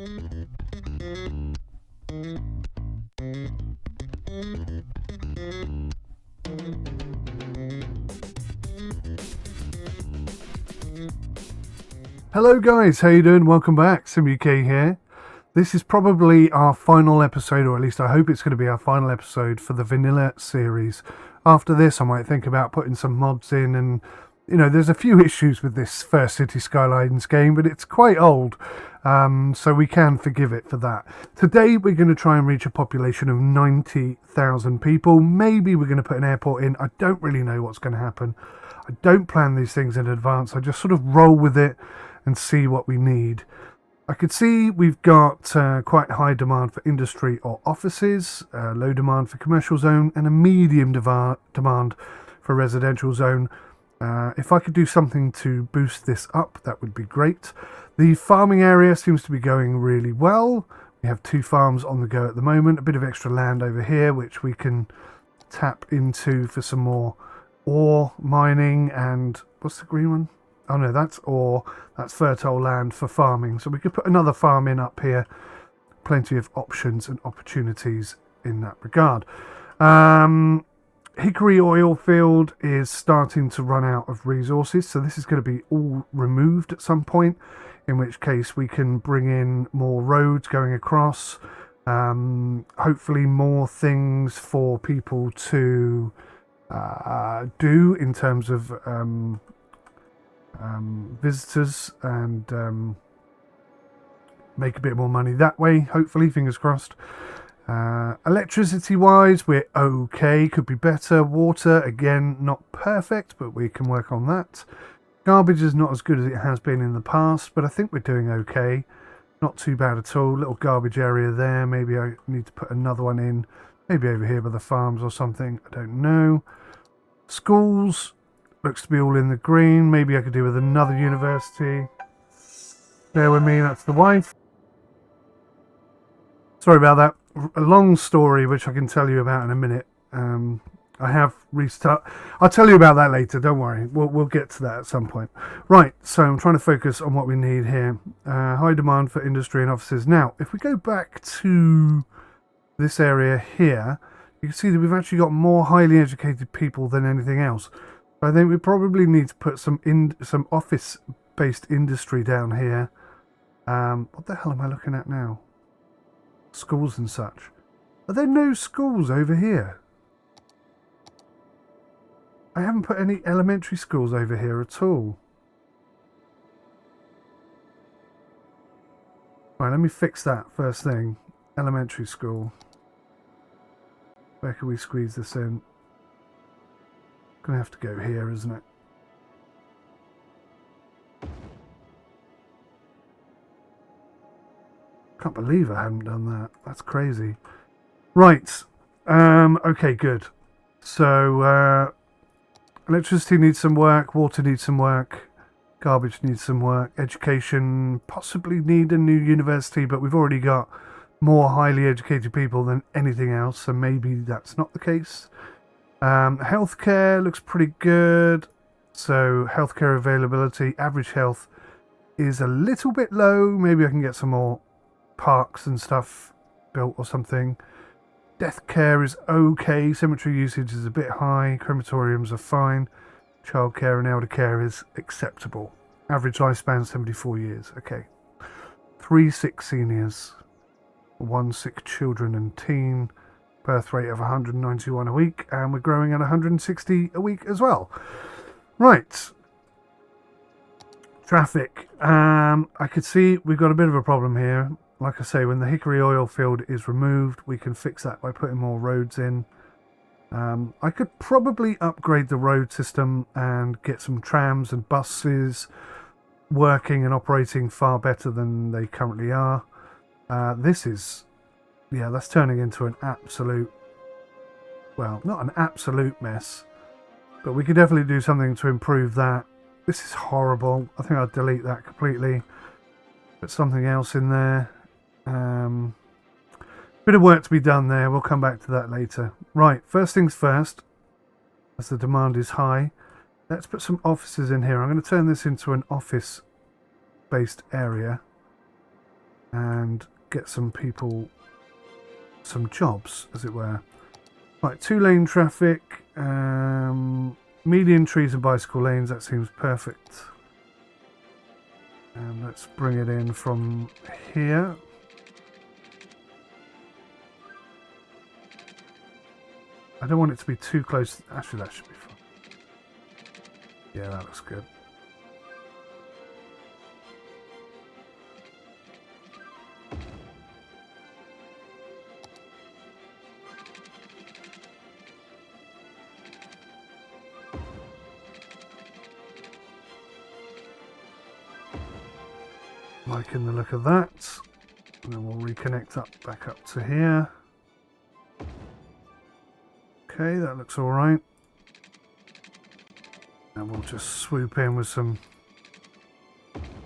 Hello guys, how you doing? Welcome back, 𝗤𝘂𝗃 here. This is probably our final episode, or at least I hope it's going to be our final episode for the vanilla series. After this I might think about putting some mods in, and you know, there's a few issues with this first City Skylines game, but it's quite old, so we can forgive it for that. Today we're going to try and reach a population of 90,000 people. Maybe we're going to put an airport in. I don't really know what's going to happen. I don't plan these things in advance. I just sort of roll with it and see what we need. I could see we've got quite high demand for industry or offices, low demand for commercial zone, and a medium demand for residential zone. If I could do something to boost this up, that would be great. The farming area seems to be going really well. We have 2 farms on the go at the moment, a bit of extra land over here which we can tap into for some more ore mining, and what's the green one? Oh no, that's ore. That's fertile land for farming. So we could put another farm in up here. Plenty of options and opportunities in that regard. Hickory oil field is starting to run out of resources, so this is going to be all removed at some point, in which case we can bring in more roads going across. Hopefully more things for people to do in terms of visitors, and make a bit more money that way, hopefully, fingers crossed. Electricity wise we're okay, could be better. Water, again, not perfect, but we can work on that. Garbage is not as good as it has been in the past, but I think we're doing okay, not too bad at all. Little garbage area there. Maybe I need to put another one in, maybe over here by the farms or something, I don't know. Schools looks to be all in the green. Maybe I could do with another university. Bear with me, that's the wife. Sorry about that. A long story which I can tell you about in a minute. I have restart. I'll tell you about that later, don't worry. We'll get to that at some point. Right, so I'm trying to focus on what we need here. High demand for industry and offices. Now, if we go back to this area here, you can see that we've actually got more highly educated people than anything else. I think we probably need to put some office-based industry down here. What the hell am I looking at now? Schools and such. Are there no schools over here? I haven't put any elementary schools over here at all. Right, let me fix that first thing. Elementary school. Where can we squeeze this in? Gonna have to go here, isn't it? Can't believe I haven't done that. That's crazy. Right. Okay, good. So electricity needs some work, water needs some work, garbage needs some work, education possibly need a new university, but we've already got more highly educated people than anything else, so maybe that's not the case. Healthcare looks pretty good. So healthcare availability, average health is a little bit low. Maybe I can get some more parks and stuff built or something. Death care is okay. Cemetery usage is a bit high. Crematoriums are fine. Childcare and elder care is acceptable. Average lifespan 74 years. Okay. 3 sick seniors, 1 sick children and teen. Birth rate of 191 a week, and we're growing at 160 a week as well. Right. Traffic. I could see we've got a bit of a problem here. Like I say, when the Hickory oil field is removed, we can fix that by putting more roads in. I could probably upgrade the road system and get some trams and buses working and operating far better than they currently are. This is... yeah, that's turning into an absolute... well, not an absolute mess, but we could definitely do something to improve that. This is horrible. I think I'll delete that completely. Put something else in there. Bit of work to be done there. We'll come back to that later. Right, first things first, as the demand is high, let's put some offices in here. I'm going to turn this into an office-based area. and get some people some jobs, as it were. Right, 2-lane traffic, median trees and bicycle lanes, that seems perfect. And let's bring it in from here. I don't want it to be too close. Actually, that should be fine. Yeah, that looks good. Liking the look of that. And then we'll reconnect back up to here. Okay, that looks alright. And we'll just swoop in with some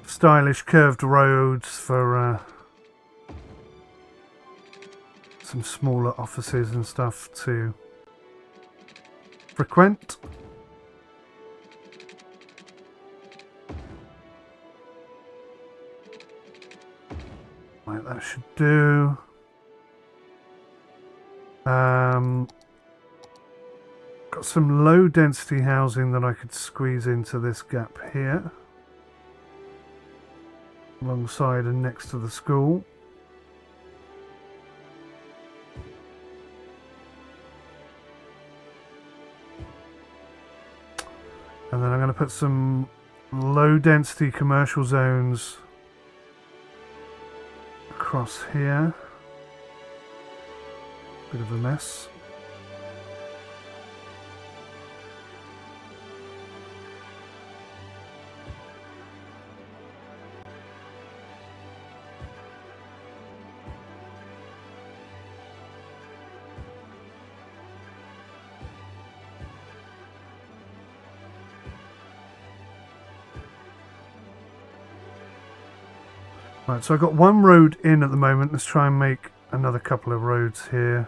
stylish curved roads for some smaller offices and stuff to frequent. Right, that should do. Got some low density housing that I could squeeze into this gap here, alongside and next to the school. And then I'm going to put some low density commercial zones across here. Bit of a mess. Right, so I've got one road in at the moment. Let's try and make another couple of roads here.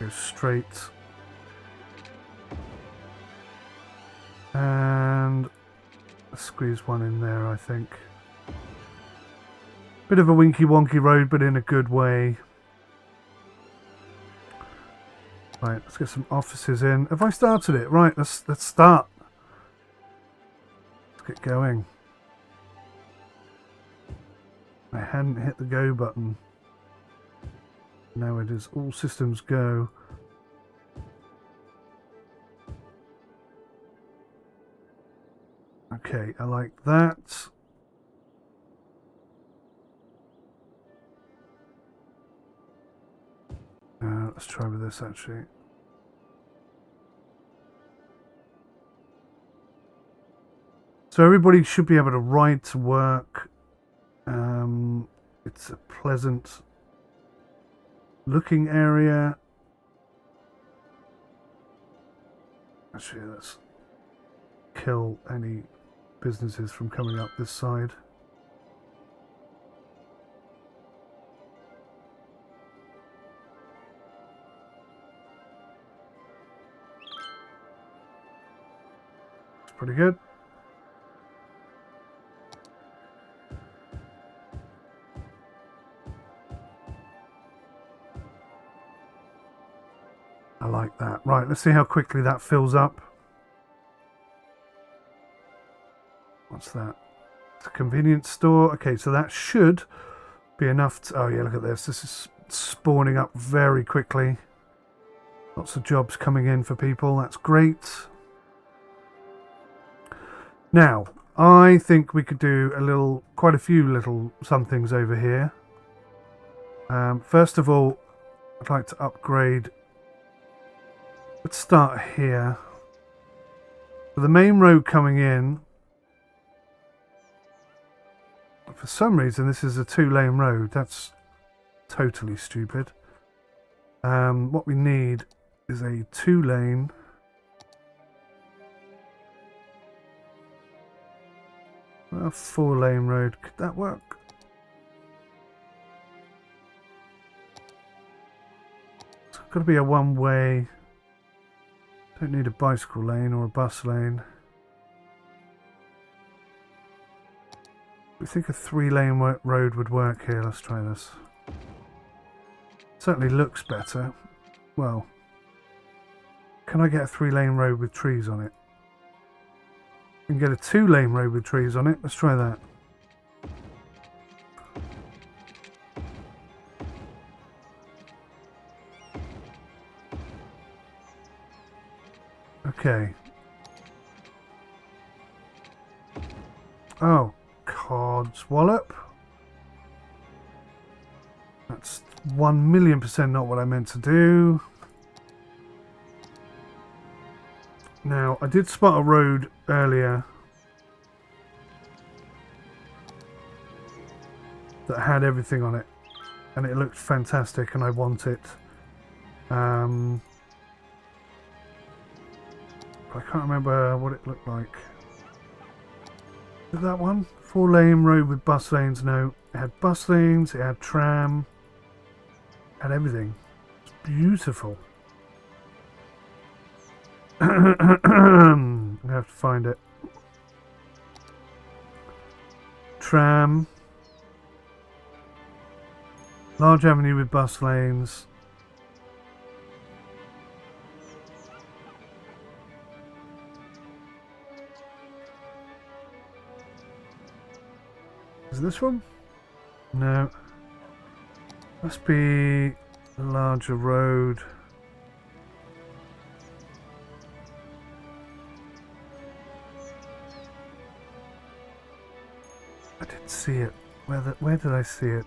Go straight. And let's squeeze one in there, I think. Bit of a winky wonky road, but in a good way. Right, let's get some offices in. Have I started it? Right, let's start. Let's get going. I hadn't hit the go button. Now it is all systems go. Okay, I like that. Let's try with this actually. So everybody should be able to ride to work. It's a pleasant looking area. Actually, let's kill any businesses from coming up this side. It's pretty good. I like that. Right, let's see how quickly that fills up. What's that? It's a convenience store. Okay, so that should be enough to... Oh yeah, look at this. This is spawning up very quickly. Lots of jobs coming in for people. That's great. Now, I think we could do quite a few little somethings over here. First of all, I'd like to upgrade... Let's start here. For the main road coming in, for some reason this is a 2-lane road. That's totally stupid. What we need is a 2-lane. A 4-lane road. Could that work? It's got to be a one-way. Don't need a bicycle lane or a bus lane. We think a 3-lane road would work here. Let's try this. Certainly looks better. Well, can I get a 3-lane road with trees on it? I can get a 2-lane road with trees on it. Let's try that. Okay. Oh, 𝗥𝗲𝘃𝗶𝗲𝗄𝗧. That's 1,000,000% not what I meant to do. Now, I did spot a road earlier that had everything on it, and it looked fantastic, and I want it. But I can't remember what it looked like. Is that one? 4-lane road with bus lanes? No. It had bus lanes, it had tram, it had everything. It's beautiful. I have to find it. Tram. Large avenue with bus lanes. Is this one? No. Must be a larger road. I didn't see it. Where did I see it?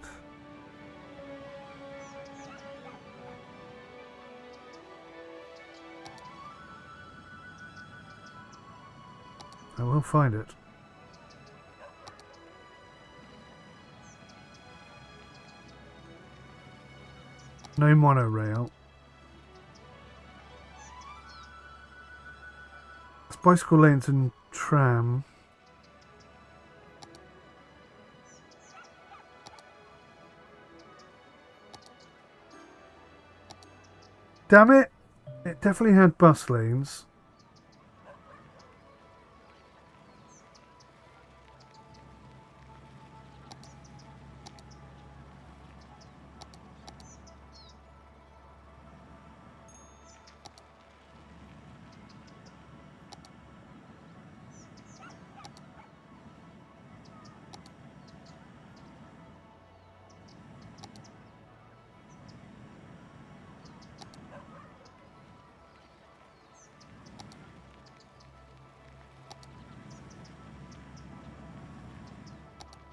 I will find it. No monorail. It's bicycle lanes and tram. Damn it! It definitely had bus lanes.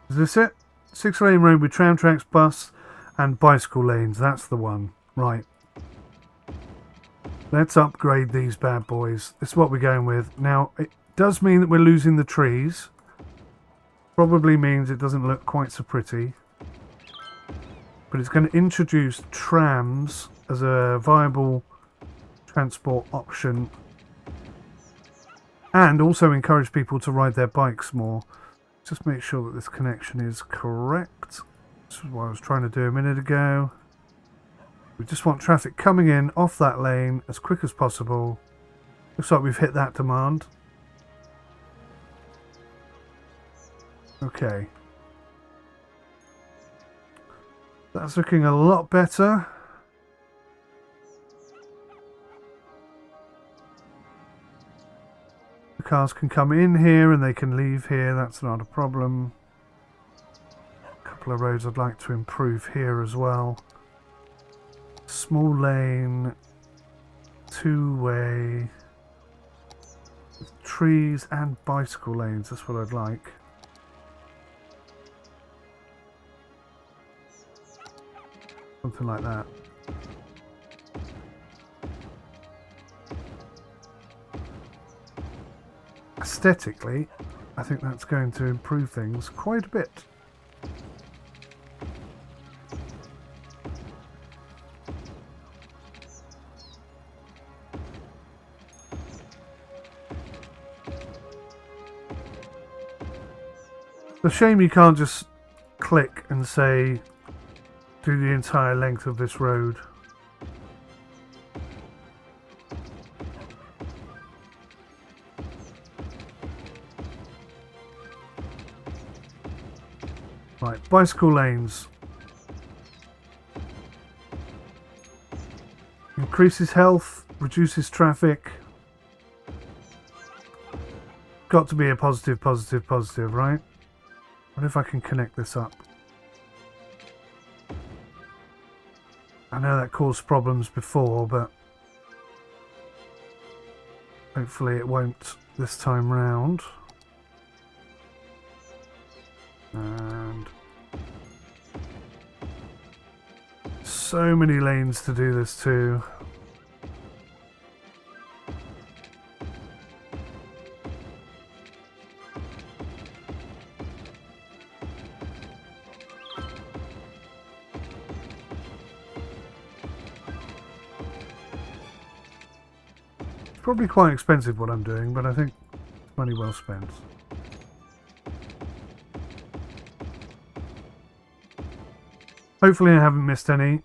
Is this it? 6-lane road with tram tracks, bus and bicycle lanes. That's the one. Right. Let's upgrade these bad boys. This is what we're going with. Now, it does mean that we're losing the trees. Probably means it doesn't look quite so pretty. But it's going to introduce trams as a viable transport option. And also encourage people to ride their bikes more. Just make sure that this connection is correct. This is what I was trying to do a minute ago. We just want traffic coming in off that lane as quick as possible. Looks like we've hit that demand. Okay. That's looking a lot better. The cars can come in here and they can leave here. That's not a problem. A couple of roads I'd like to improve here as well. Small lane, 2-way, with trees and bicycle lanes. That's what I'd like. Something like that. Aesthetically, I think that's going to improve things quite a bit. It's a shame you can't just click and say, do the entire length of this road. Right, bicycle lanes. Increases health, reduces traffic. Got to be a positive, positive, positive, right? What if I can connect this up? I know that caused problems before, but hopefully it won't this time round. And so many lanes to do this to. Probably quite expensive what I'm doing, but I think money well spent. Hopefully I haven't missed any.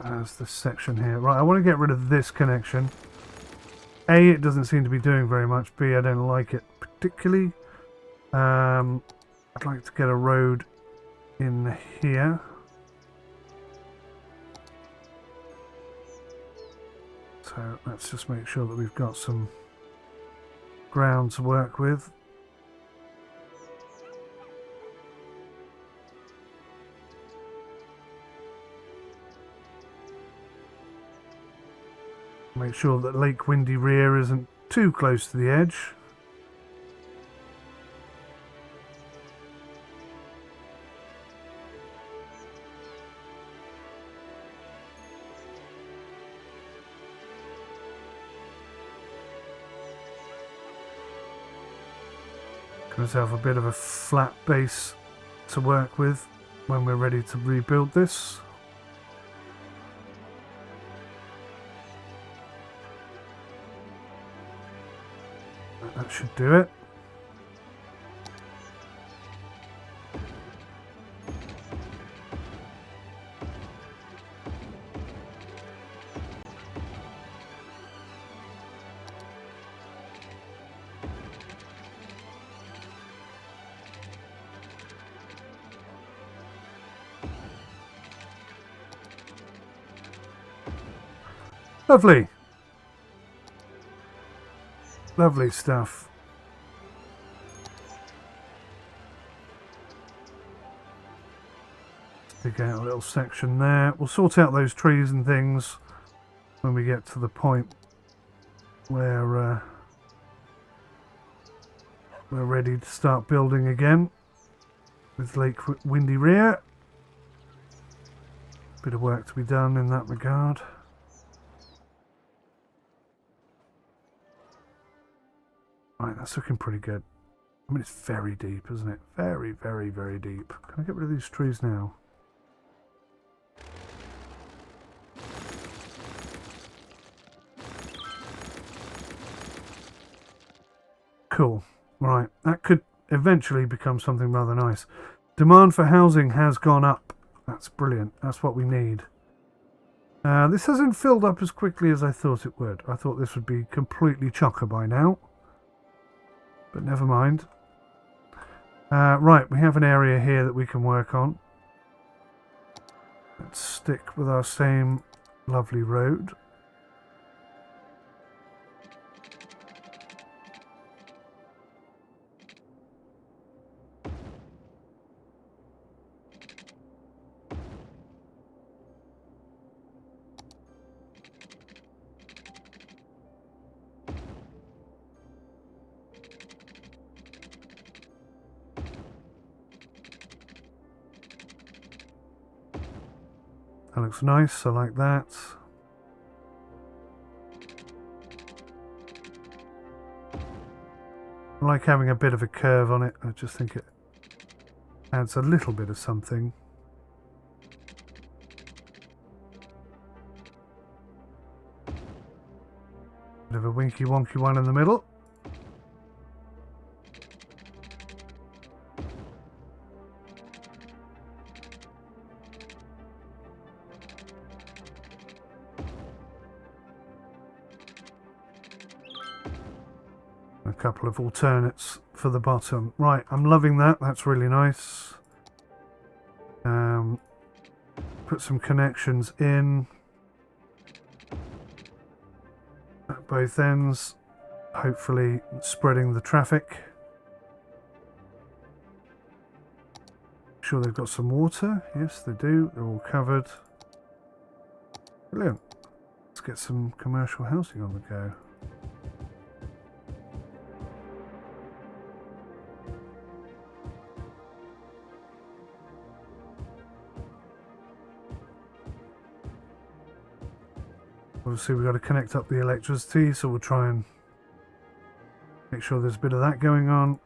There's this section here. Right, I want to get rid of this connection. A, it doesn't seem to be doing very much. B, I don't like it particularly. I'd like to get a road in here. So let's just make sure that we've got some ground to work with. Make sure that 𝗤𝗂𝗬𝗁𝗀𝗀𝗃 isn't too close to the edge. Give myself a bit of a flat base to work with when we're ready to rebuild this. That should do it. Lovely. Lovely stuff. Dig out a little section there. We'll sort out those trees and things when we get to the point where we're ready to start building again with 𝗤𝗂𝗬𝗁𝗀𝗀𝗃. Bit of work to be done in that regard. Right, that's looking pretty good. I mean, it's very deep, isn't it? Very, very, very deep. Can I get rid of these trees now? Cool. Right, that could eventually become something rather nice. Demand for housing has gone up. That's brilliant. That's what we need. This hasn't filled up as quickly as I thought it would. I thought this would be completely chocker by now. But never mind. Right, we have an area here that we can work on. Let's stick with our same lovely road. That looks nice, I like that. I like having a bit of a curve on it. I just think it adds a little bit of something. Bit of a winky wonky one in the middle. A couple of alternates for the bottom. Right, I'm loving that. That's really nice. put some connections in at both ends, hopefully spreading the traffic. Sure they've got some water. Yes, they do. They're all covered. Brilliant. Let's get some commercial housing on the go. Obviously we've got to connect up the electricity, so we'll try and make sure there's a bit of that going on.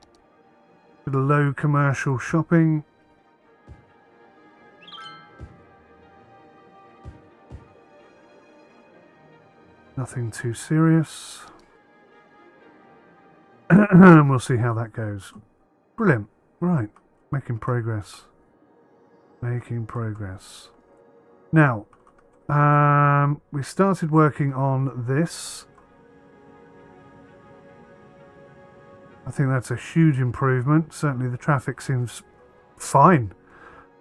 Bit of low commercial shopping. Nothing too serious. And we'll see how that goes. Brilliant. Right. Making progress. Making progress. Now, we started working on this. I think that's a huge improvement. Certainly the traffic seems fine.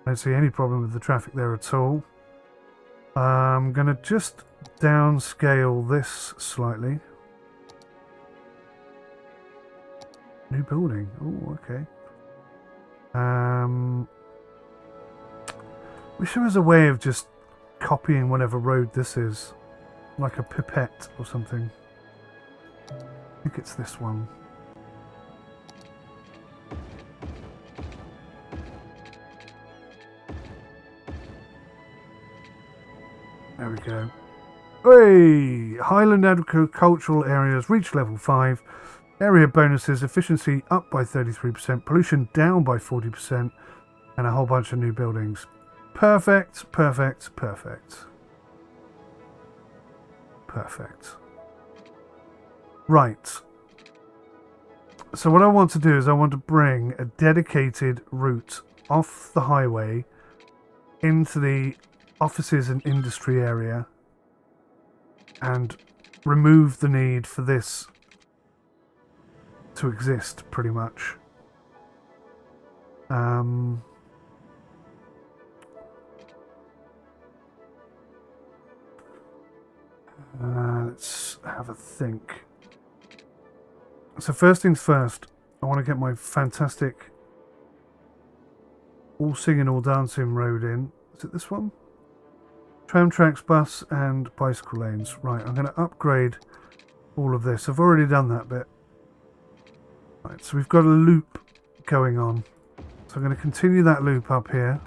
I don't see any problem with the traffic there at all. I'm going to just downscale this slightly. New building. Oh, okay. Wish there was a way of just copying whatever road this is, like a pipette or something. I think it's this one. There we go. Hey! Highland agricultural areas reach level 5. Area bonuses, efficiency up by 33%, pollution down by 40%, and a whole bunch of new buildings. Perfect, perfect, perfect. Perfect. Right. So what I want to do is I want to bring a dedicated route off the highway into the offices and industry area and remove the need for this to exist, pretty much. Let's have a think. So first things first, I want to get my fantastic all singing, all dancing road in. Is it this one? Tram tracks, bus and bicycle lanes. Right, I'm going to upgrade all of this. I've already done that bit. Right, so we've got a loop going on. So I'm going to continue that loop up here.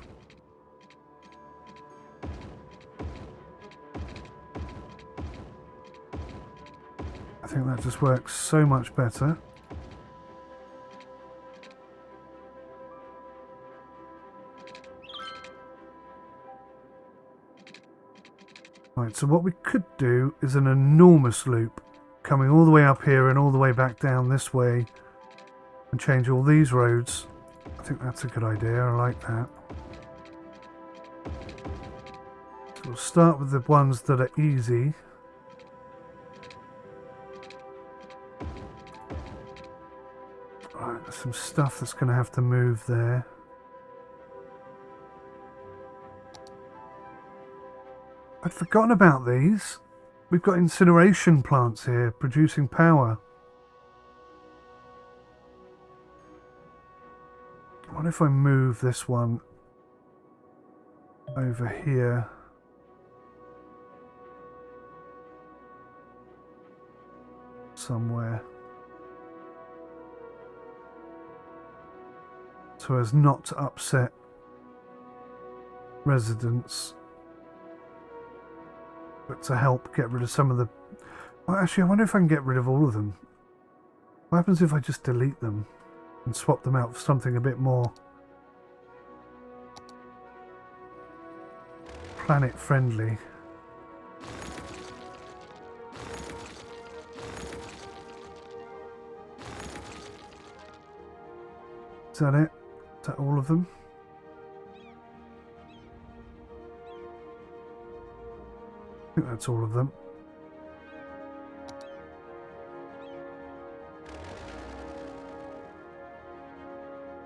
I think that just works so much better. Right, so what we could do is an enormous loop coming all the way up here and all the way back down this way and change all these roads. I think that's a good idea. I like that. So we'll start with the ones that are easy. Right, there's some stuff that's going to have to move there. I'd forgotten about these. We've got incineration plants here producing power. What if I move this one over here? Somewhere. So as not to upset residents, but to help get rid of some of the... Well, actually, I wonder if I can get rid of all of them. What happens if I just delete them and swap them out for something a bit more planet friendly? Is that it? Is that all of them? I think that's all of them.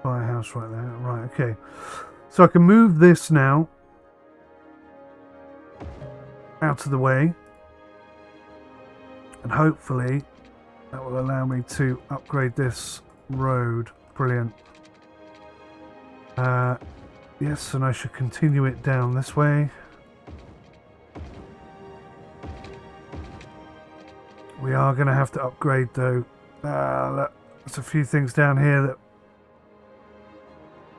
Firehouse right there. Right, okay. So I can move this now out of the way. And hopefully that will allow me to upgrade this road. Brilliant. Yes, and I should continue it down this way. We are going to have to upgrade though. Look, there's a few things down here that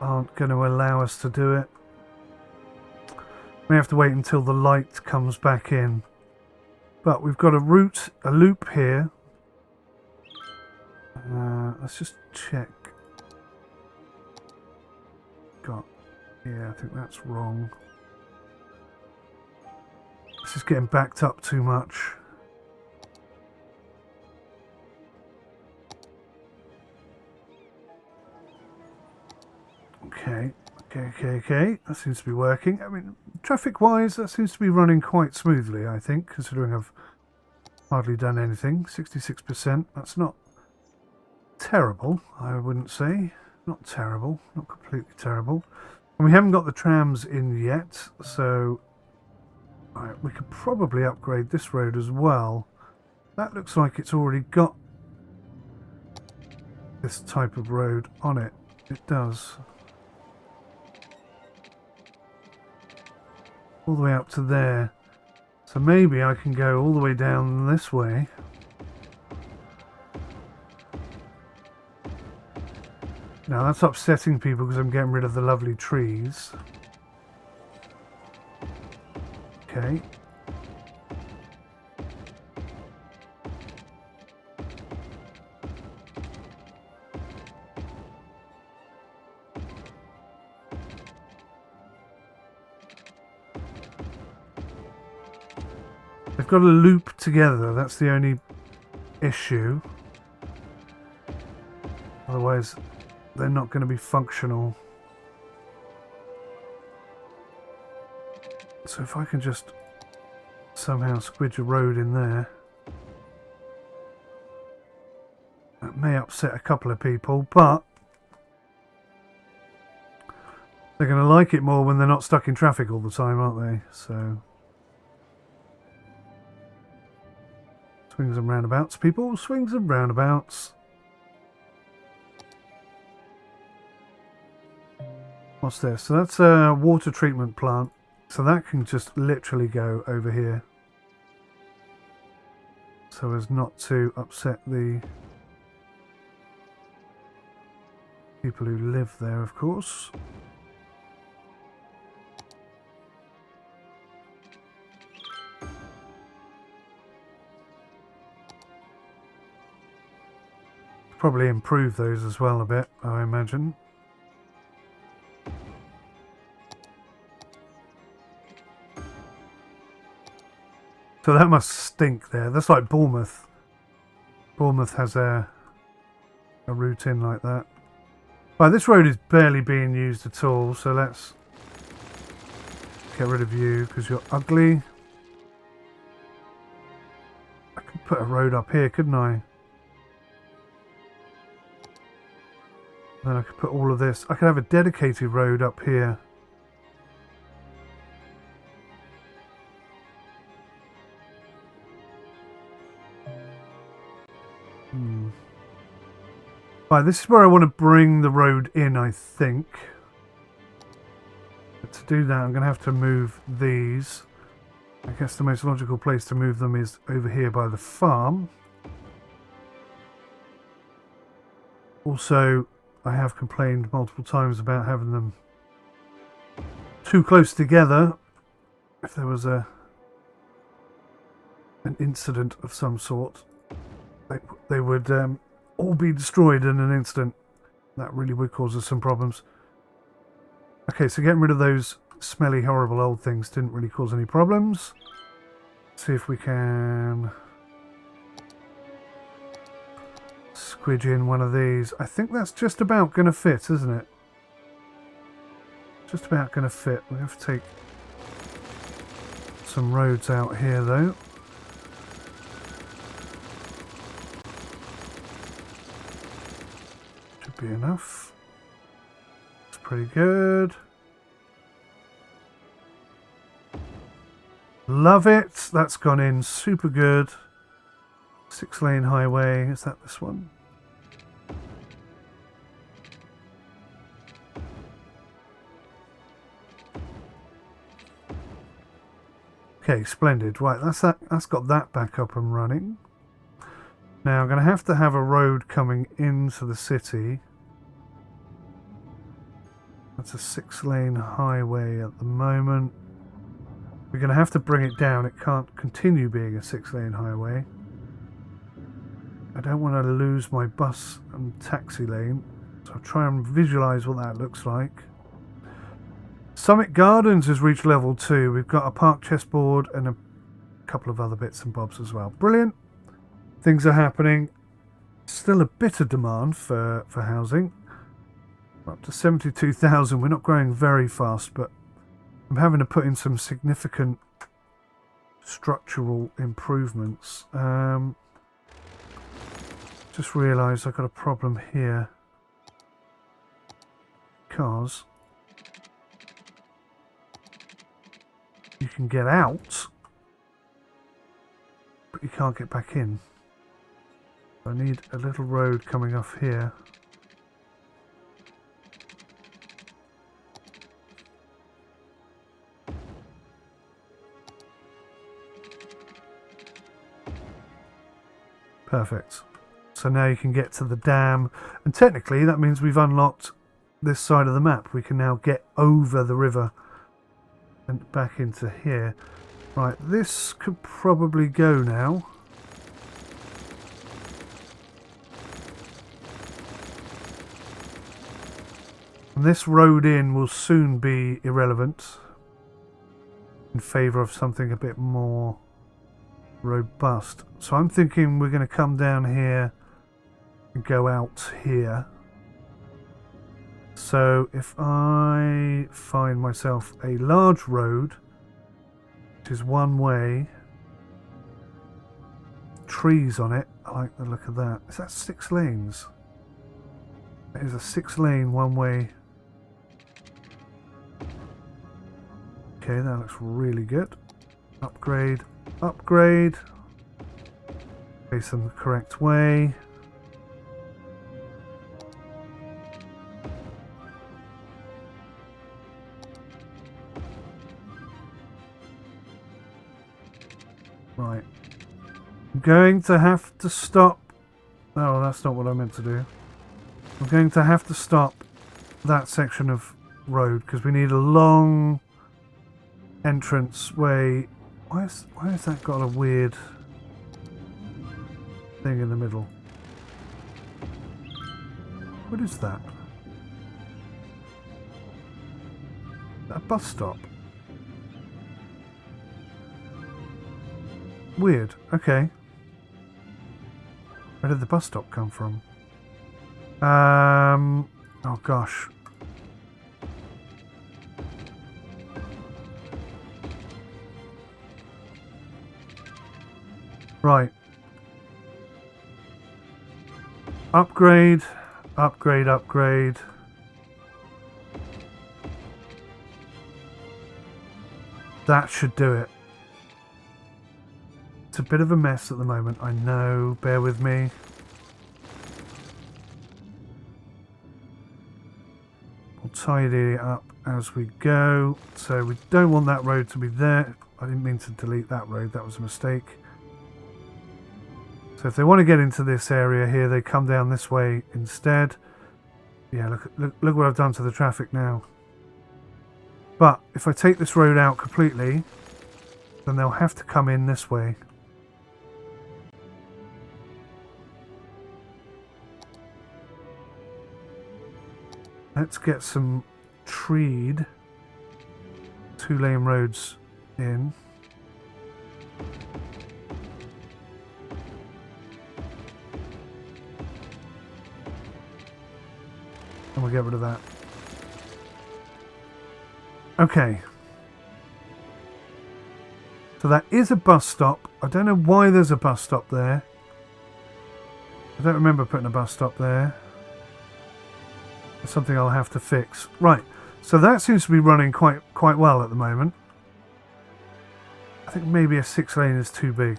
aren't going to allow us to do it. We have to wait until the light comes back in. But we've got a loop here. Let's just check. Yeah, I think that's wrong. This is getting backed up too much. Okay. That seems to be working. I mean, traffic-wise, that seems to be running quite smoothly, I think, considering I've hardly done anything. 66%. That's not terrible, I wouldn't say. Not terrible. Not completely terrible. And we haven't got the trams in yet, so we could probably upgrade this road as well. That looks like it's already got this type of road on it. It does. All the way up to there. So maybe I can go all the way down this way. Now that's upsetting people because I'm getting rid of the lovely trees. Okay. They've got to loop together, that's the only issue. Otherwise they're not going to be functional. So if I can just somehow squidge a road in there. That may upset a couple of people, but they're going to like it more when they're not stuck in traffic all the time, aren't they? So swings and roundabouts, people. Swings and roundabouts. What's this? So that's a water treatment plant. So that can just literally go over here. So as not to upset the people who live there, of course. Probably improve those as well a bit, I imagine. So that must stink there. That's like Bournemouth. Bournemouth has a route in like that. Right, this road is barely being used at all, so let's get rid of you because you're ugly. I could put a road up here, couldn't I? Then I could put all of this. I could have a dedicated road up here. Right, this is where I want to bring the road in, I think. But to do that, I'm going to have to move these. I guess the most logical place to move them is over here by the farm. Also, I have complained multiple times about having them too close together. If there was an incident of some sort, they would all be destroyed in an instant. That really would cause us some problems. Okay, so getting rid of those smelly, horrible old things didn't really cause any problems. See if we can squidge in one of these. I think that's just about going to fit, isn't it? Just about going to fit. We have to take some roads out here, though. Should be enough. It's pretty good. Love it. That's gone in super good. 6-lane highway. Is that this one? Okay, splendid. Right, that's got that back up and running. Now I'm going to have a road coming into the city. That's a 6-lane highway at the moment. We're going to have to bring it down. It can't continue being a 6-lane highway. I don't want to lose my bus and taxi lane, so I'll try and visualize what that looks like. Summit Gardens has reached level 2. We've got a park chessboard and a couple of other bits and bobs as well. Brilliant. Things are happening. Still a bit of demand for housing. We're up to 72,000. We're not growing very fast, but I'm having to put in some significant structural improvements. Just realised I've got a problem here. Because you can get out, but you can't get back in. I need a little road coming off here. Perfect. So now you can get to the dam, and technically that means we've unlocked this side of the map. We can now get over the river and back into here. Right, this could probably go now. And this road in will soon be irrelevant in favour of something a bit more robust. So I'm thinking we're going to come down here and go out here. So if I find myself a large road, which is one way, trees on it, I like the look of that. Is that 6 lanes? It is a 6-lane one-way. Okay, that looks really good. Upgrade, upgrade. Face them the correct way. Right. I'm going to have to stop. Oh, that's not what I meant to do. I'm going to have to stop that section of road because we need a long entrance way. Why has that got a weird thing in the middle? What is that? A bus stop? Weird. Okay. Where did the bus stop come from? Oh gosh. Right. Upgrade, upgrade, upgrade. That should do it. It's a bit of a mess at the moment, I know. Bear with me. We'll tidy it up as we go. So we don't want that road to be there. I didn't mean to delete that road, that was a mistake. So if they want to get into this area here, they come down this way instead. Yeah, look what I've done to the traffic now. But if I take this road out completely, then they'll have to come in this way. Let's get some treed 2-lane roads in. And we'll get rid of that. Okay. So that is a bus stop. I don't know why there's a bus stop there. I don't remember putting a bus stop there. It's something I'll have to fix. Right. So that seems to be running quite well at the moment. I think maybe a 6-lane is too big.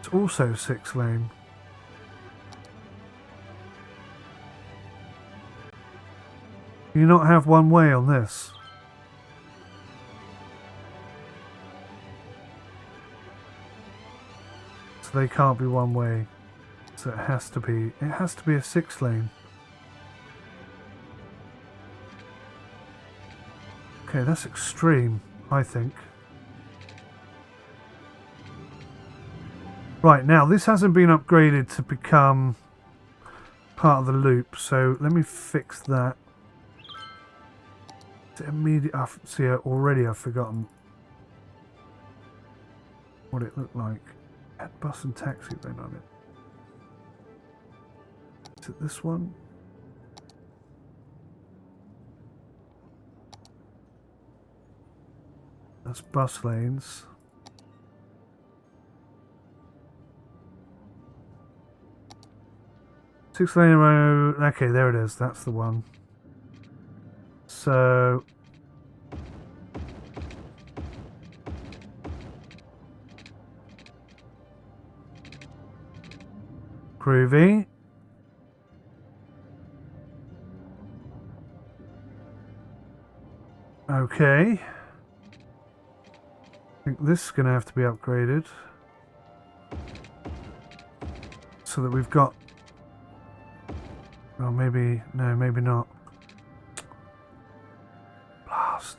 It's also 6-lane. Can you not have one way on this? So they can't be one way. So it has to be a 6-lane. Okay, that's extreme, I think. Right, now this hasn't been upgraded to become part of the loop, so let me fix that. See, already I've forgotten what it looked like. It had bus and taxi lane on it. Is it this one? That's bus lanes. Six-lane road. Okay, there it is. That's the one. So groovy. Okay. I think this is going to have to be upgraded so that we've got... Oh, maybe... No, maybe not. Blast.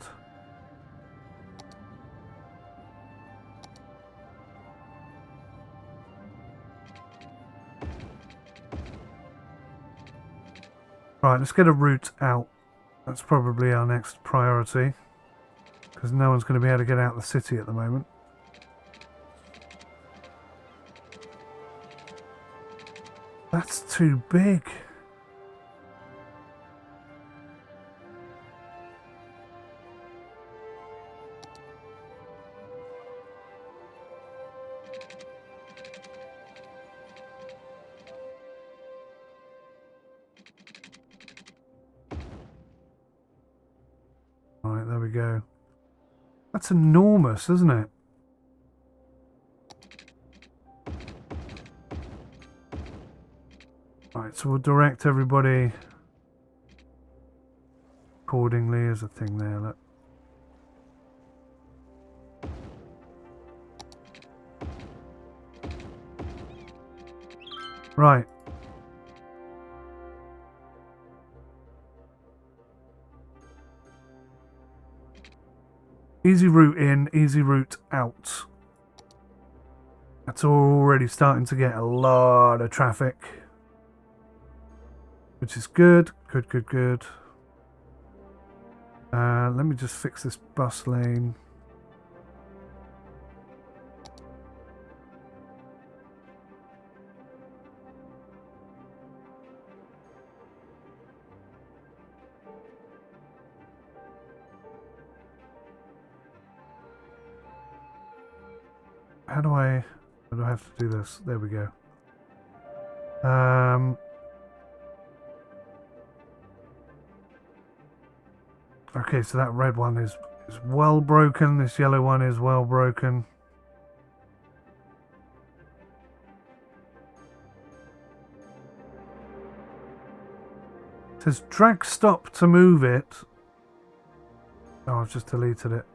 Right, let's get a route out. That's probably our next priority, because no one's going to be able to get out of the city at the moment. That's too big. Right, there we go. That's enormous, isn't it? Right, so we'll direct everybody accordingly. There's a thing there, look. Right. Easy route in, easy route out. That's already starting to get a lot of traffic, which is good. Good, good, good. Let me just fix this bus lane. How do I have to do this? There we go. Okay, so that red one is well broken. This yellow one is well broken. It says drag stop to move it. Oh, I've just deleted it.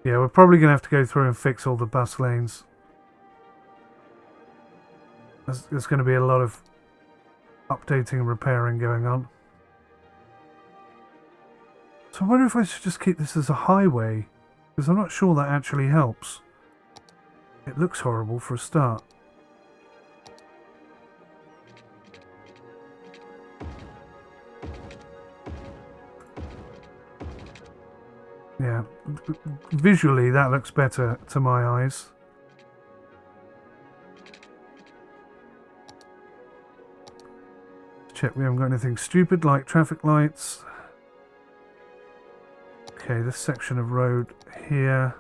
Yeah, we're probably going to have to go through and fix all the bus lanes. There's going to be a lot of updating and repairing going on. So I wonder if I should just keep this as a highway, because I'm not sure that actually helps. It looks horrible for a start. Yeah, visually that looks better to my eyes. Check we haven't got anything stupid like traffic lights. Okay, this section of road here.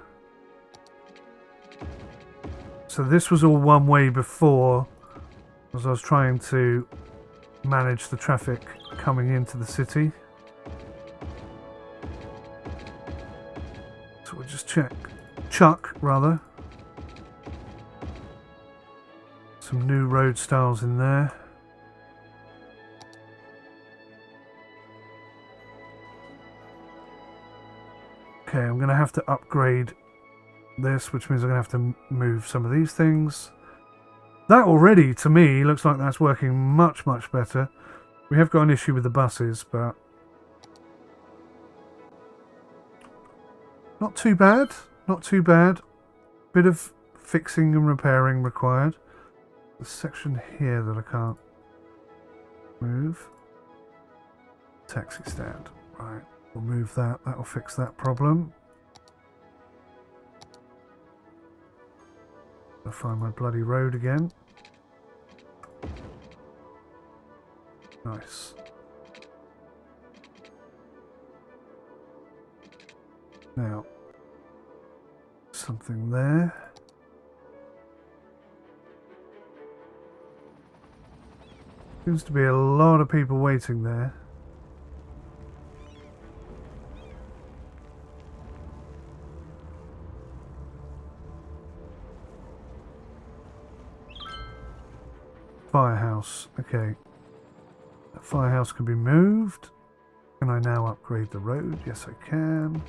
So this was all one way before, as I was trying to manage the traffic coming into the city. So we'll just chuck rather some new road styles in there. Okay, I'm going to have to upgrade this, which means I'm going to have to move some of these things. That already, to me, looks like that's working much, much better. We have got an issue with the buses, but not too bad. Not too bad. Bit of fixing and repairing required. The section here that I can't move. Taxi stand. Right. We'll move that. That'll fix that problem. I'll find my bloody road again. Nice. Now, something there. Seems to be a lot of people waiting there. Firehouse. Okay. That firehouse can be moved. Can I now upgrade the road? Yes, I can.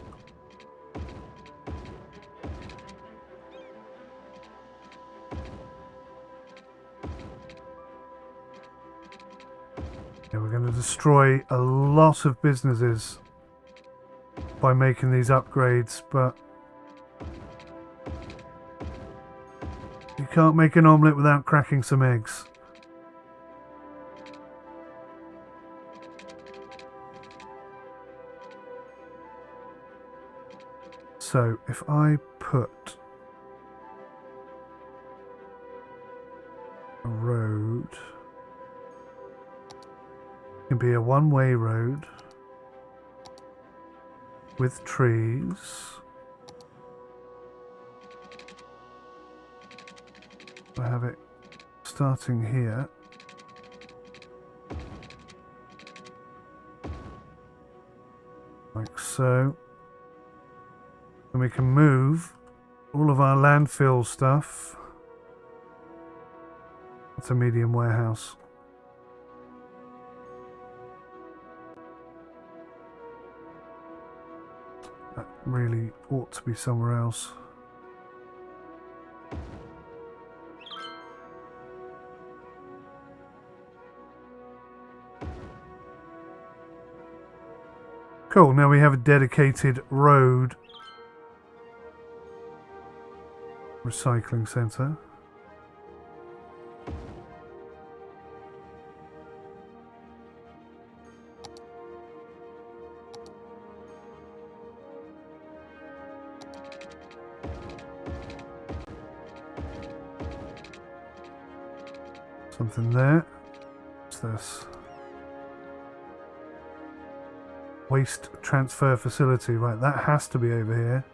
Yeah, we're going to destroy a lot of businesses by making these upgrades, but you can't make an omelette without cracking some eggs. So if I put a road, it can be a one-way road with trees. I have it starting here. Like so. And we can move all of our landfill stuff. It's a medium warehouse. That really ought to be somewhere else. Cool, now we have a dedicated road recycling centre. Something there. What's this? Waste transfer facility. Right, that has to be over here.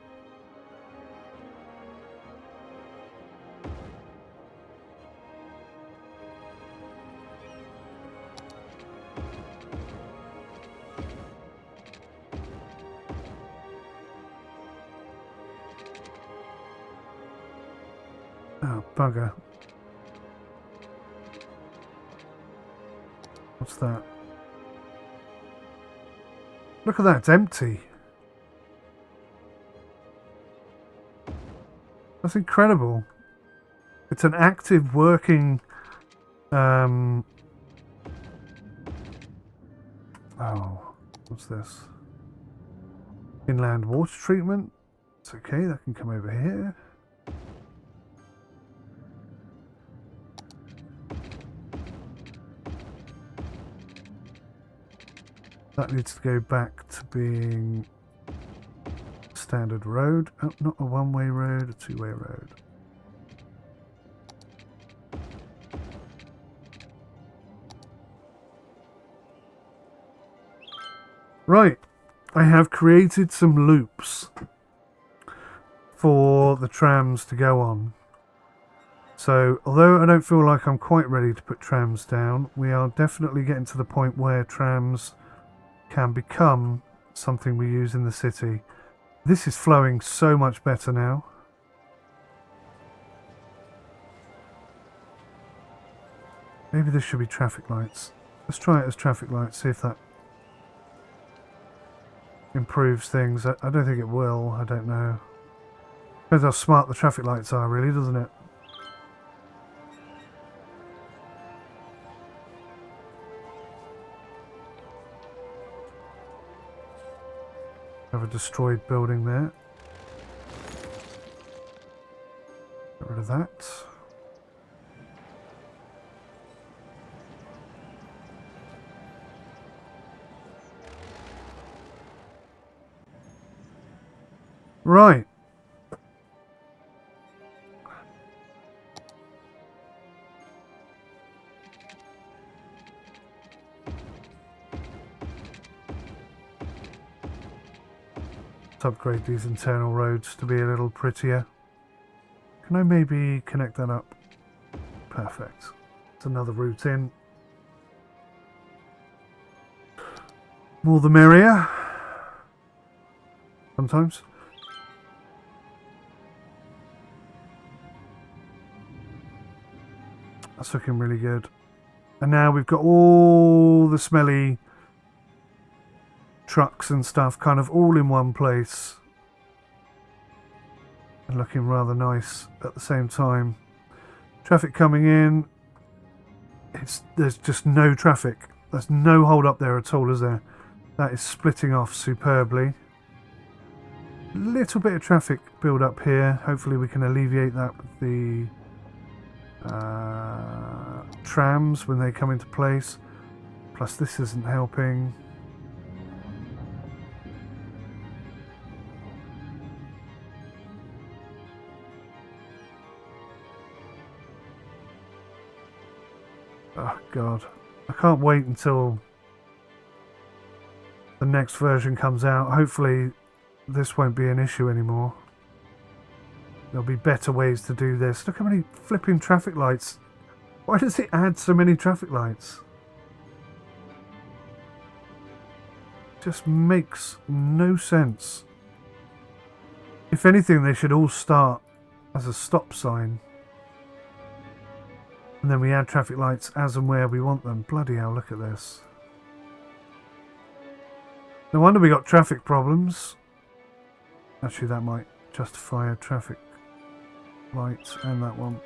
Oh, bugger. What's that? Look at that, it's empty. That's incredible. It's an active working oh, what's this? Inland water treatment. It's okay, that can come over here. That needs to go back to being standard road. Oh, not a one-way road, a two-way road. Right, I have created some loops for the trams to go on. So, although I don't feel like I'm quite ready to put trams down, we are definitely getting to the point where trams can become something we use in the city. This is flowing so much better now. Maybe this should be traffic lights. Let's try it as traffic lights, see if that improves things. I don't think it will, I don't know. Depends how smart the traffic lights are, really, doesn't it? Have a destroyed building there. Get rid of that. Right. Let's upgrade these internal roads to be a little prettier. Can I maybe connect that up? Perfect. It's another route in. More the merrier. Sometimes. That's looking really good. And now we've got all the smelly trucks and stuff kind of all in one place. And looking rather nice at the same time. Traffic coming in. There's just no traffic. There's no hold up there at all, is there? That is splitting off superbly. Little bit of traffic build up here. Hopefully we can alleviate that with the trams when they come into place. Plus this isn't helping. Oh god, I can't wait until the next version comes out. Hopefully this won't be an issue anymore. There'll be better ways to do this. Look how many flipping traffic lights. Why does it add so many traffic lights? Just makes no sense. If anything, they should all start as a stop sign. And then we add traffic lights as and where we want them. Bloody hell, look at this. No wonder we got traffic problems. Actually, that might justify a traffic light and that one.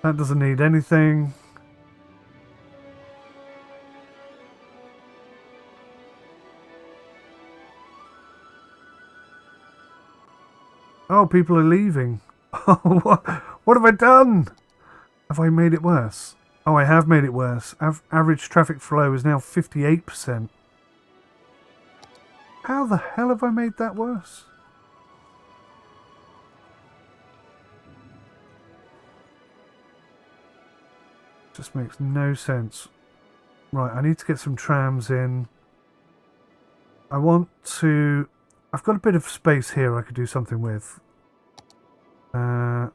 That doesn't need anything. Oh, people are leaving. What have I done? Have I made it worse? Oh, I have made it worse. Average traffic flow is now 58%. How the hell have I made that worse? Just makes no sense. Right, I need to get some trams in. I want to... I've got a bit of space here I could do something with.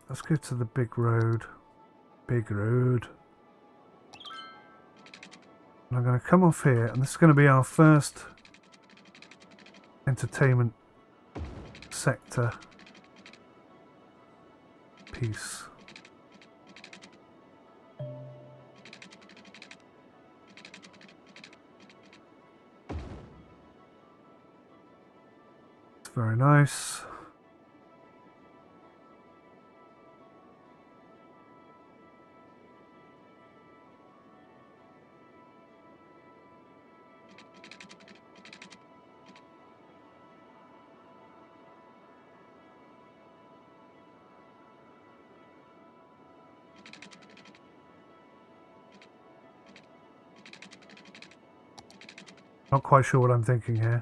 Let's go to the big road. Big road. And I'm going to come off here, and this is going to be our first entertainment sector piece. It's very nice. Not quite sure what I'm thinking here.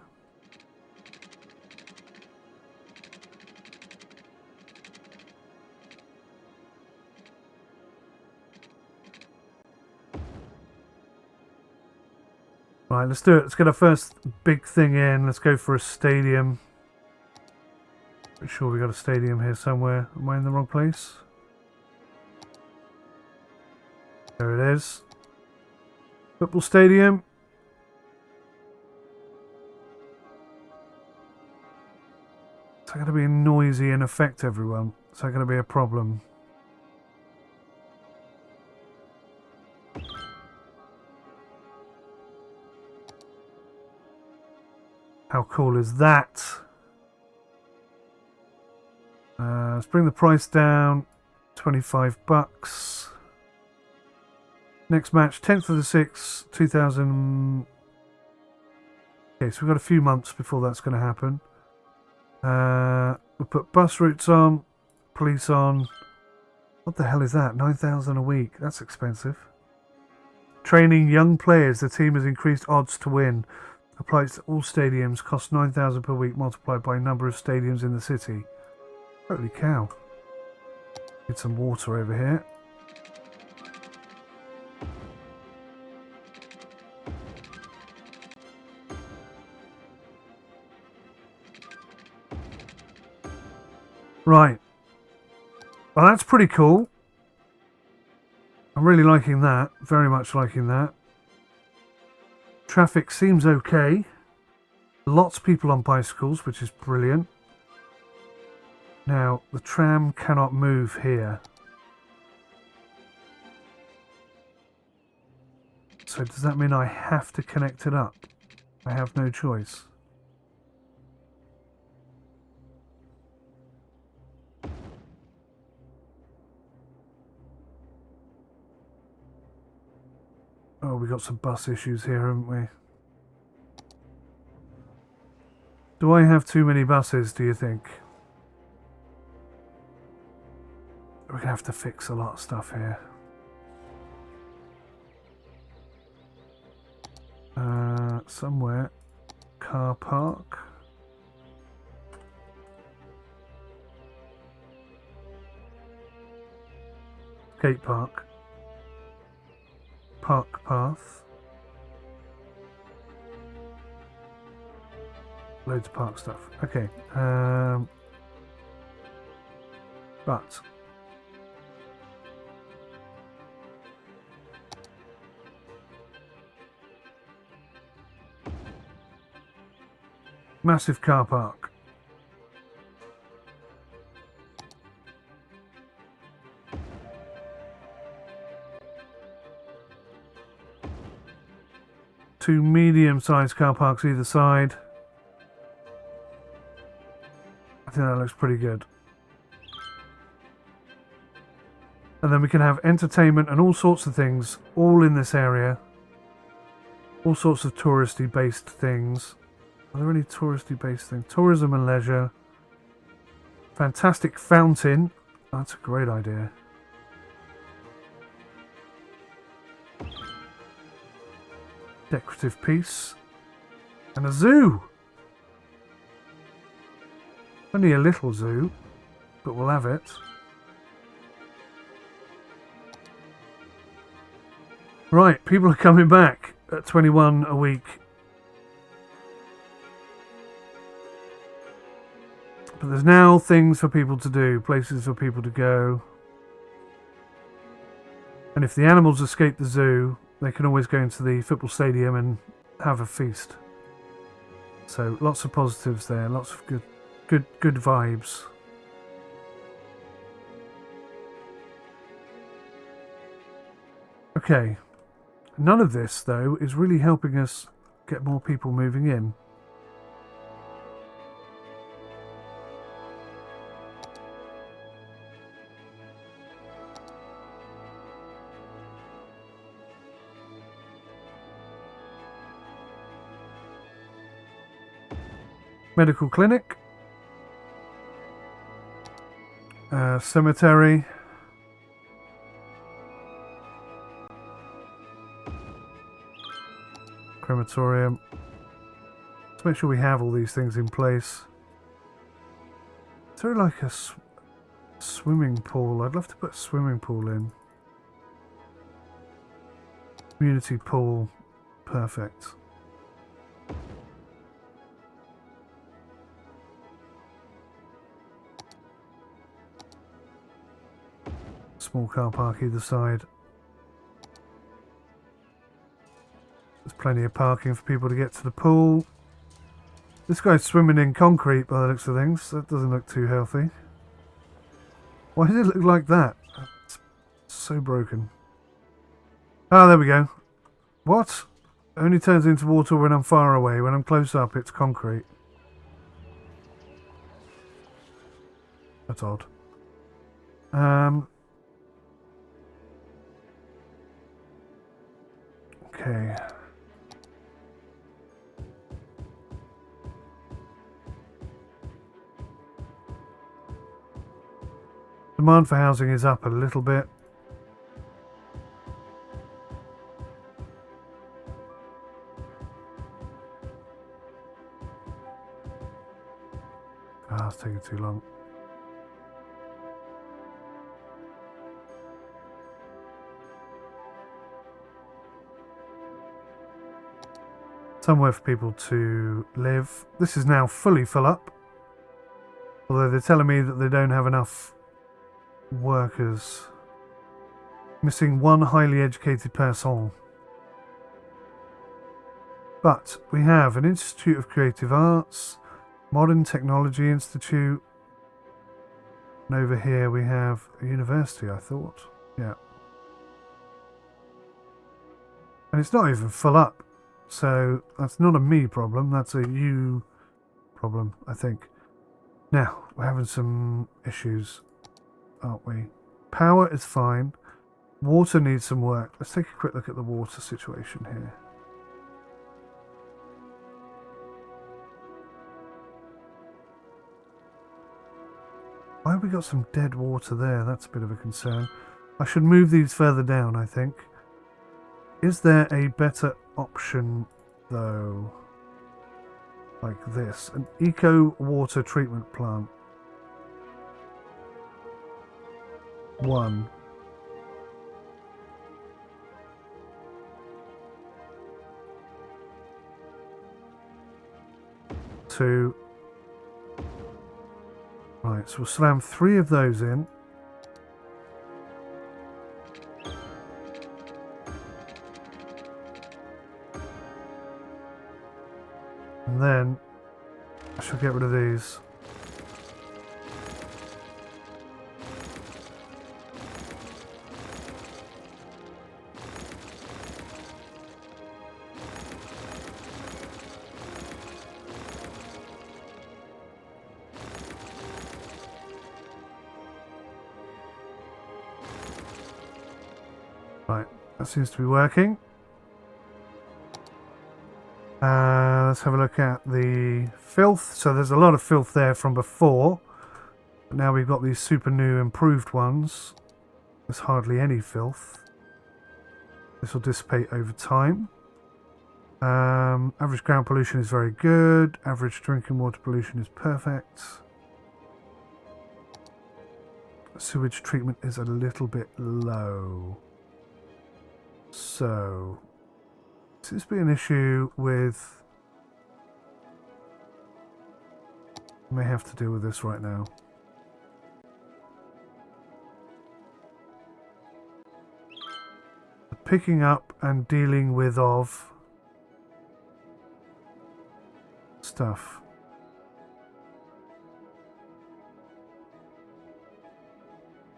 Right, let's do it. Let's get our first big thing in. Let's go for a stadium. Pretty sure we got a stadium here somewhere. Am I in the wrong place? There it is. Football stadium. Is that going to be noisy and affect everyone? Is that going to be a problem? How cool is that? Let's bring the price down. $25. Next match, 10th of the 6th, 2000. Okay, so we've got a few months before that's going to happen. We'll put bus routes on, police on. What the hell is that? 9,000 a week. That's expensive. Training young players. The team has increased odds to win. Applies to all stadiums. Costs 9,000 per week multiplied by number of stadiums in the city. Holy cow. Need some water over here. Right. Well, that's pretty cool. I'm really liking that. Very much liking that. Traffic seems okay. Lots of people on bicycles, which is brilliant. Now, the tram cannot move here. So does that mean I have to connect it up? I have no choice. Oh, we got some bus issues here, haven't we? Do I have too many buses, do you think? We're going to have to fix a lot of stuff here. Somewhere. Car park. Skate park. Park path. Loads of park stuff. Okay. But massive car park. Two medium-sized car parks either side. I think that looks pretty good. And then we can have entertainment and all sorts of things all in this area. All sorts of touristy-based things. Are there any touristy-based things? Tourism and leisure. Fantastic fountain. That's a great idea. Decorative piece. And a zoo. Only a little zoo, but we'll have it. Right, people are coming back at 21 a week. But there's now things for people to do, places for people to go. And if the animals escape the zoo, they can always go into the football stadium and have a feast. So lots of positives there, lots of good vibes. Okay. None of this, though, is really helping us get more people moving in. Medical clinic. Cemetery. Crematorium. Let's make sure we have all these things in place. Is there like a swimming pool? I'd love to put a swimming pool in. Community pool. Perfect. Small car park either side. There's plenty of parking for people to get to the pool. This guy's swimming in concrete by the looks of things. That doesn't look too healthy. Why does it look like that? It's so broken. Ah, there we go. What? It only turns into water when I'm far away. When I'm close up, it's concrete. That's odd. Okay. Demand for housing is up a little bit. Ah, it's taking too long. Somewhere for people to live. This is now fully full up. Although they're telling me that they don't have enough workers. Missing one highly educated person. But we have an Institute of Creative Arts, Modern Technology Institute, and over here we have a university, I thought. Yeah. And it's not even full up. So that's not a me problem, that's a you problem, I think. Now, we're having some issues, aren't we? Power is fine. Water needs some work. Let's take a quick look at the water situation here. Why have we got some dead water there? That's a bit of a concern. I should move these further down, I think. Is there a better option, though? Like this. An eco water treatment plant. 1. 2. Right, so we'll slam 3 of those in. And then I shall get rid of these. Right, that seems to be working. Let's have a look at the filth. So there's a lot of filth there from before. But now we've got these super new improved ones. There's hardly any filth. This will dissipate over time. Average ground pollution is very good. Average drinking water pollution is perfect. Sewage treatment is a little bit low. So, seems to be an issue with... May have to deal with this right now. The picking up and dealing with of stuff.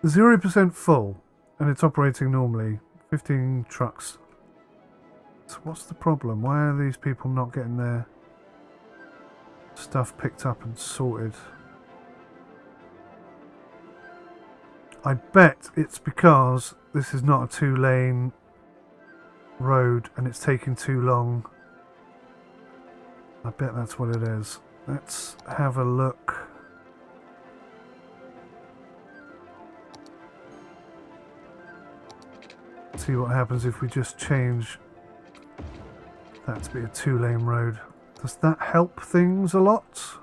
The 0% full and it's operating normally. 15 trucks. So what's the problem? Why are these people not getting their stuff picked up and sorted? I bet it's because this is not a 2-lane road and it's taking too long. I bet that's what it is. Let's have a look. See what happens if we just change that to be a 2-lane road. Does that help things a lot?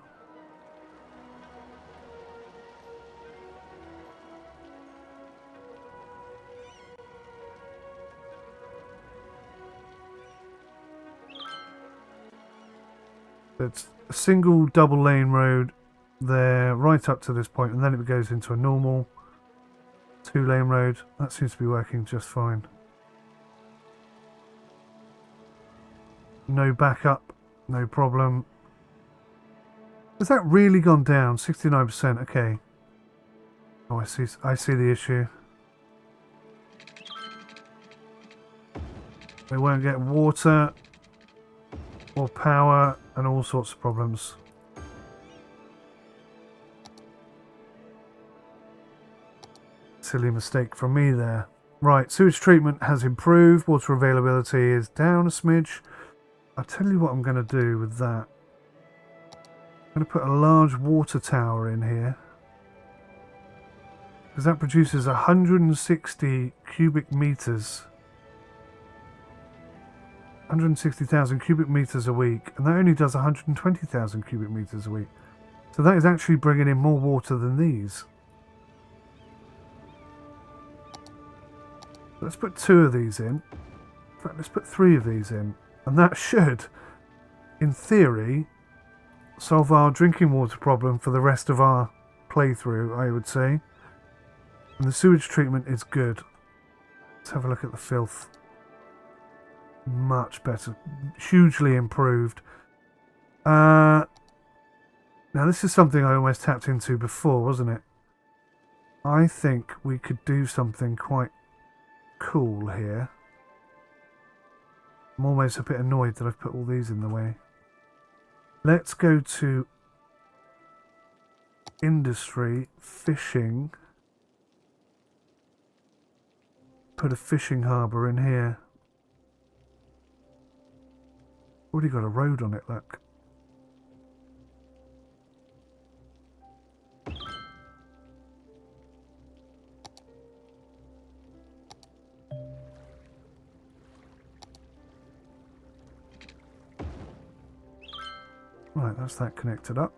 It's a single double lane road there right up to this point, and then it goes into a normal. 2-lane road. That seems to be working just fine. No backup. No problem. Has that really gone down? 69%. Okay. Oh, I see the issue. They won't get water or power and all sorts of problems. Silly mistake from me there. Right, sewage treatment has improved. Water availability is down a smidge. I'll tell you what I'm going to do with that. I'm going to put a large water tower in here. Because that produces 160 cubic meters. 160,000 cubic meters a week. And that only does 120,000 cubic meters a week. So that is actually bringing in more water than these. Let's put 2 of these in. In fact, let's put 3 of these in. And that should, in theory, solve our drinking water problem for the rest of our playthrough, I would say. And the sewage treatment is good. Let's have a look at the filth. Much better. Hugely improved. Now, this is something I almost tapped into before, wasn't it? I think we could do something quite cool here. I'm almost a bit annoyed that I've put all these in the way. Let's go to industry, fishing. Put a fishing harbour in here. Already got a road on it, look. Right, that's that connected up.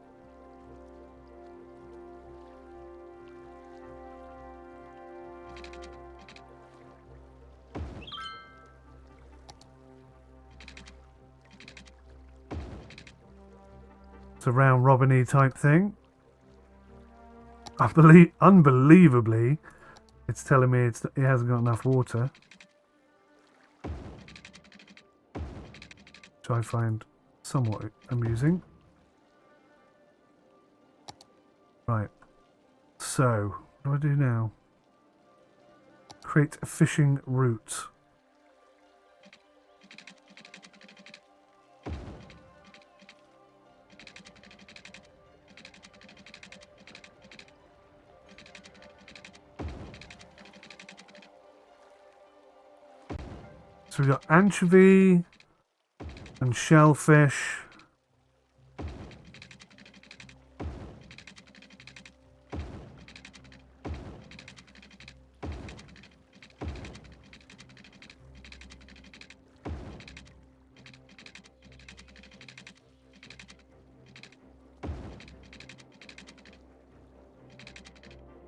It's a round robin-y type thing. Unbelievably, it's telling me it hasn't got enough water. Which I find somewhat amusing. Right. So, what do I do now? Create a fishing route. So we've got anchovy and shellfish.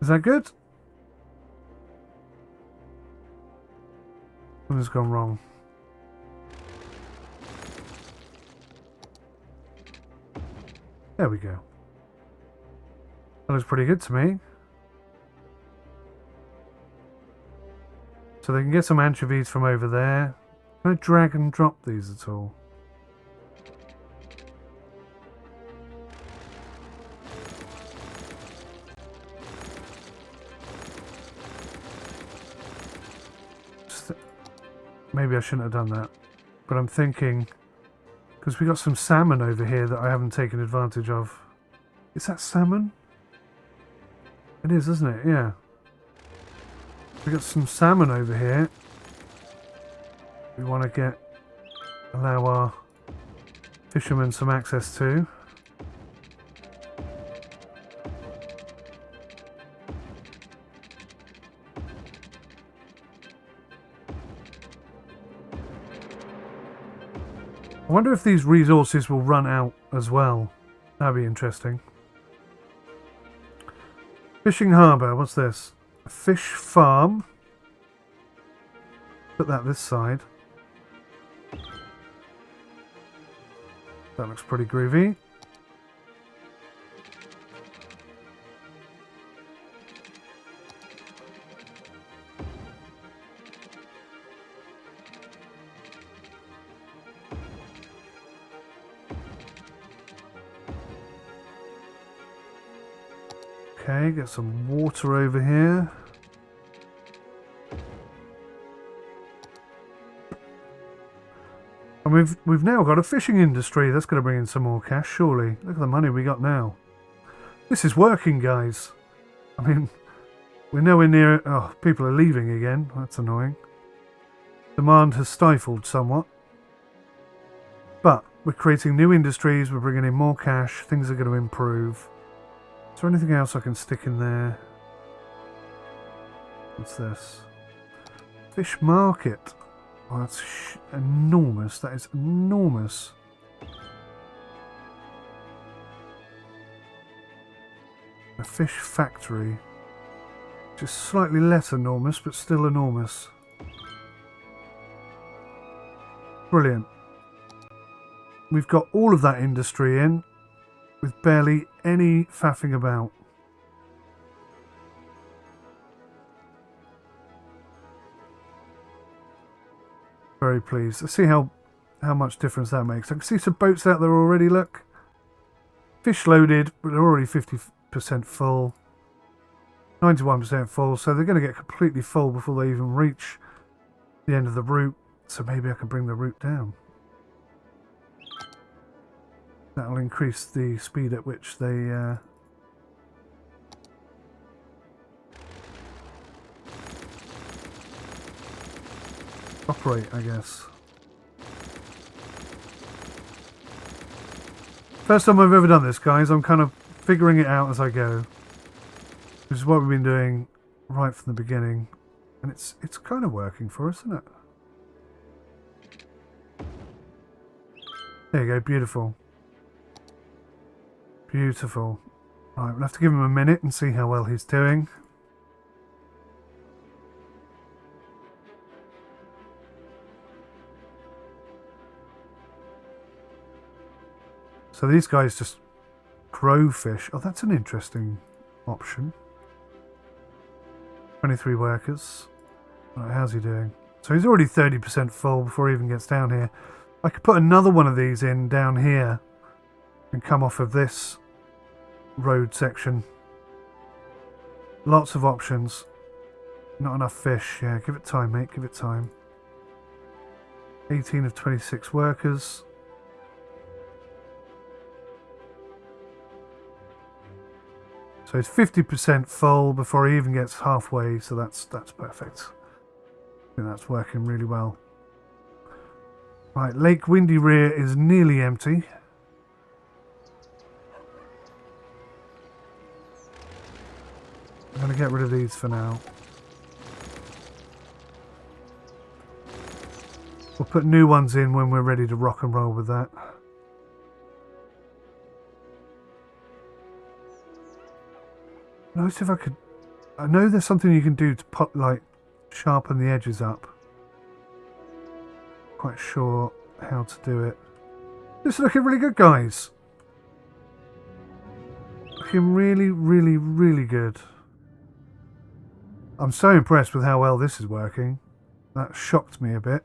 Is that good? What has gone wrong? There we go. That looks pretty good to me. So they can get some anchovies from over there. Can I drag and drop these at all? Maybe I shouldn't have done that. But I'm thinking, because we got some salmon over here that I haven't taken advantage of. Is that salmon? It is, isn't it? Yeah. We got some salmon over here. We want to allow our fishermen some access to. I wonder if these resources will run out as well. That'd be interesting. Fishing harbour, what's this? A fish farm. Put that this side. That looks pretty groovy. Okay, get some water over here. And we've now got a fishing industry. That's going to bring in some more cash, surely. Look at the money we got now. This is working, guys. I mean, we're nowhere near... Oh, people are leaving again. That's annoying. Demand has stifled somewhat. But we're creating new industries. We're bringing in more cash. Things are going to improve. Is there anything else I can stick in there? What's this? Fish market. Oh, that's enormous. That is enormous. A fish factory. Just slightly less enormous, but still enormous. Brilliant. We've got all of that industry in, with barely any faffing about. Very pleased. Let's see how much difference that makes. I can see some boats out there already, look. Fish loaded, but they're already 50% full. 91% full, so they're going to get completely full before they even reach the end of the route. So maybe I can bring the route down. That'll increase the speed at which they... operate, I guess. First time I've ever done this, guys. I'm kind of figuring it out as I go. Which is what we've been doing right from the beginning. And it's kind of working for us, isn't it? There you go, beautiful. Beautiful. Right, we'll have to give him a minute and see how well he's doing. So these guys just grow fish. Oh, that's an interesting option. 23 workers. Right, how's he doing? So he's already 30% full before he even gets down here. I could put another one of these in down here and come off of this road section. Lots of options. Not enough fish. Yeah, give it time, mate. Give it time. 18 of 26 workers. So it's 50% full before he even gets halfway, so that's perfect. I think that's working really well. Right, Lake 𝗬𝗬𝗁 is nearly empty. I'm going to get rid of these for now. We'll put new ones in when we're ready to rock and roll with that. Notice if I could... I know there's something you can do to put, like, sharpen the edges up. Quite sure how to do it. This is looking really good, guys. Looking really, really, really good. I'm so impressed with how well this is working. That shocked me a bit.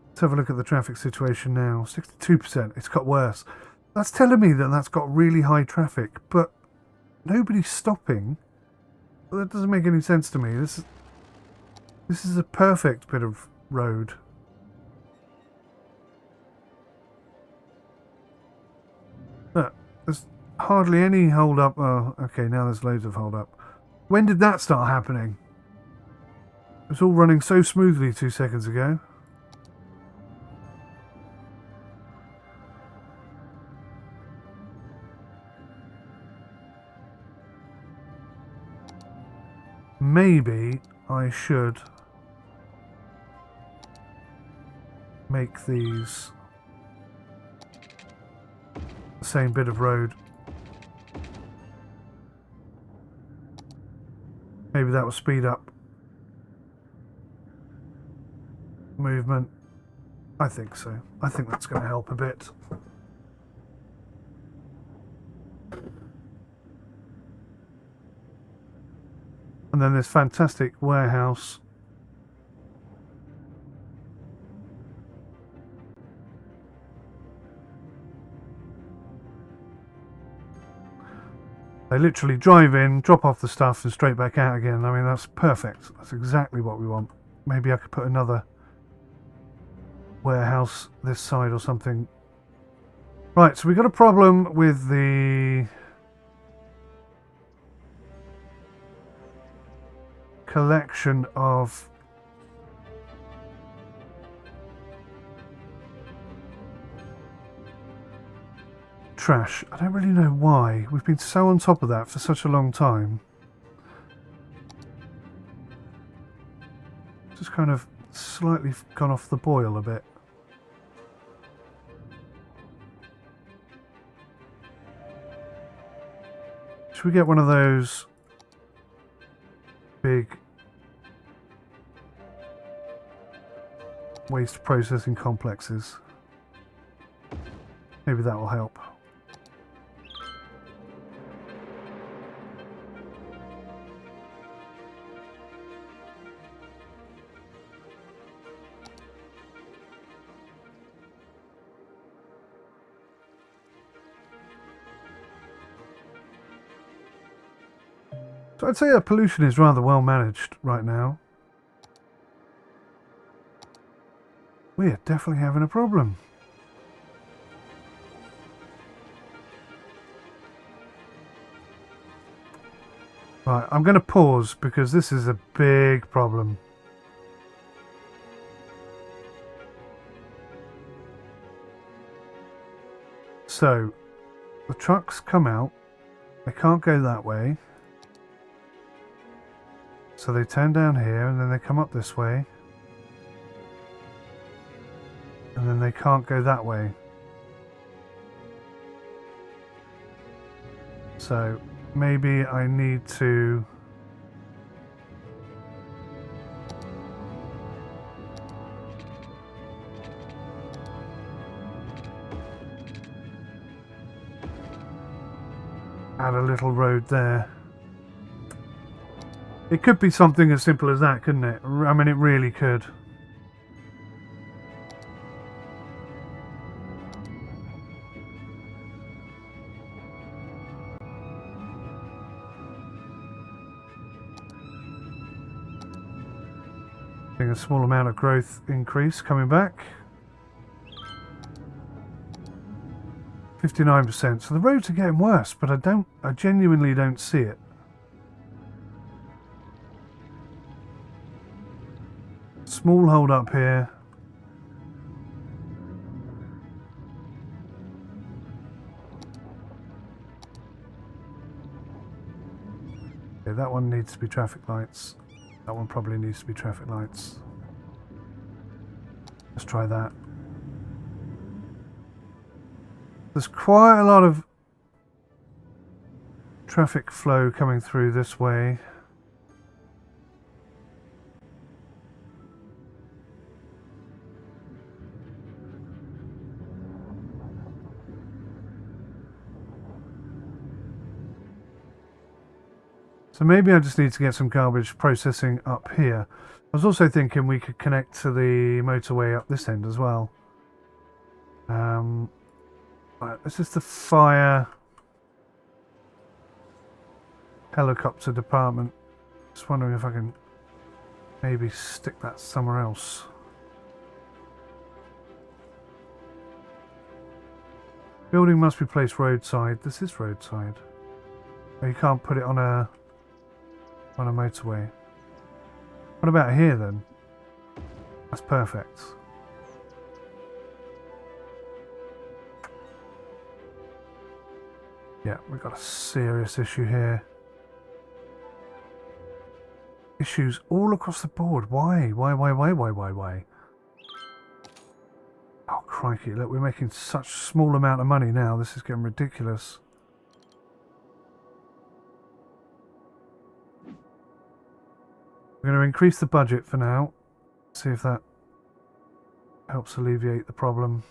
Let's have a look at the traffic situation now. 62%. It's got worse. That's telling me that that's got really high traffic, but nobody's stopping. Well, that doesn't make any sense to me. This is a perfect bit of road. Look, there's hardly any hold up. Oh, okay, now there's loads of hold up. When did that start happening? It was all running so smoothly 2 seconds ago. Maybe I should make these the same bit of road. Maybe that will speed up movement. I think so. I think that's going to help a bit. And then this fantastic warehouse. They literally drive in, drop off the stuff and straight back out again. I mean, that's perfect. That's exactly what we want. Maybe I could put another warehouse this side or something. Right, so we got a problem with the collection of trash. I don't really know why. We've been so on top of that for such a long time. Just kind of slightly gone off the boil a bit. Should we get one of those big waste processing complexes? Maybe that will help. So I'd say that pollution is rather well managed right now. We are definitely having a problem. Right, I'm going to pause because this is a big problem. So, the trucks come out. They can't go that way. So they turn down here and then they come up this way. And then they can't go that way. So maybe I need to add a little road there. It could be something as simple as that, couldn't it? I mean, it really could. A small amount of growth increase coming back. 59%. So the roads are getting worse, but I genuinely don't see it. Small hold up here. Okay, that one needs to be traffic lights. That one probably needs to be traffic lights. Let's try that. There's quite a lot of traffic flow coming through this way. So maybe I just need to get some garbage processing up here. I was also thinking we could connect to the motorway up this end as well. Right, this is the fire helicopter department. Just wondering if I can maybe stick that somewhere else. Building must be placed roadside. This is roadside. Oh, you can't put it on a motorway. What about here then? That's perfect. Yeah, we've got a serious issue here. Issues all across the board. Why? Why? Oh, crikey. Look, we're making such small amount of money now. This is getting ridiculous. We're going to increase the budget for now. See if that helps alleviate the problem.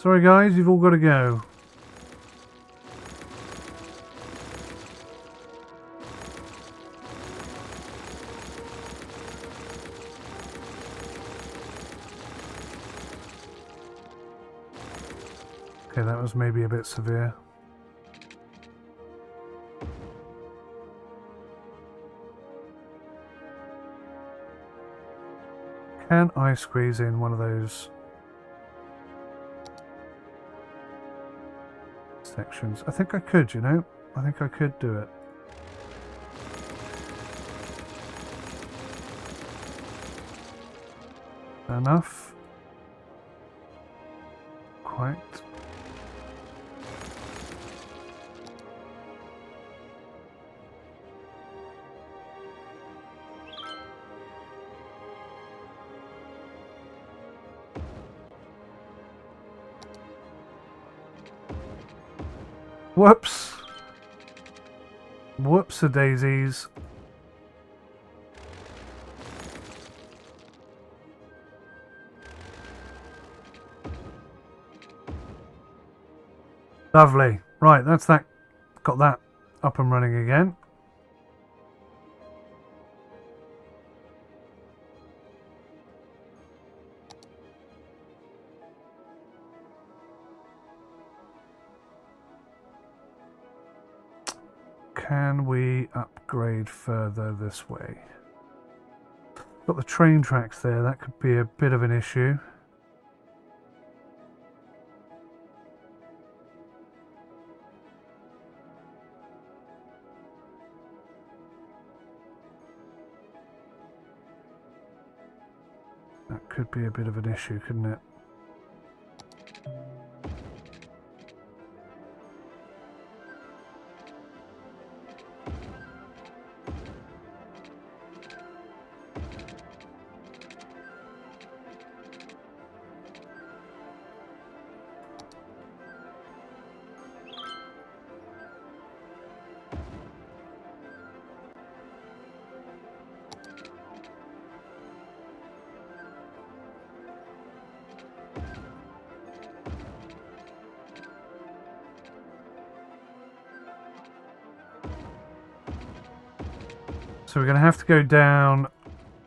Sorry guys, you've all got to go. Okay, that was maybe a bit severe. Can I squeeze in one of those sections? I think I could, you know? I think I could do it. Enough? Quite. Whoops. Whoops-a-daisies. Lovely. Right, that's that. Got that up and running again. Can we upgrade further this way? Got the train tracks there. That could be a bit of an issue. That could be a bit of an issue, couldn't it? So we're going to have to go down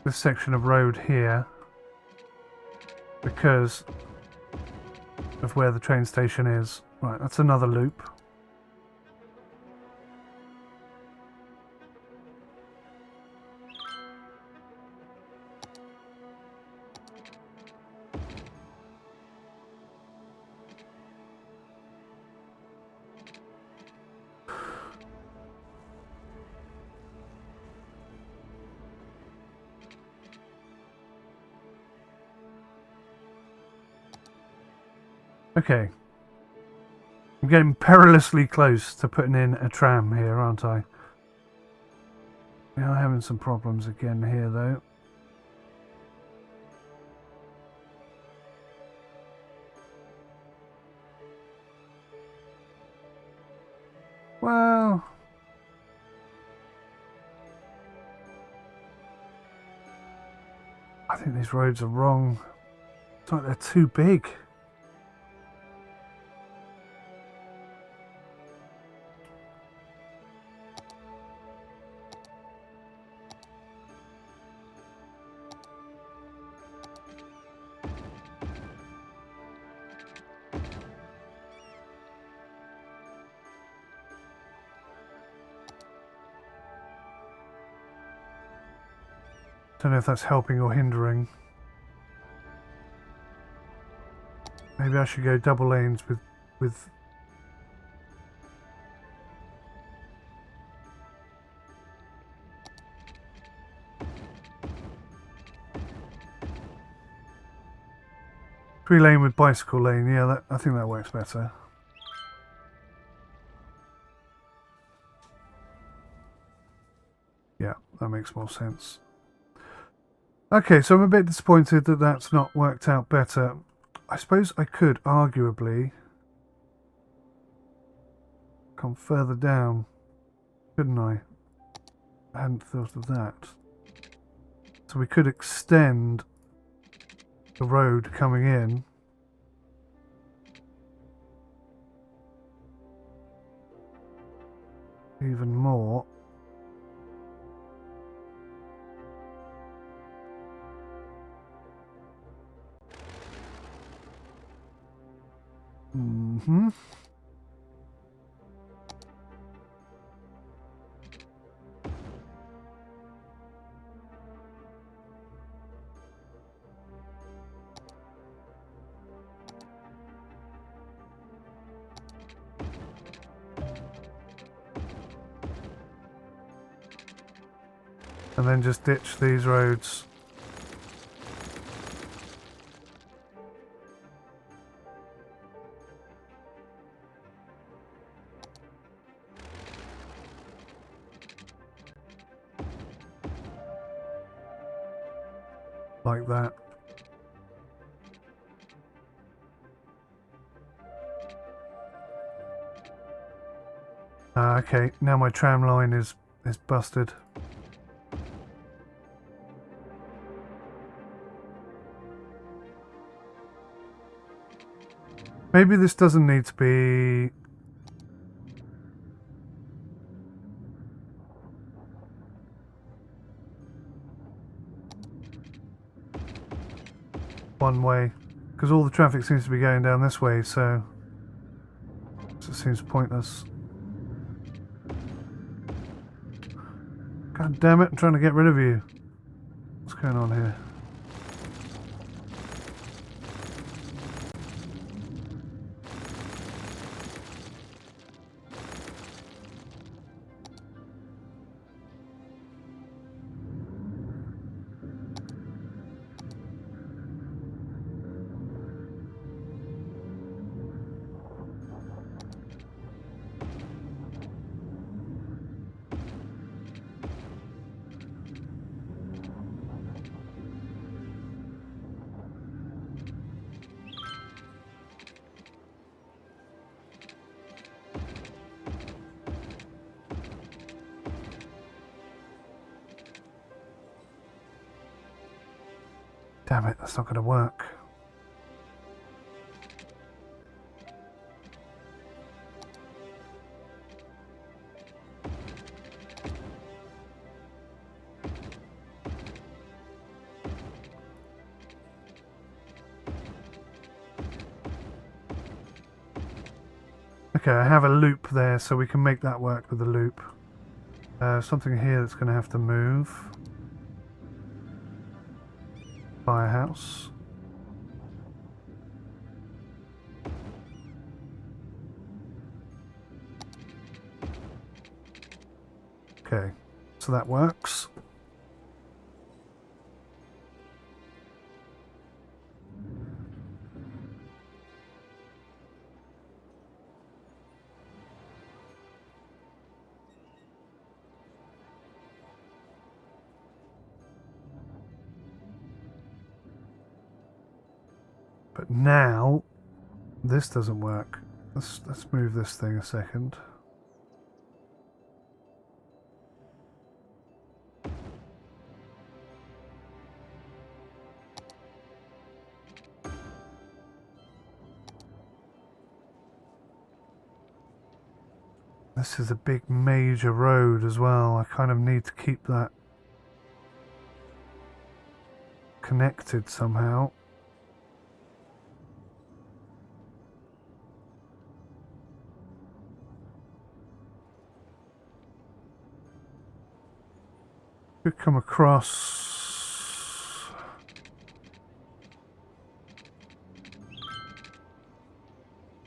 this section of road here because of where the train station is. Right, that's another loop. Okay. I'm getting perilously close to putting in a tram here, aren't I? We are having some problems again here, though. Well... I think these roads are wrong. It's like they're too big. Don't know if that's helping or hindering. Maybe I should go double lanes with three lane with bicycle lane. Yeah, I think that works better. Yeah, that makes more sense. Okay, so I'm a bit disappointed that that's not worked out better. I suppose I could arguably come further down, couldn't I? I hadn't thought of that. So we could extend the road coming in even more. Mm-hmm. And then just ditch these roads. Like that. Okay, now my tram line is busted. Maybe this doesn't need to be... one way, because all the traffic seems to be going down this way, so it seems pointless. God damn it, I'm trying to get rid of you. What's going on here? Damn it, that's not going to work. Okay, I have a loop there, so we can make that work with the loop. Something here that's going to have to move. Firehouse. Okay, so that works. But now this doesn't work. Let's move this thing a second. This is a big major road as well. I kind of need to keep that connected somehow. Could come across.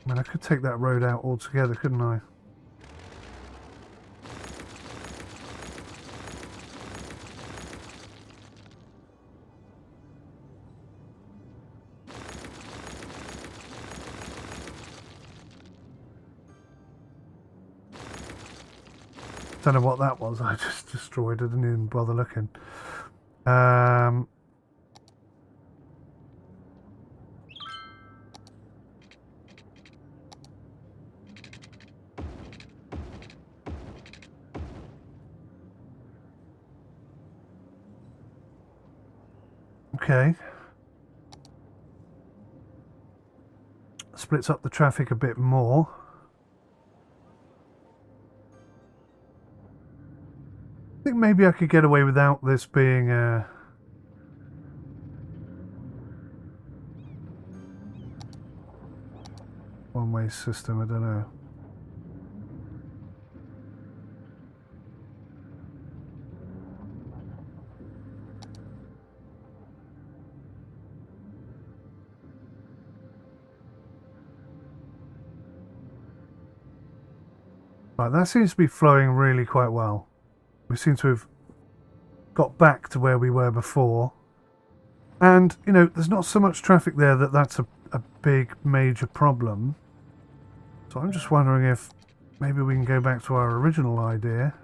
I mean, I could take that road out altogether, couldn't I? Don't know what that was. I just destroyed it. Didn't even bother looking. Okay. Splits up the traffic a bit more. I think maybe I could get away without this being a... one-way system, I don't know. Right, that seems to be flowing really quite well. We seem to have got back to where we were before. And, you know, there's not so much traffic there that that's a big, major problem. So I'm just wondering if maybe we can go back to our original idea.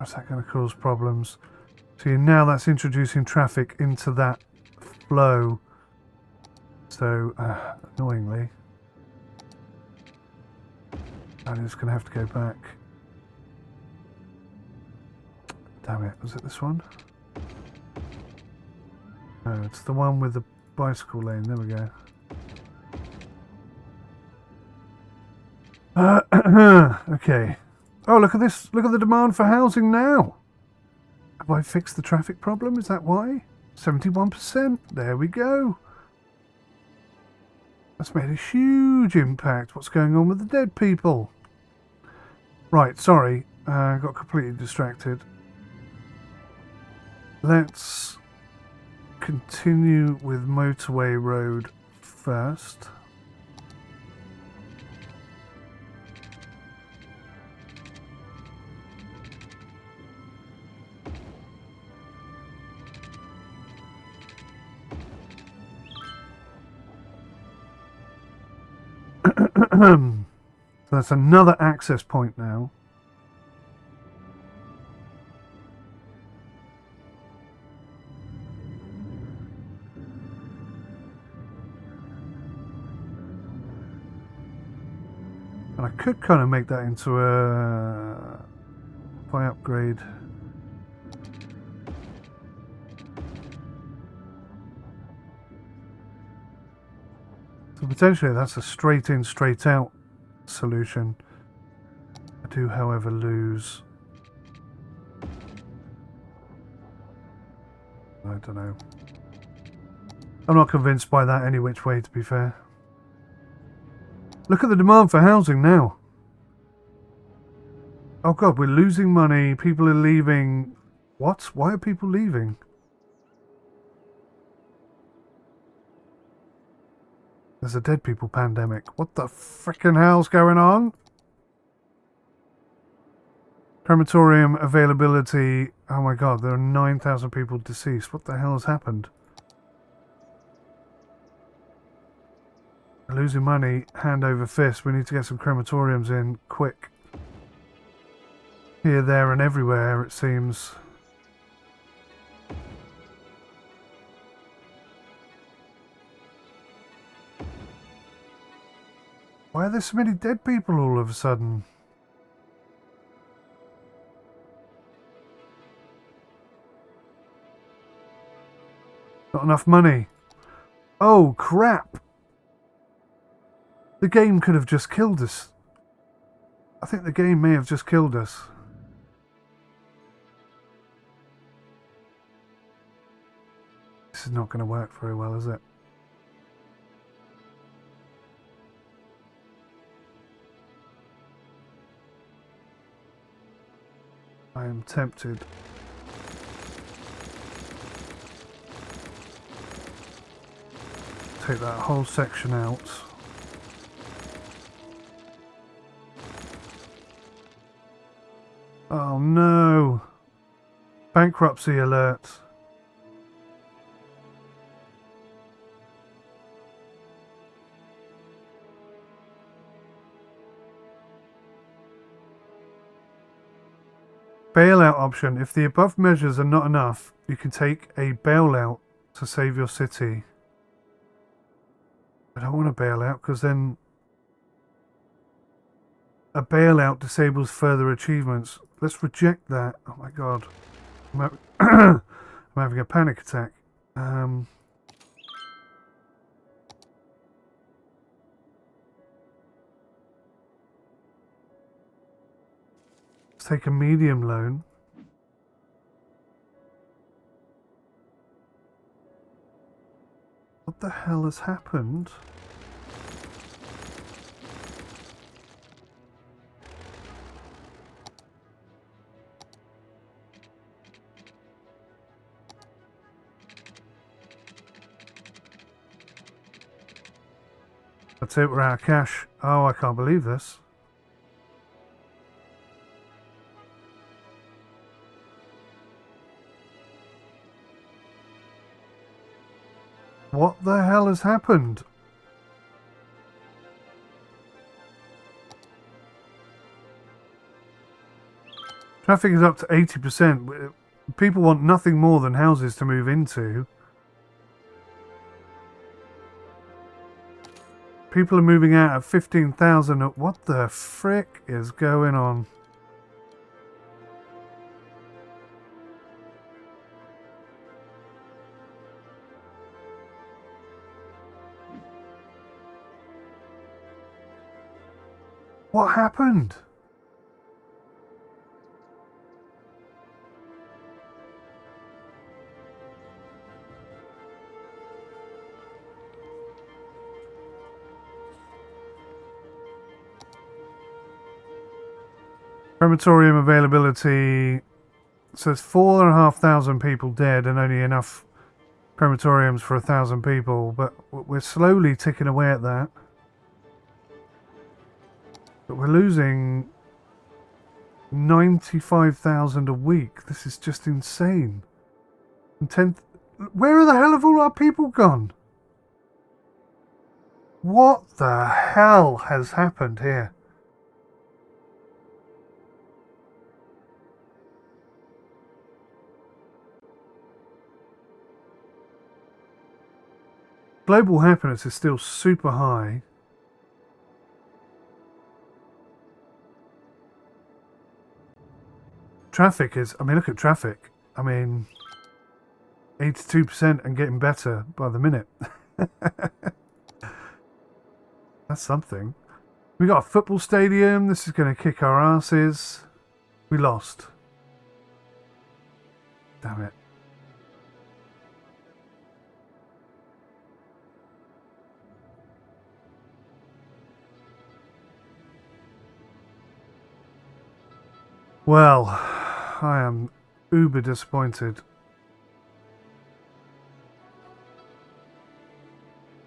Is that going to cause problems? See, now that's introducing traffic into that flow. So, annoyingly, I'm just going to have to go back. Damn it, was it this one? No, it's the one with the bicycle lane. There we go. Okay. Oh, look at this. Look at the demand for housing now. Have I fixed the traffic problem? Is that why? 71%. There we go. That's made a huge impact. What's going on with the dead people? Right, sorry. I got completely distracted. Let's continue with motorway road first. So that's another access point now. And I could kind of make that into a by upgrade. So potentially that's a straight in, straight out solution. I do, however, lose. I don't know. I'm not convinced by that any which way, to be fair. Look at the demand for housing now. Oh god, we're losing money. People are leaving. What? Why are people leaving? There's a dead people pandemic. What the frickin' hell's going on? Crematorium availability. Oh my god, there are 9,000 people deceased. What the hell has happened? We're losing money. Hand over fist. We need to get some crematoriums in quick. Here, there and everywhere, it seems. Why are there so many dead people all of a sudden? Not enough money. Oh, crap. The game could have just killed us. I think the game may have just killed us. This is not going to work very well, is it? I am tempted. Take that whole section out. Oh no! Bankruptcy alert. Bailout option. If the above measures are not enough, you can take a bailout to save your city. I don't want a bailout because then a bailout disables further achievements. Let's reject that. Oh my god. I'm having a panic attack. Let's take a medium loan. What the hell has happened? That's it, we're out of cash. Oh, I can't believe this. What the hell has happened? Traffic is up to 80%. People want nothing more than houses to move into. People are moving out at 15,000. What the frick is going on? What happened? Crematorium availability says 4,500 people dead and only enough crematoriums for 1,000 people, but we're slowly ticking away at that. But we're losing 95,000 a week. This is just insane. And where the hell have all our people gone? What the hell has happened here? Global happiness is still super high. Traffic is, I mean, look at traffic. I mean, 82% and getting better by the minute. That's something. We got a football stadium. This is going to kick our asses. We lost. Damn it. Well, I am uber disappointed.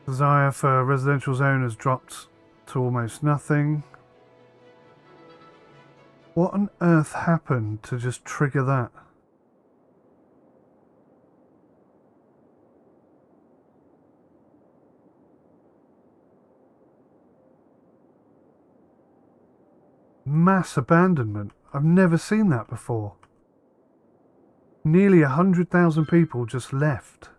Desire for residential zone has dropped to almost nothing. What on earth happened to just trigger that? Mass abandonment. I've never seen that before. Nearly 100,000 people just left.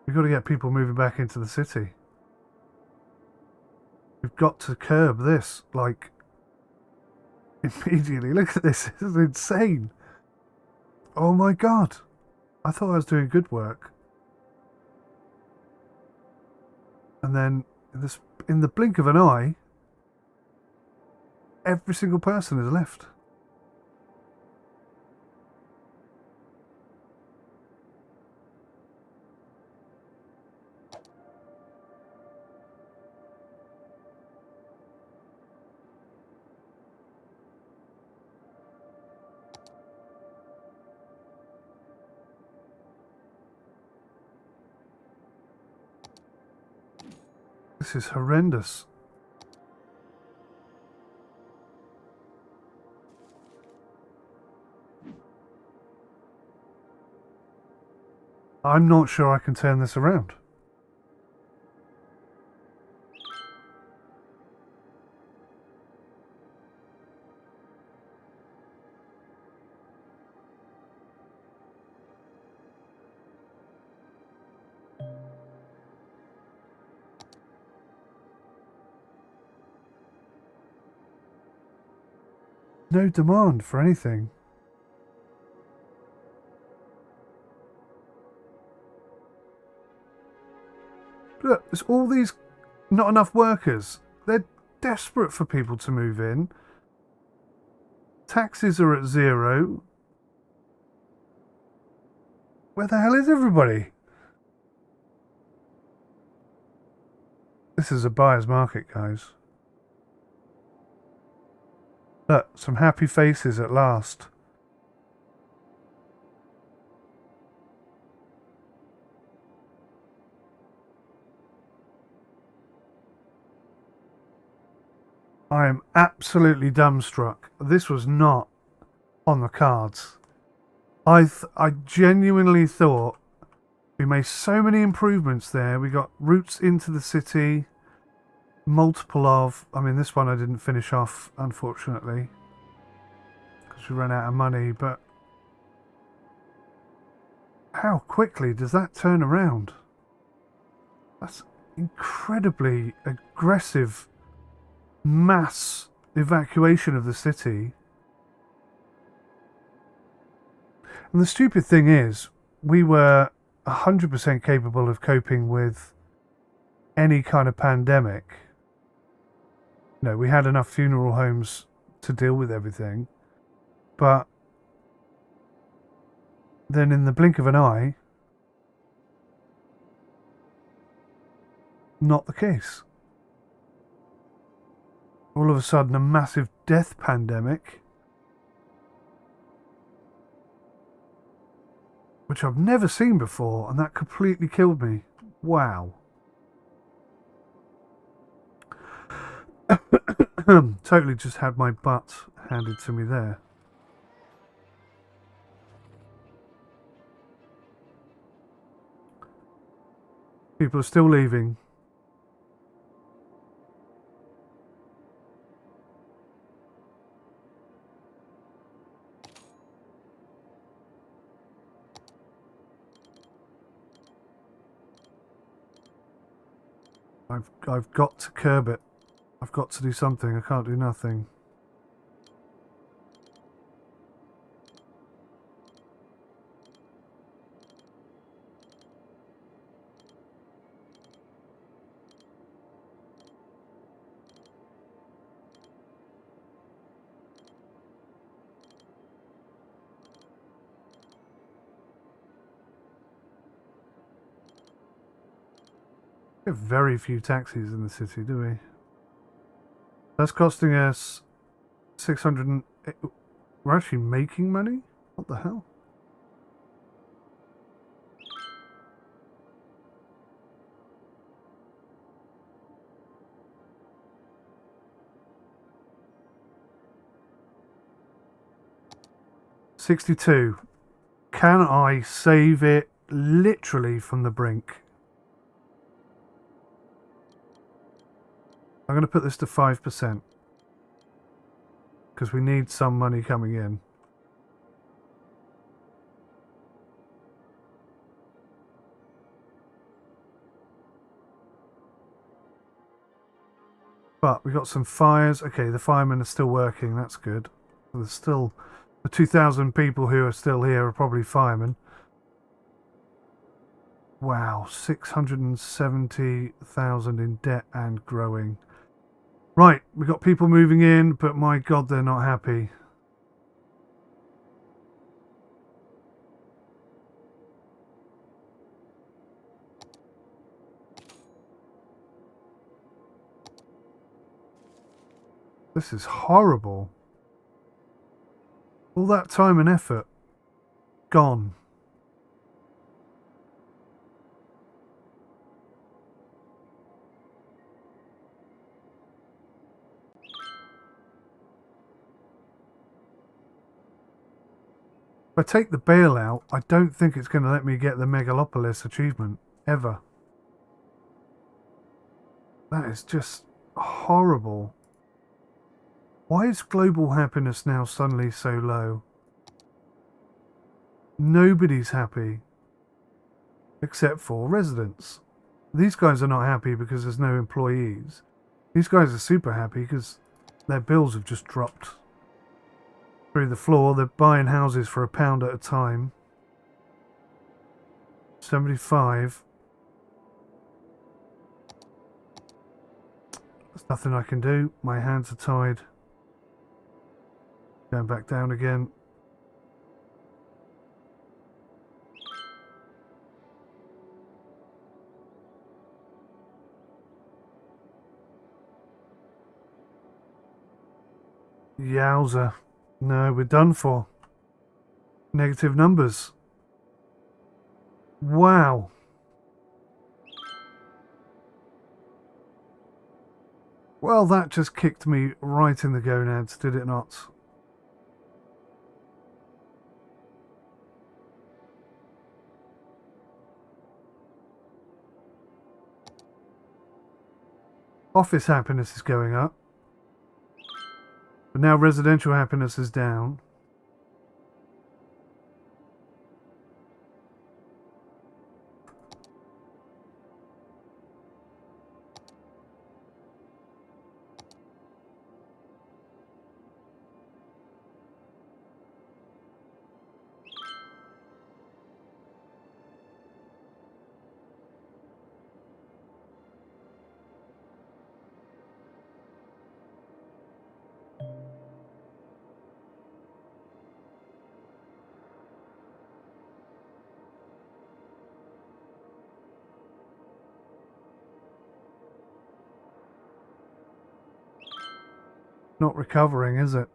We've got to get people moving back into the city. We've got to curb this, like, immediately. Look at this. This is insane. Oh my god. I thought I was doing good work. And then, in the blink of an eye, every single person has left. This is horrendous. I'm not sure I can turn this around. no demand for anything. Look, there's all these not enough workers. They're desperate for people to move in. Taxes are at 0. Where the hell is everybody? This is a buyer's market, guys. Look, some happy faces at last. I am absolutely dumbstruck. This was not on the cards. I genuinely thought we made so many improvements there. We got routes into the city, multiple of. I mean, this one I didn't finish off, unfortunately, because we ran out of money. But how quickly does that turn around? That's incredibly aggressive mass evacuation of the city. And the stupid thing is, we were 100% capable of coping with any kind of pandemic. You know, we had enough funeral homes to deal with everything. But then in the blink of an eye, not the case. All of a sudden, a massive death pandemic, which I've never seen before, and that completely killed me. Wow. Totally just had my butt handed to me there. People are still leaving. I've got to curb it. I've got to do something. I can't do nothing. We have very few taxis in the city, do we? That's costing us 600 and... We're actually making money? What the hell? $62. Can I save it literally from the brink? I'm going to put this to 5%. Because we need some money coming in. But we got some fires. Okay, the firemen are still working. That's good. There's still... The 2,000 people who are still here are probably firemen. Wow, 670,000 in debt and growing. Right, we got people moving in, but my God, they're not happy. This is horrible. All that time and effort gone. If I take the bailout, I don't think it's going to let me get the 𝗥𝗲𝗃𝗁𝗂𝗁 achievement, ever. That is just horrible. Why is global happiness now suddenly so low? Nobody's happy. Except for residents. These guys are not happy because there's no employees. These guys are super happy because their bills have just dropped through the floor. They're buying houses for £1 at a time. 75. There's nothing I can do. My hands are tied. Going back down again. Yowza. No, we're done for. Negative numbers. Wow. Well, that just kicked me right in the gonads, did it not? Office happiness is going up. But now residential happiness is down. Not recovering, is it?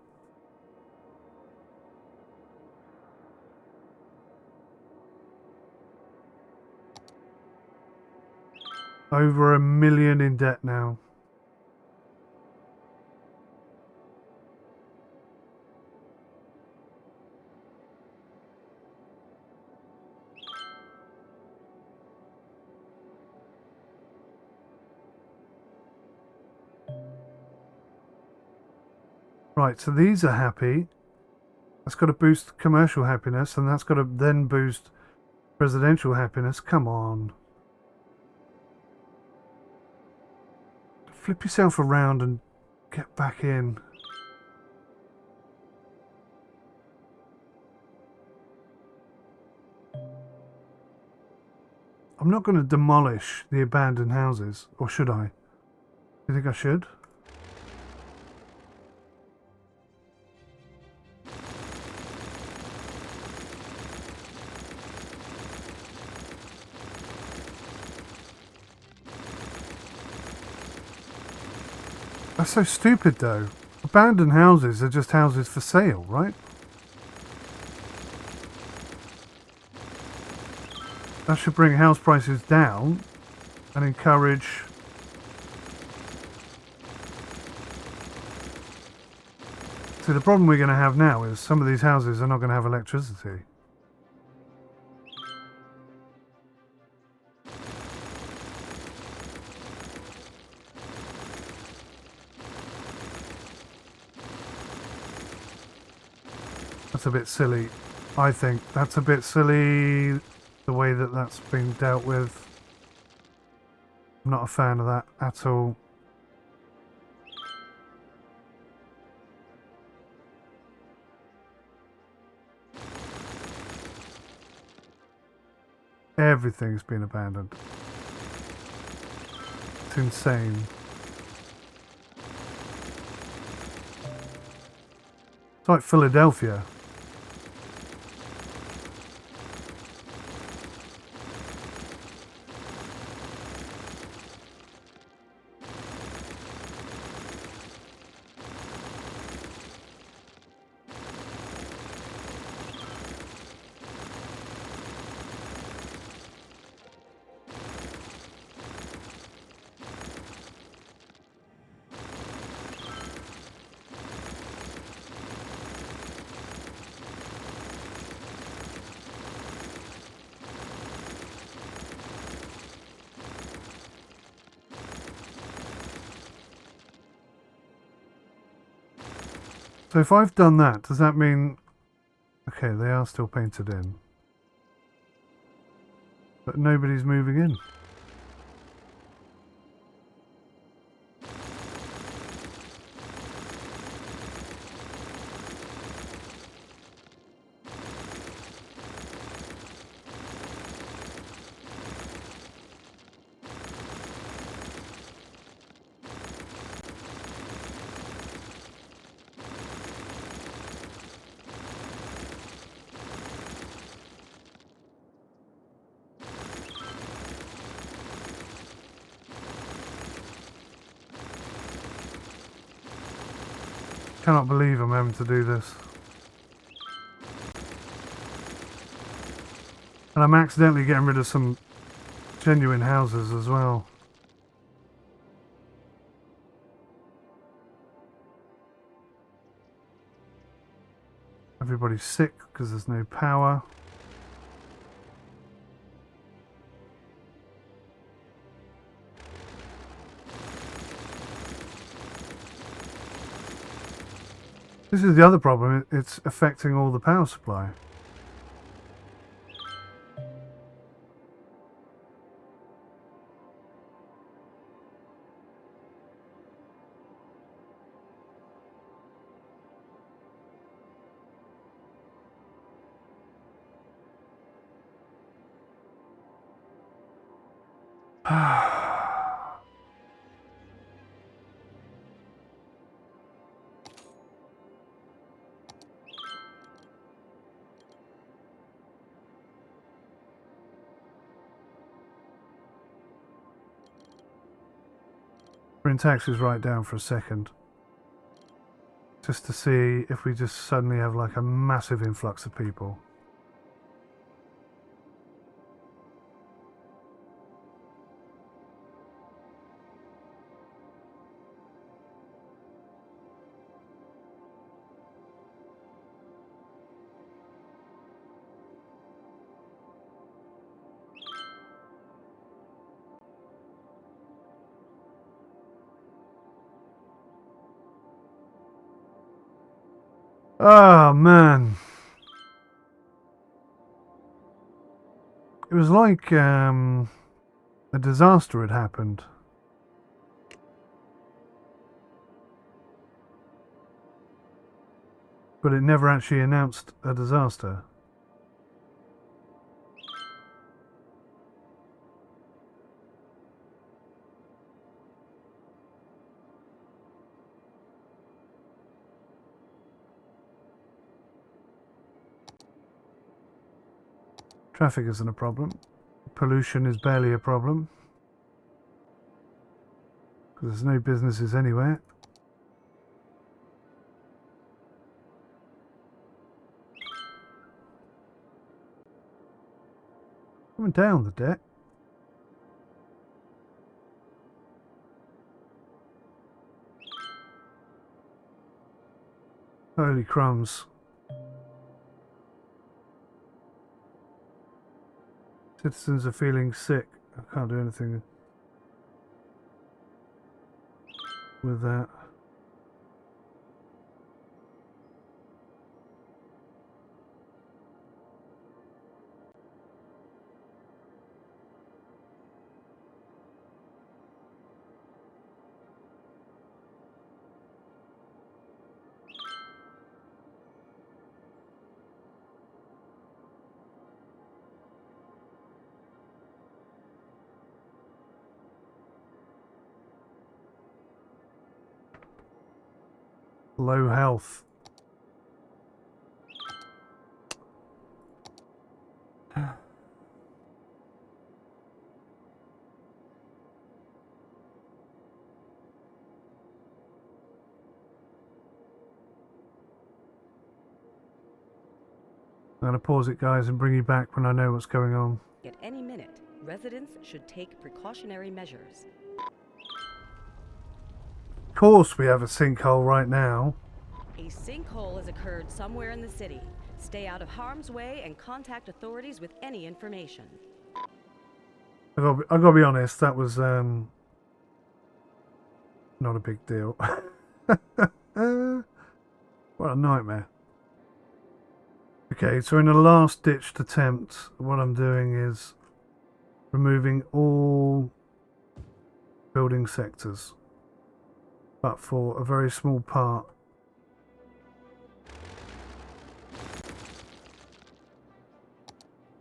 Over $1 million in debt now. Right, so these are happy. That's got to boost commercial happiness, and that's got to then boost residential happiness. Come on. Flip yourself around and get back in. I'm not going to demolish the abandoned houses, or should I? Do you think I should? That's so stupid though. Abandoned houses are just houses for sale, right? That should bring house prices down and encourage See, the problem we're going to have now is some of these houses are not going to have electricity. That's a bit silly. I think that's a bit silly, the way that that's been dealt with. I'm not a fan of that at all. Everything's been abandoned. It's insane. It's like Philadelphia. So if I've done that, does that mean... Okay, they are still painted in. But nobody's moving in. cannot believe I'm having to do this. And I'm accidentally getting rid of some genuine houses as well. Everybody's sick because there's no power. This is the other problem, it's affecting all the power supply. Bring taxes right down for a second. Just to see if we just suddenly have like a massive influx of people. Oh man, it was like a disaster had happened. But it never actually announced a disaster. Traffic isn't a problem. Pollution is barely a problem. Because there's no businesses anywhere. Coming down the debt. Holy crumbs. Citizens are feeling sick. I can't do anything with that. Low health. I'm going to pause it, guys, and bring you back when I know what's going on. At any minute, residents should take precautionary measures. Of course we have a sinkhole right now. A sinkhole has occurred somewhere in the city. Stay out of harm's way and contact authorities with any information. I've got to be honest, that was not a big deal. What a nightmare. Okay, so in a last-ditched attempt, what I'm doing is removing all building sectors, but for a very small part.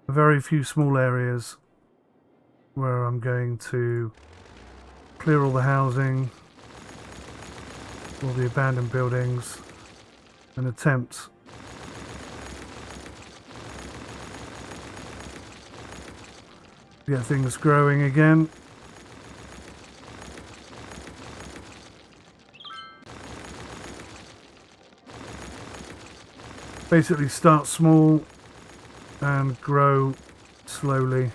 Very few small areas where I'm going to clear all the housing, all the abandoned buildings, and attempt to get things growing again. Basically start small and grow slowly.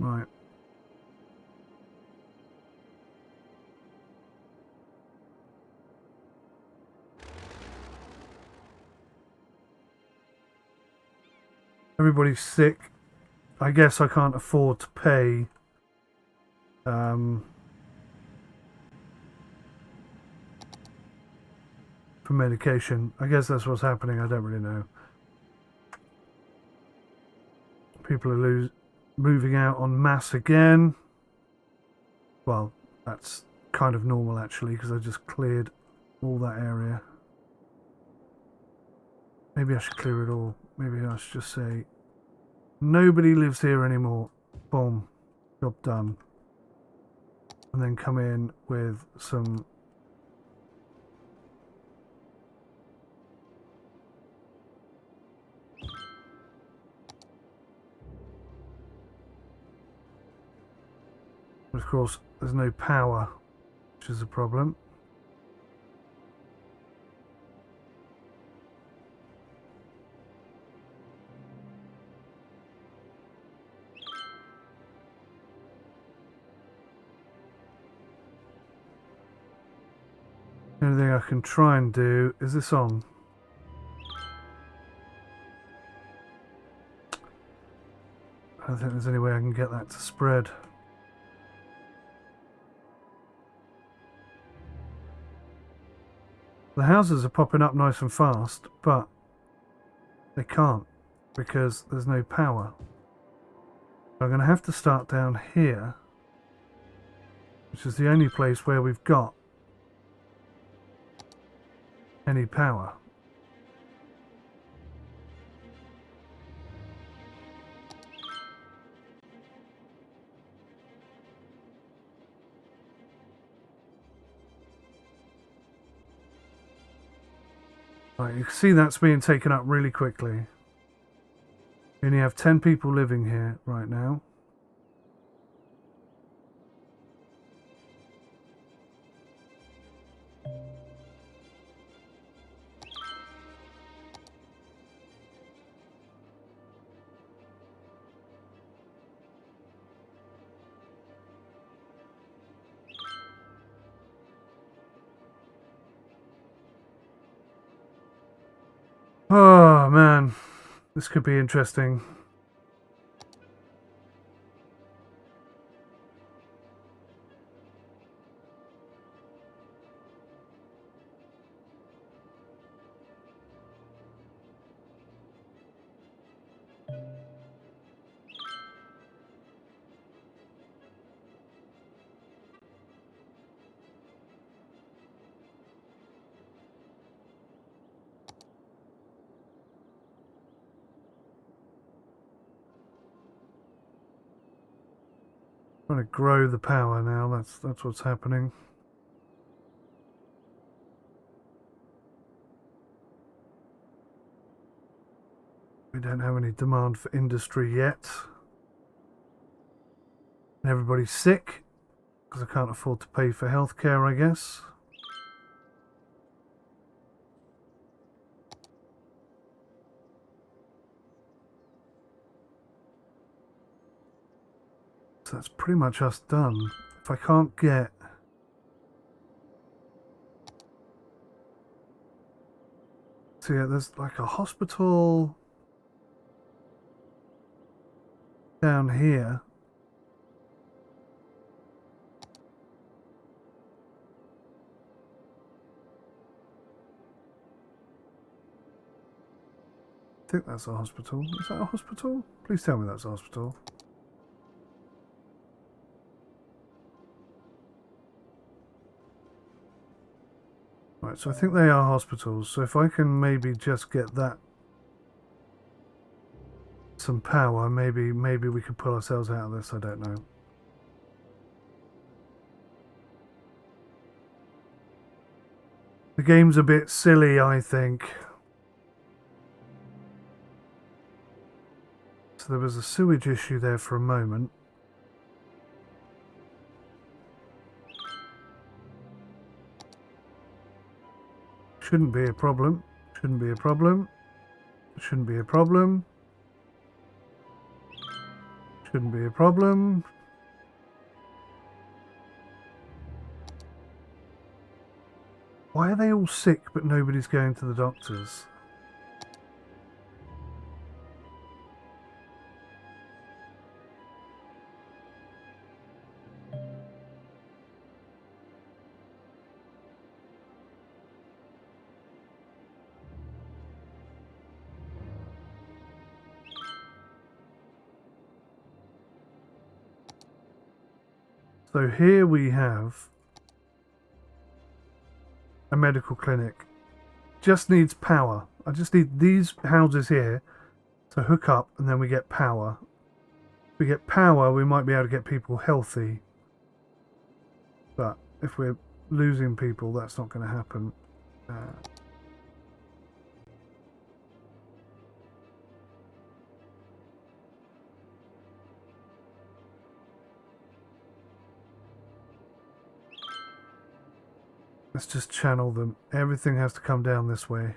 Right. Everybody's sick. I guess I can't afford to pay for medication. I guess that's what's happening. I don't really know. People are moving out en masse again. Well, that's kind of normal actually, because I just cleared all that area. Maybe I should clear it all. Maybe I should just say, nobody lives here anymore. Boom. Job done. And then come in with some... Of course, there's no power, which is a problem. The only thing I can try and do is this on. I don't think there's any way I can get that to spread. The houses are popping up nice and fast, but they can't because there's no power. I'm going to have to start down here, which is the only place where we've got any power. Right, you can see that's being taken up really quickly. We only have 10 people living here right now. Oh man, this could be interesting. Trying to grow the power now. That's what's happening. We don't have any demand for industry yet. And everybody's sick because I can't afford to pay for healthcare, I guess. So that's pretty much us done. If I can't get... So yeah, there's like a hospital down here. I think that's a hospital. Is that a hospital? Please tell me that's a hospital. Right, so I think they are hospitals. So if I can maybe just get that some power, maybe we could pull ourselves out of this. I don't know. The game's a bit silly, I think. So there was a sewage issue there for a moment. Shouldn't be a problem. Shouldn't be a problem. Shouldn't be a problem. Shouldn't be a problem. Why are they all sick but nobody's going to the doctors? So here we have a medical clinic. Just needs power. I just need these houses here to hook up, and then we get power. If we get power, we might be able to get people healthy. But if we're losing people, that's not going to happen. Let's just channel them. Everything has to come down this way.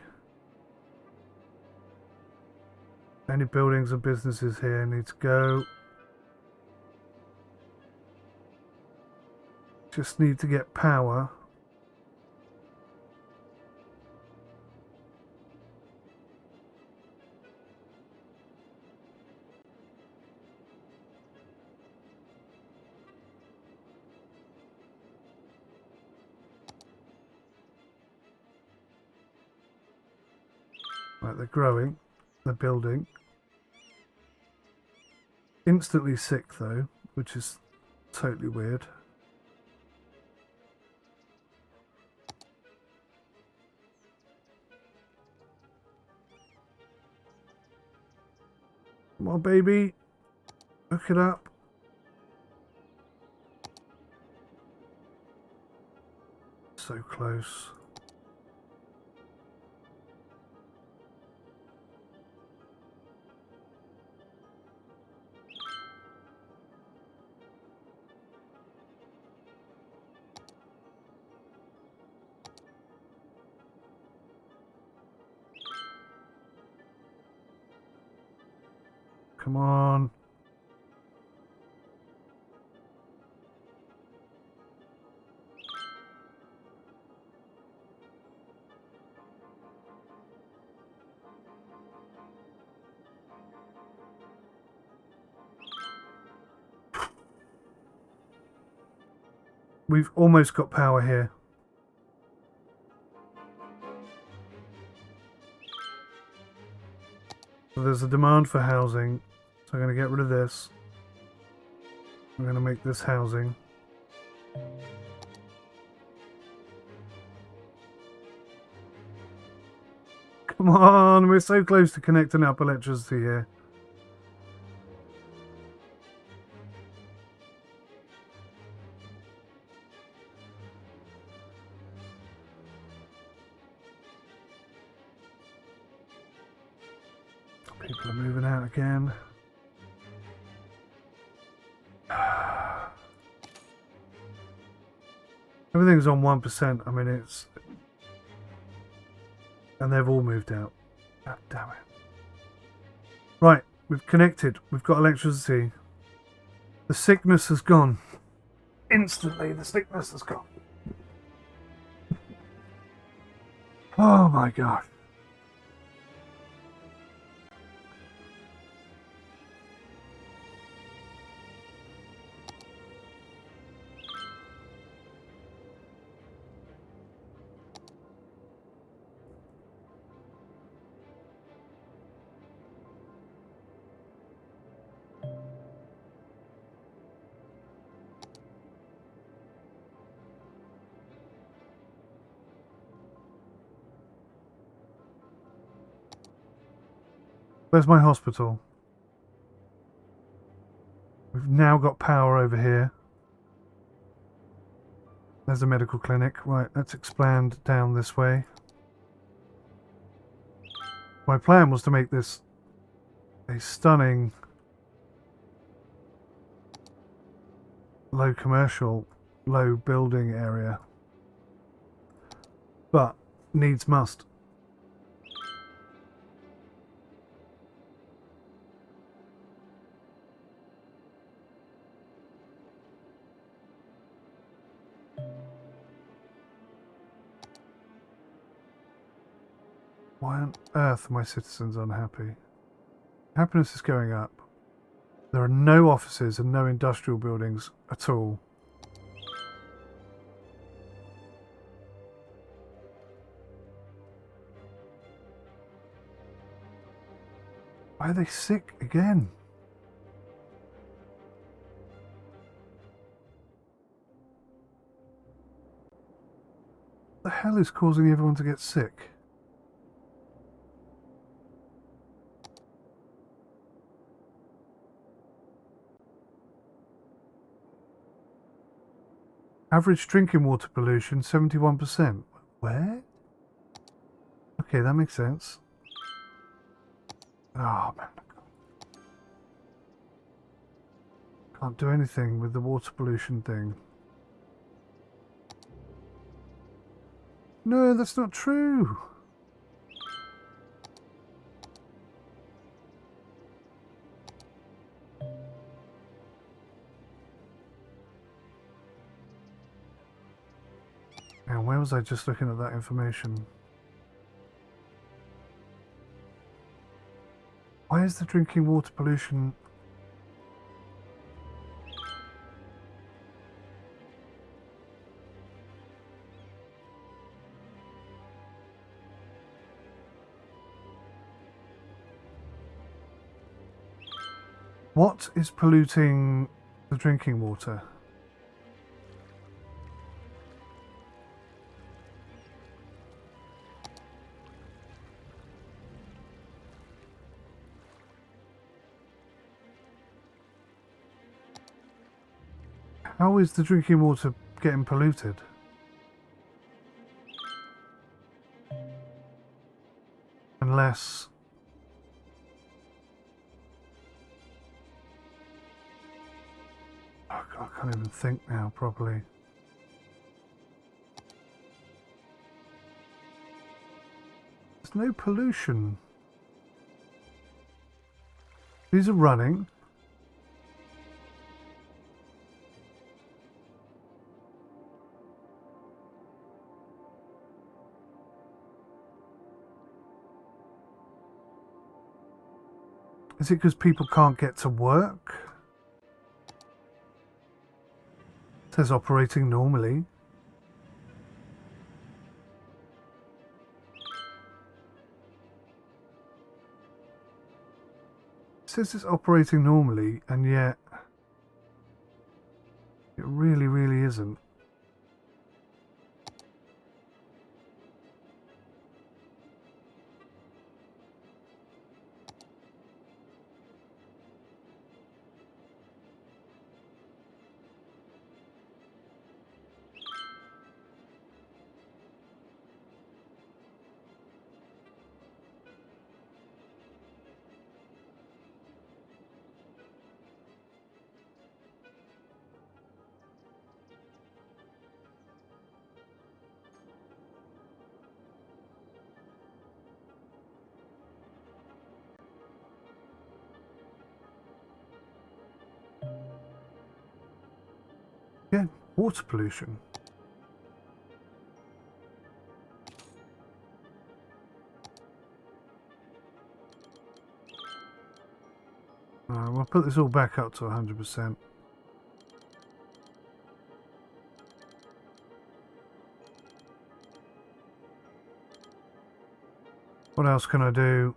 Any buildings and businesses here need to go. Just need to get power. Right, they're growing. They're building. Instantly sick though, which is totally weird. Come on, baby. Hook it up. So close. Come on. We've almost got power here. So there's a demand for housing. So I'm going to get rid of this. I'm going to make this housing. Come on, we're so close to connecting up electricity here. People are moving out again. Everything's on 1%. I mean, it's... And they've all moved out. God damn it. Right, we've connected. We've got electricity. The sickness has gone. Instantly, the sickness has gone. Oh my God. Where's my hospital? We've now got power over here. There's a medical clinic. Right, let's expand down this way. My plan was to make this a stunning low commercial, low building area. But needs must. Why on earth are my citizens unhappy? Happiness is going up. There are no offices and no industrial buildings at all. Why are they sick again? What the hell is causing everyone to get sick? Average drinking water pollution, 71%. Where? Okay, that makes sense. Oh, man. Can't do anything with the water pollution thing. No, that's not true. And where was I just looking at that information? Why is the drinking water pollution... What is polluting the drinking water? How is the drinking water getting polluted? Unless... Oh God, I can't even think now properly. There's no pollution. These are running. Is it because people can't get to work? It says operating normally. It says it's operating normally, and yet it really, really isn't. Yeah, water pollution. We'll put this all back up to 100%. What else can I do?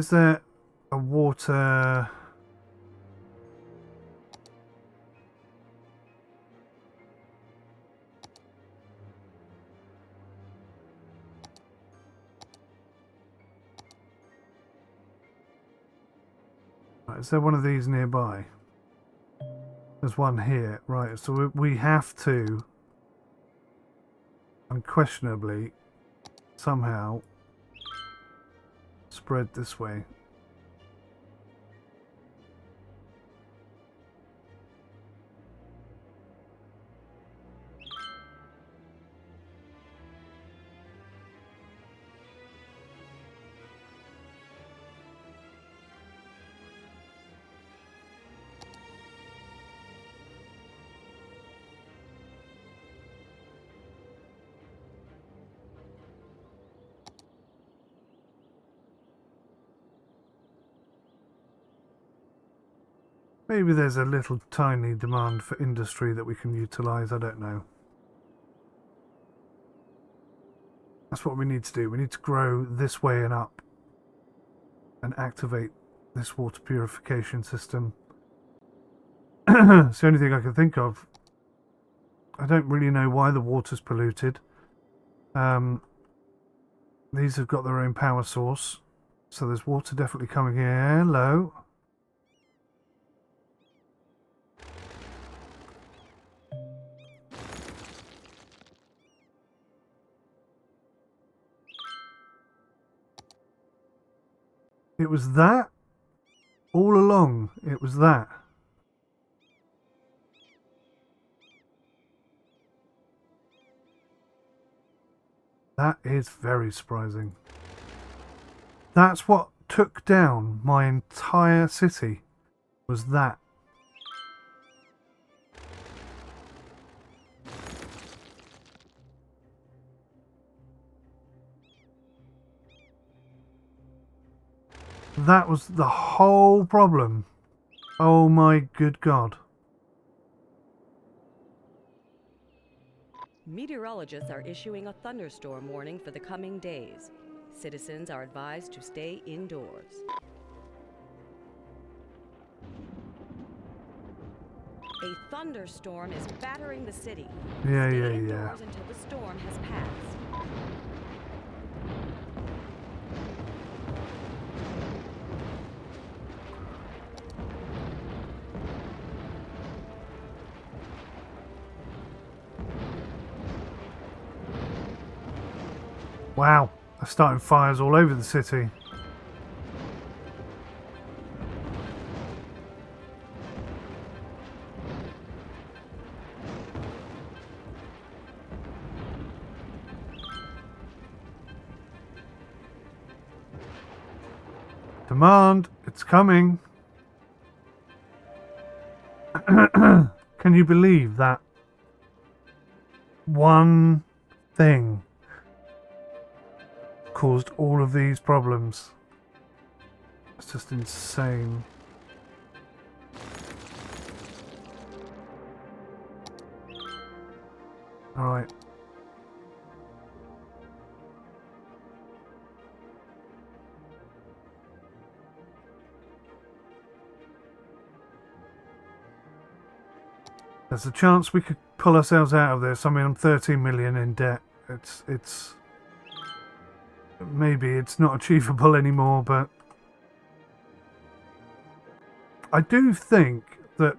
Is there a water... Is there one of these nearby? There's one here. Right, so we have to unquestionably somehow spread this way. Maybe there's a little tiny demand for industry that we can utilise, I don't know. That's what we need to do. We need to grow this way and up and activate this water purification system. It's the only thing I can think of. I don't really know why the water's polluted. These have got their own power source, so there's water definitely coming here. Hello. It was that? All along, it was that. That is very surprising. That's what took down my entire city, was that. That was the whole problem. Oh my good God. Meteorologists are issuing a thunderstorm warning for the coming days. Citizens are advised to stay indoors. A thunderstorm is battering the city. Yeah. Stay indoors until the storm has passed. Wow, they're starting fires all over the city. Demand, it's coming. Can you believe that one thing caused all of these problems? It's just insane. All right. There's a chance we could pull ourselves out of this. I mean, I'm 13 million in debt. It's maybe it's not achievable anymore, but I do think that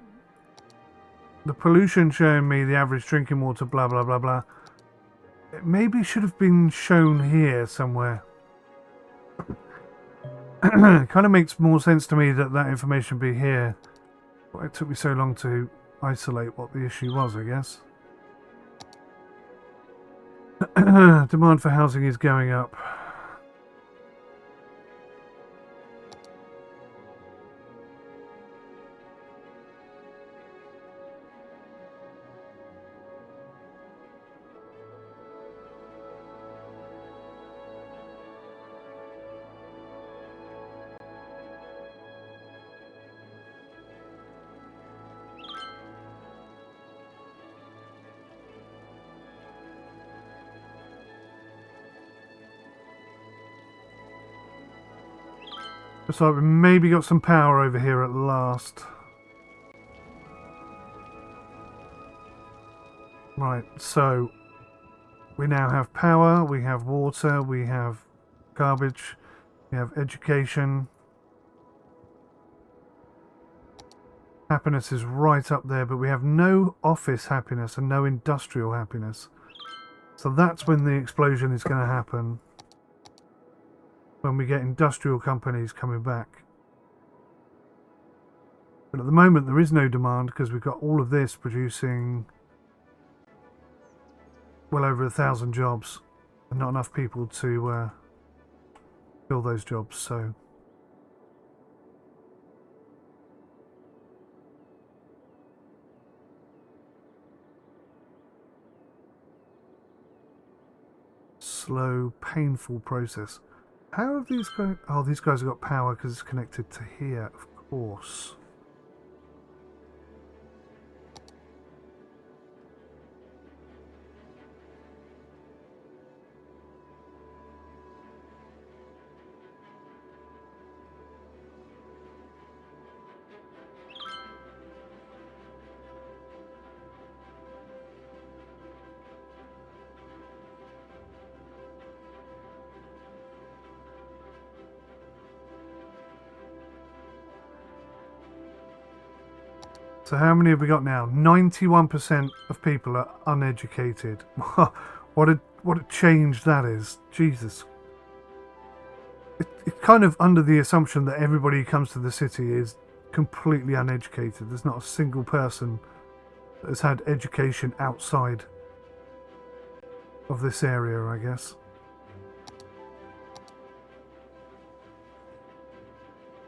the pollution showing me the average drinking water, blah, blah, blah, blah, it maybe should have been shown here somewhere. It kind of makes more sense to me that that information be here. Why it took me so long to isolate what the issue was, I guess. Demand for housing is going up. Looks like we maybe got some power over here at last. Right, so we now have power, we have water, we have garbage, we have education. Happiness is right up there, but we have no office happiness and no industrial happiness. So that's when the explosion is going to happen. When we get industrial companies coming back. But at the moment there is no demand because we've got all of this producing well over 1,000 jobs and not enough people to fill those jobs, so slow, painful process. How have these guys... Oh, these guys have got power because it's connected to here, of course. So how many have we got now? 91% of people are uneducated. What a change that is. Jesus. It's kind of under the assumption that everybody who comes to the city is completely uneducated. There's not a single person that has had education outside of this area, I guess.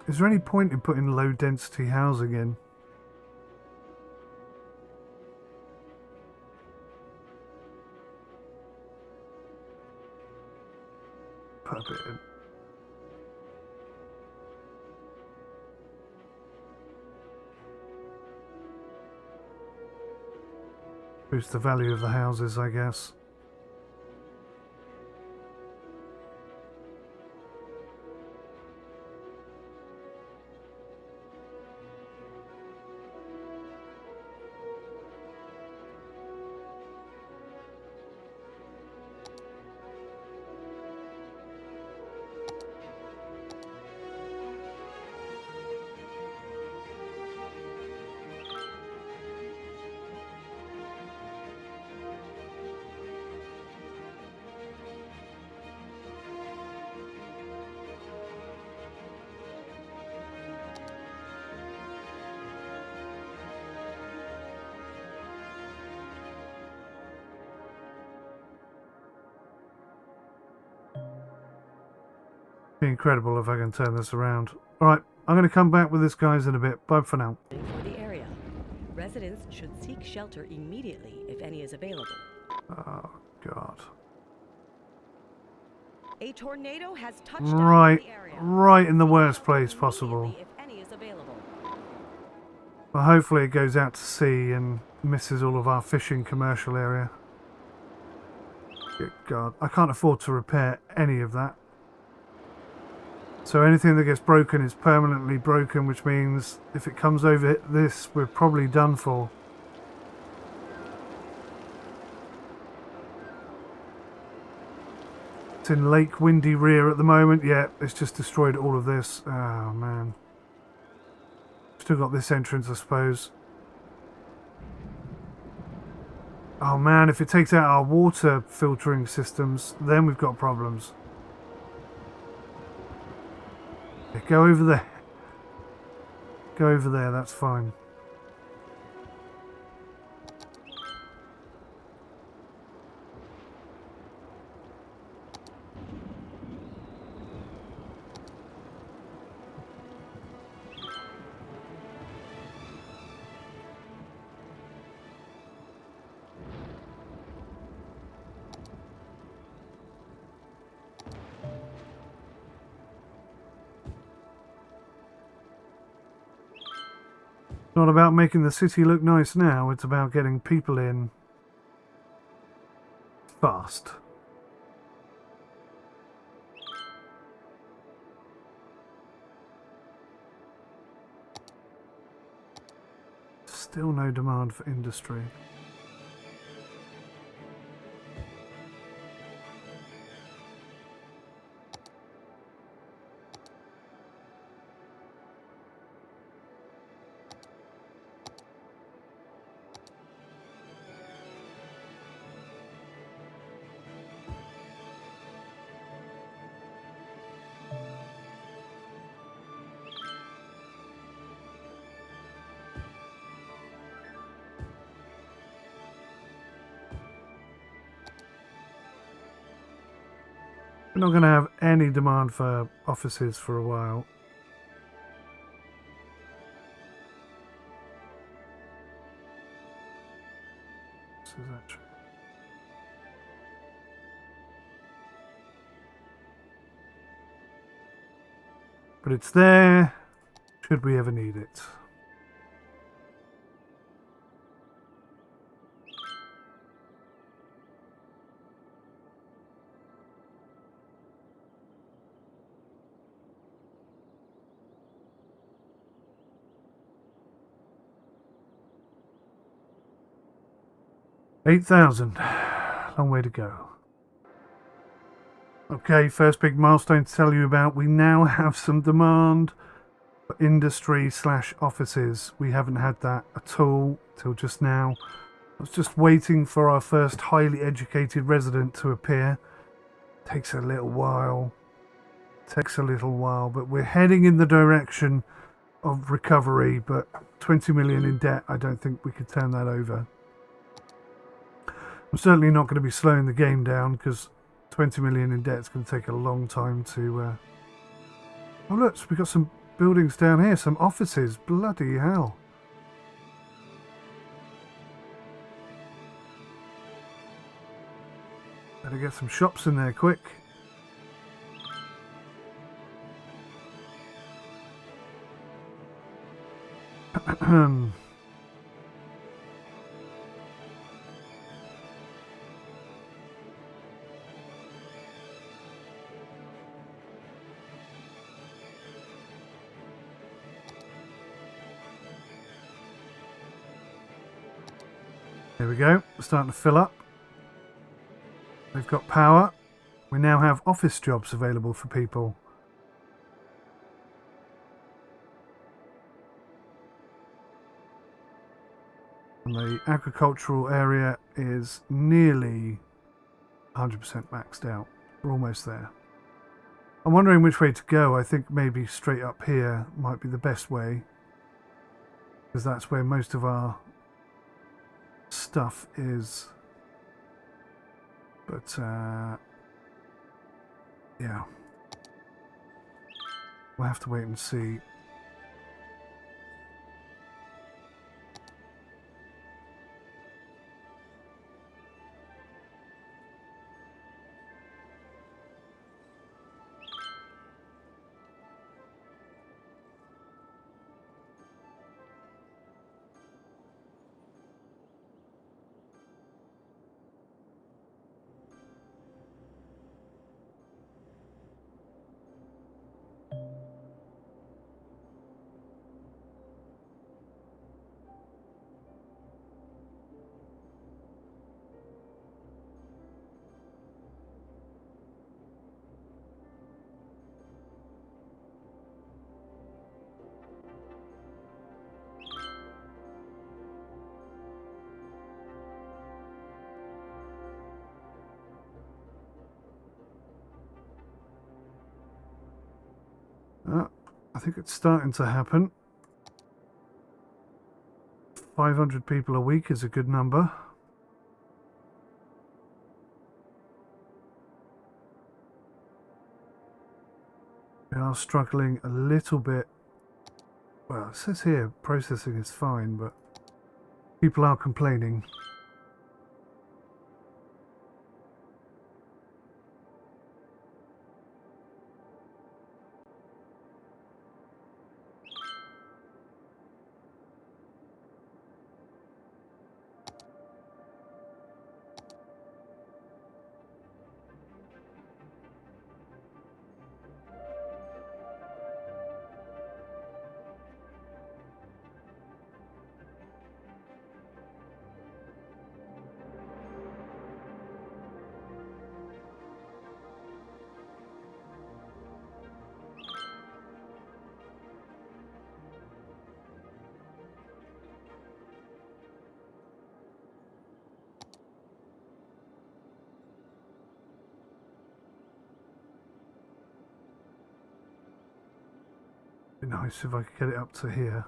Is there any point in putting low density housing in? Put a bit in. Boost the value of the houses, I guess. Be incredible if I can turn this around. Alright, I'm going to come back with this guys in a bit. Bye for now. For the area. Residents should seek shelter immediately if any is available. Oh, God. A tornado has touched Right, the area. right in the worst place possible. If any is available. Well, hopefully it goes out to sea and misses all of our fishing commercial area. Good God, I can't afford to repair any of that. So anything that gets broken is permanently broken, which means if it comes over this, we're probably done for. It's in Lake Windy Rear at the moment. Yeah, it's just destroyed all of this. Oh, man. Still got this entrance, I suppose. Oh, man, if it takes out our water filtering systems, then we've got problems. Yeah, go over there. Go over there, that's fine. It's not about making the city look nice now, it's about getting people in fast. Still no demand for industry. We're not going to have any demand for offices for a while. This is actually... But it's there, should we ever need it. $8,000. Long way to go. Okay, first big milestone to tell you about. We now have some demand for industry / offices. We haven't had that at all till just now. I was just waiting for our first highly educated resident to appear. Takes a little while. But we're heading in the direction of recovery. But 20 million in debt, I don't think we could turn that over. I'm certainly not going to be slowing the game down because 20 million in debt is going to take a long time to... Oh look, we've got some buildings down here, some offices. Bloody hell. Better get some shops in there quick. There we go, we're starting to fill up. They've got power. We now have office jobs available for people. And the agricultural area is nearly 100% maxed out. We're almost there. I'm wondering which way to go. I think maybe straight up here might be the best way, because that's where most of our stuff is. But yeah, we'll have to wait and see. I think it's starting to happen. 500 people a week is a good number. We are struggling a little bit. Well, it says here processing is fine, but people are complaining. Be nice if I could get it up to here.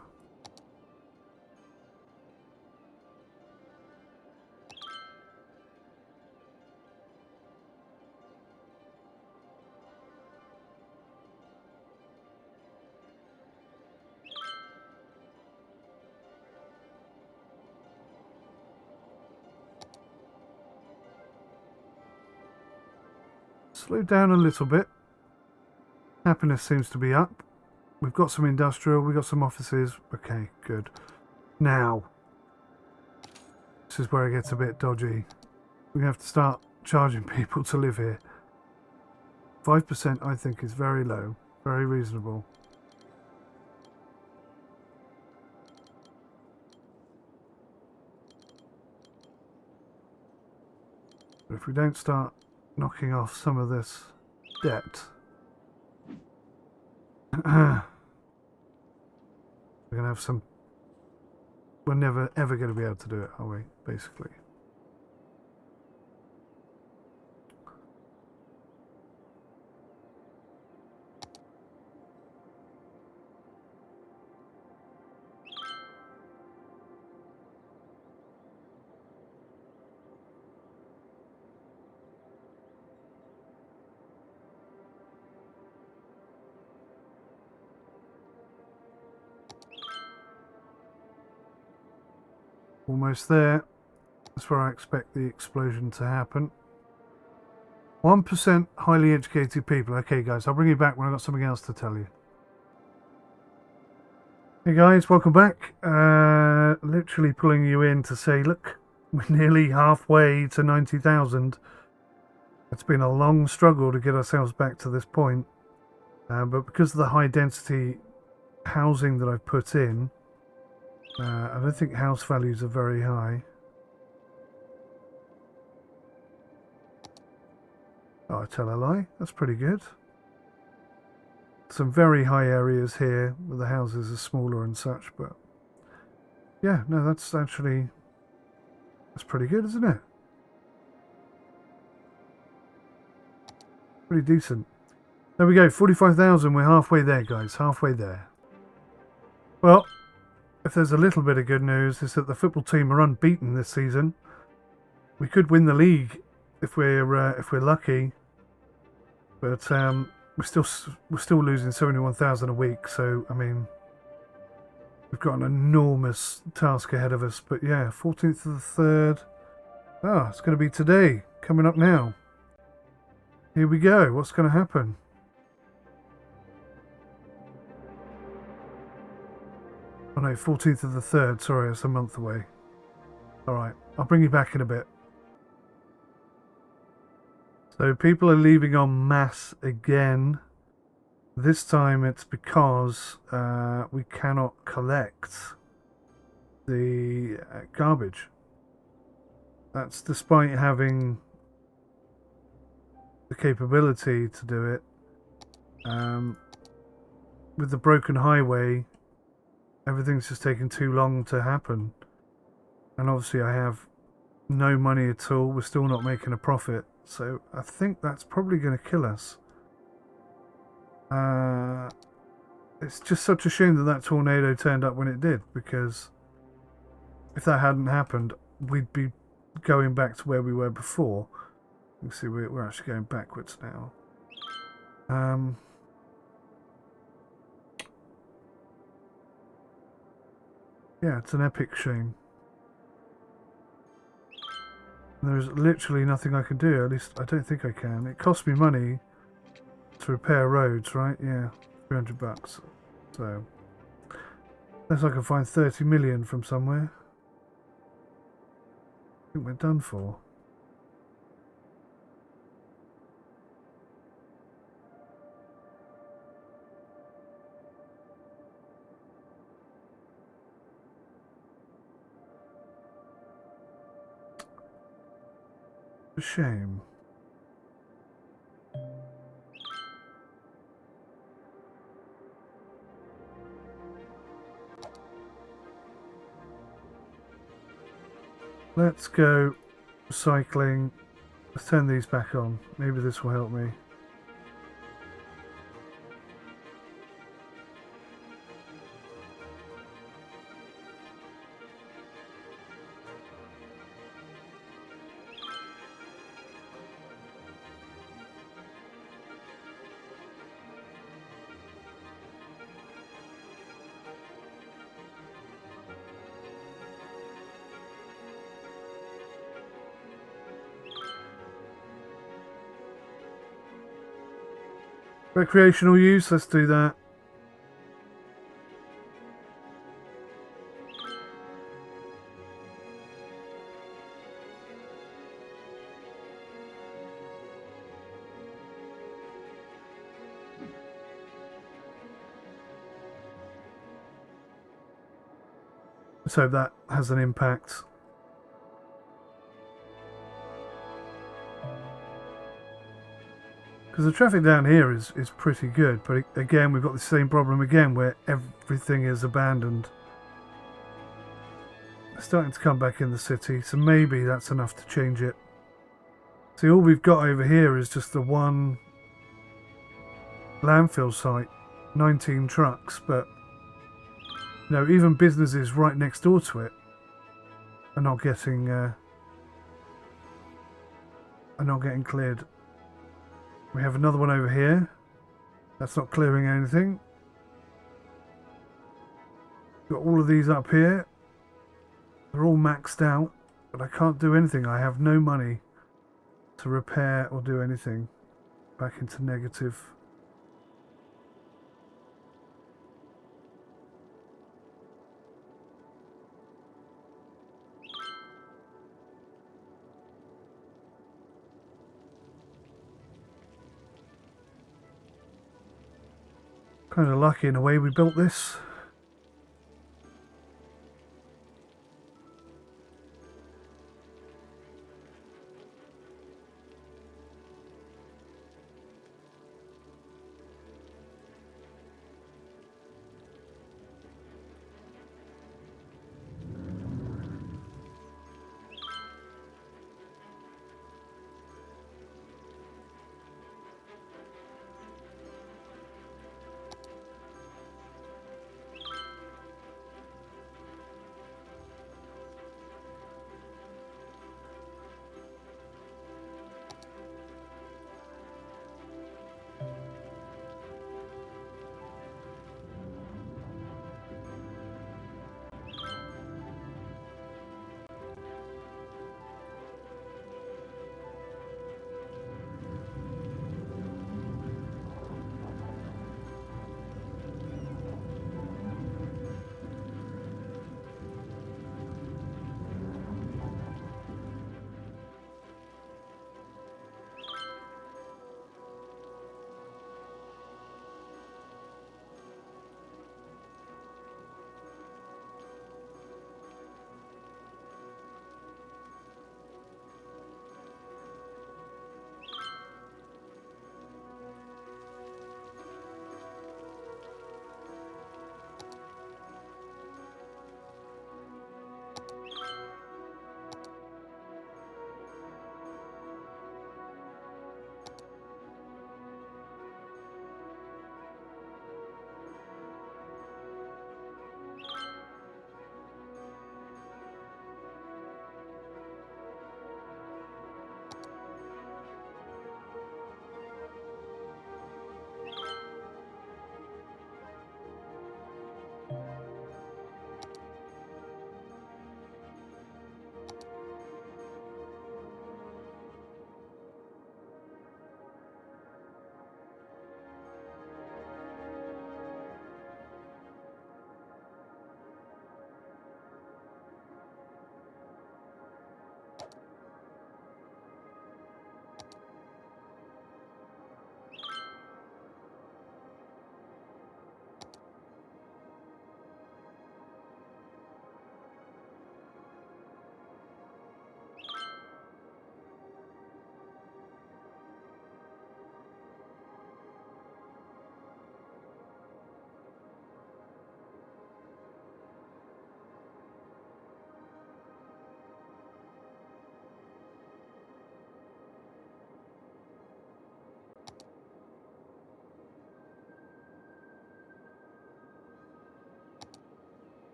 Slow down a little bit. Happiness seems to be up. We've got some industrial, we've got some offices. Okay, good. Now, this is where it gets a bit dodgy. We're going to have to start charging people to live here. 5% I think is very low, very reasonable. But if we don't start knocking off some of this debt, we're going to have some... We're never ever going to be able to do it, are we, basically? Almost there. That's where I expect the explosion to happen. 1% highly educated people. Okay, guys, I'll bring you back when I've got something else to tell you. Hey, guys, welcome back. Literally pulling you in to say, look, we're nearly halfway to 90,000. It's been a long struggle to get ourselves back to this point. But because of the high density housing that I've put in, I don't think house values are very high. Oh, I tell a lie. That's pretty good. Some very high areas here where the houses are smaller and such, but yeah, no, that's actually, that's pretty good, isn't it? Pretty decent. There we go, 45,000. We're halfway there, guys. Halfway there. Well, if there's a little bit of good news, is that the football team are unbeaten this season. We could win the league if we're lucky, but we're still losing 71,000 a week. So I mean, we've got an enormous task ahead of us. But yeah, 14th of the 3rd. Ah, it's going to be today. Coming up now. Here we go. What's going to happen? Oh no, 14th of the 3rd, sorry, it's a month away. Alright, I'll bring you back in a bit. So people are leaving en masse again. This time it's because we cannot collect the garbage. That's despite having the capability to do it. With the broken highway, everything's just taking too long to happen. And obviously I have no money at all. We're still not making a profit. So I think that's probably going to kill us. It's just such a shame that that tornado turned up when it did. Because if that hadn't happened, we'd be going back to where we were before. You can see we're actually going backwards now. Yeah, it's an epic shame. There's literally nothing I can do, at least I don't think I can. It costs me money to repair roads, right? Yeah, 300 bucks. So, unless I can find 30 million from somewhere, I think we're done for. A shame. Let's go cycling. Let's turn these back on. Maybe this will help me. Recreational use, let's do that. Let's hope that has an impact. Because the traffic down here is pretty good, but again we've got the same problem again where everything is abandoned. It's starting to come back in the city, so maybe that's enough to change it. See, all we've got over here is just the one landfill site, 19 trucks, but you know, even businesses right next door to it are not getting cleared. We have another one over here. That's not clearing anything. Got all of these up here. They're all maxed out, but I can't do anything. I have no money to repair or do anything. Back into negative. Kind of lucky in a way we built this.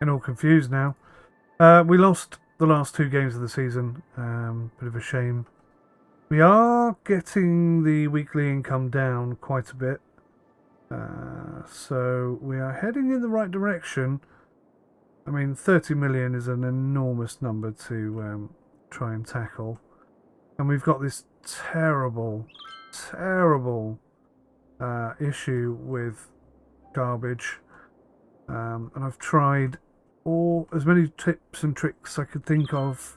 getting all confused now. We lost the last 2 games of the season. Bit of a shame. We are getting the weekly income down quite a bit. So we are heading in the right direction. I mean, 30 million is an enormous number to try and tackle. And we've got this terrible issue with garbage. And I've tried as many tips and tricks I could think of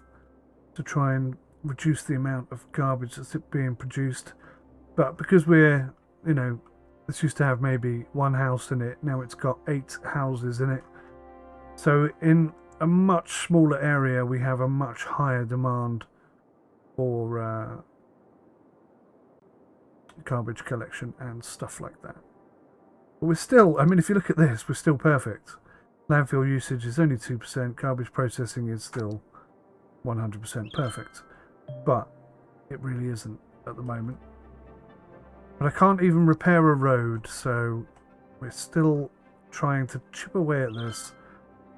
to try and reduce the amount of garbage that's being produced. But because we're, you know, this used to have maybe 1 house in it, now it's got 8 houses in it. So in a much smaller area, we have a much higher demand for garbage collection and stuff like that. But we're still, I mean, if you look at this, we're still perfect. Landfill usage is only 2%, garbage processing is still 100% perfect. But it really isn't at the moment. But I can't even repair a road, so we're still trying to chip away at this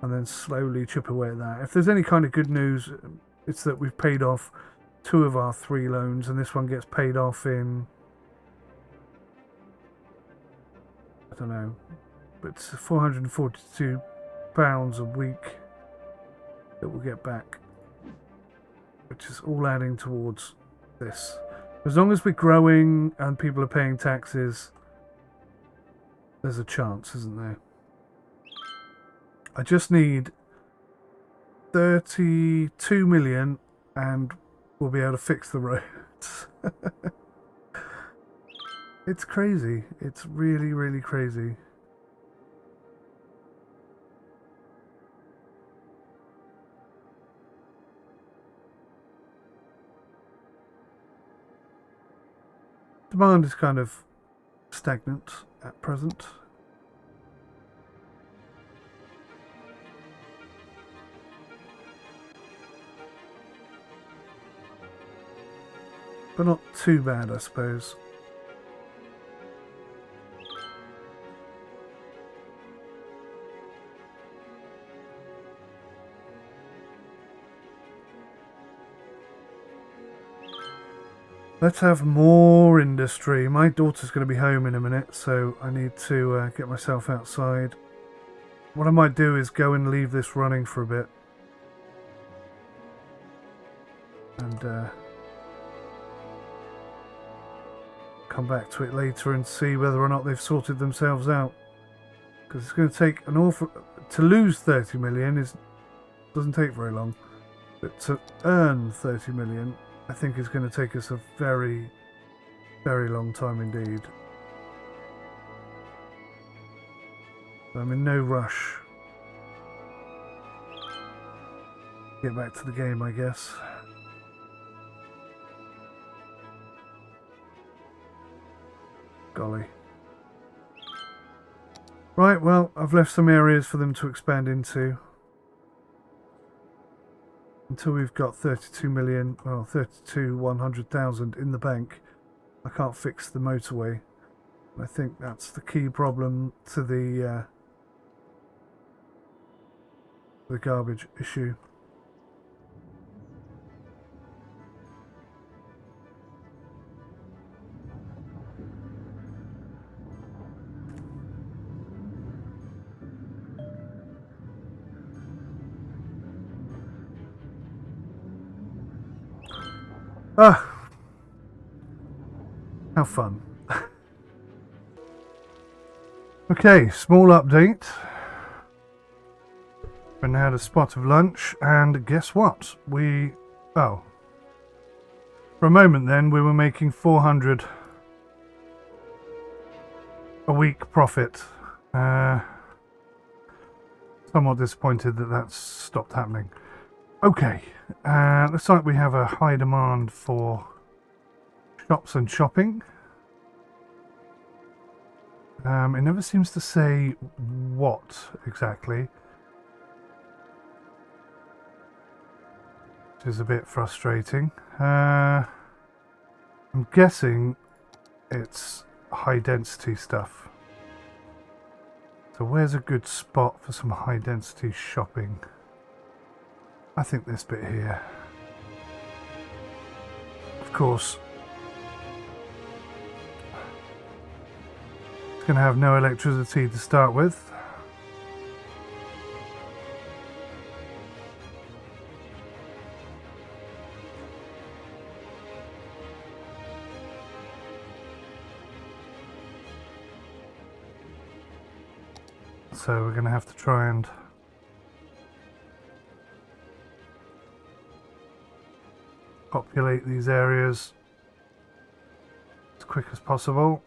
and then slowly chip away at that. If there's any kind of good news, it's that we've paid off 2 of our 3 loans, and this one gets paid off in, I don't know, but it's £442 a week that we'll get back, which is all adding towards this. As long as we're growing and people are paying taxes, there's a chance, isn't there? I just need 32 million and we'll be able to fix the roads. It's crazy. It's really, really crazy. Demand is kind of stagnant at present. But not too bad, I suppose. Let's have more industry. My daughter's going to be home in a minute, so I need to get myself outside. What I might do is go and leave this running for a bit. And come back to it later and see whether or not they've sorted themselves out. Because it's going to take an awful... To lose 30 million doesn't take very long. But to earn 30 million... I think it's going to take us a very, very long time indeed. I'm in no rush. Get back to the game, I guess. Golly. Right, well, I've left some areas for them to expand into. Until we've got 32 million, well, 100,000 in the bank, I can't fix the motorway. I think that's the key problem to the garbage issue. Ah, how fun. Okay, small update. We had a spot of lunch, and guess what? For a moment then, we were making 400 a week profit. Somewhat disappointed that that's stopped happening. Okay, looks like we have a high demand for shops and shopping. It never seems to say what exactly, which is a bit frustrating. I'm guessing it's high density stuff. So So where's a good spot for some high density shopping? I think this bit here. Of course, it's going to have no electricity to start with. So we're going to have to try and populate these areas as quick as possible.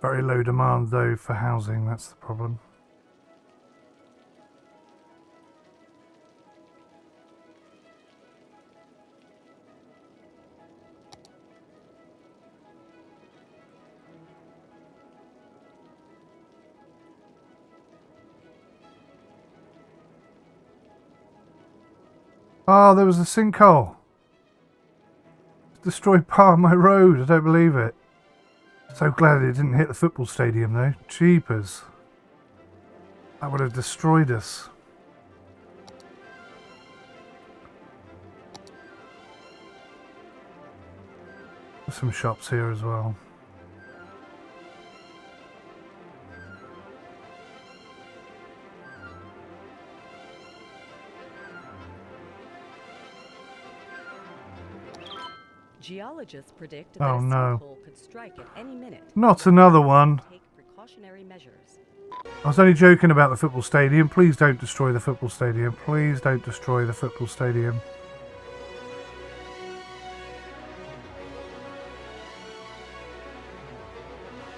Very low demand though for housing, that's the problem. Oh, there was a sinkhole. Destroyed part of my road. I don't believe it. So glad it didn't hit the football stadium though. Jeepers. That would have destroyed us. There's some shops here as well. Geologists predict Oh, that a no. sinkhole could strike at any minute. Not another one. Take precautionary measures. I was only joking about the football stadium. Please don't destroy the football stadium. Please don't destroy the football stadium.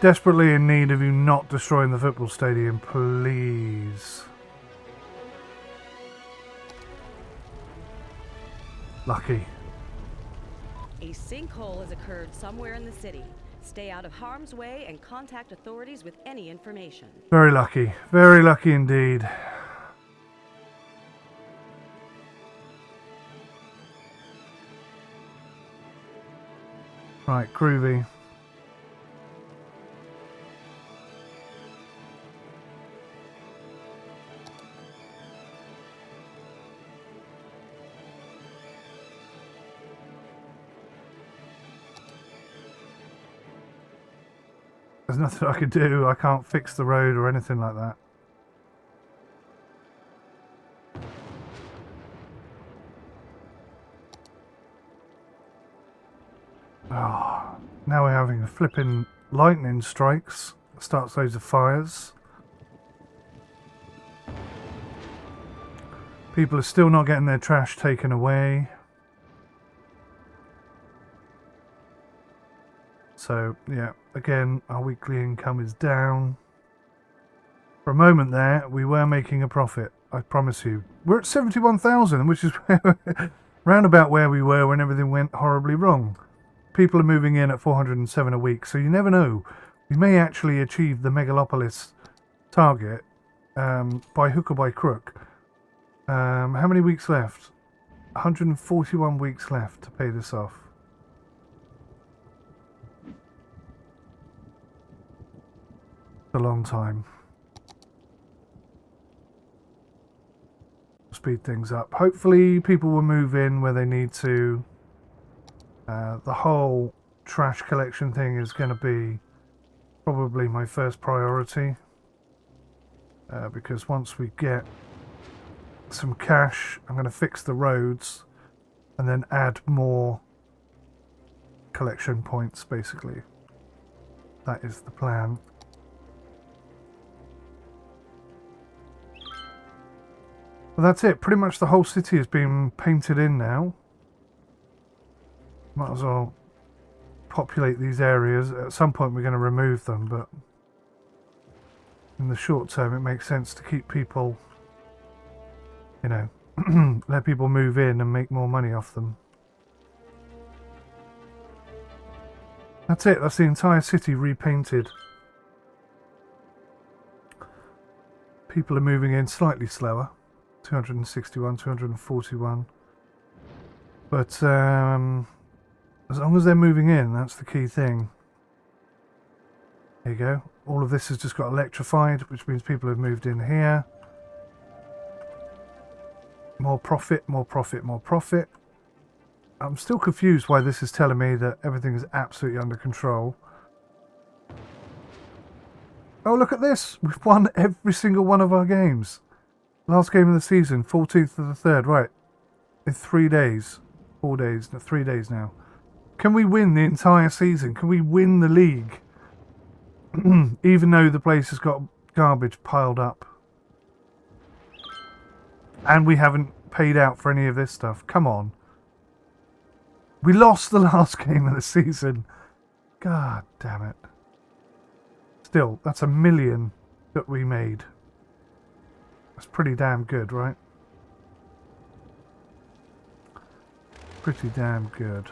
Desperately in need of you not destroying the football stadium, please. Lucky. A sinkhole has occurred somewhere in the city. Stay out of harm's way and contact authorities with any information. Very lucky. Very lucky indeed. Right, groovy. There's nothing I can do. I can't fix the road or anything like that. Oh, now we're having a flipping lightning strikes. Starts loads of fires. People are still not getting their trash taken away. So, yeah, again, our weekly income is down. For a moment there, we were making a profit, I promise you. We're at 71,000, which is round about where we were when everything went horribly wrong. People are moving in at 407 a week, so you never know. We may actually achieve the Megalopolis target by hook or by crook. How many weeks left? 141 weeks left to pay this off. A long time. Speed things up. Hopefully people will move in where they need to. The whole trash collection thing is going to be probably my first priority, because once we get some cash, I'm going to fix the roads and then add more collection points, basically. That is the plan. Well, that's it. Pretty much the whole city has been painted in now. Might as well populate these areas. At some point we're going to remove them, but in the short term it makes sense to keep people, you know, let people move in and make more money off them. That's it. That's the entire city repainted. People are moving in slightly slower. 261, 241. But as long as they're moving in, that's the key thing. There you go. All of this has just got electrified, which means people have moved in here. More profit, more profit, more profit. I'm still confused why this is telling me that everything is absolutely under control. Oh, look at this. We've won every single one of our games. Last game of the season, 14th of the 3rd. Right. In 3 days. 4 days. No, 3 days now. Can we win the entire season? Can we win the league? Even though the place has got garbage piled up. And we haven't paid out for any of this stuff. Come on. We lost the last game of the season. God damn it. Still, that's $1 million that we made. That's pretty damn good, right? Pretty damn good.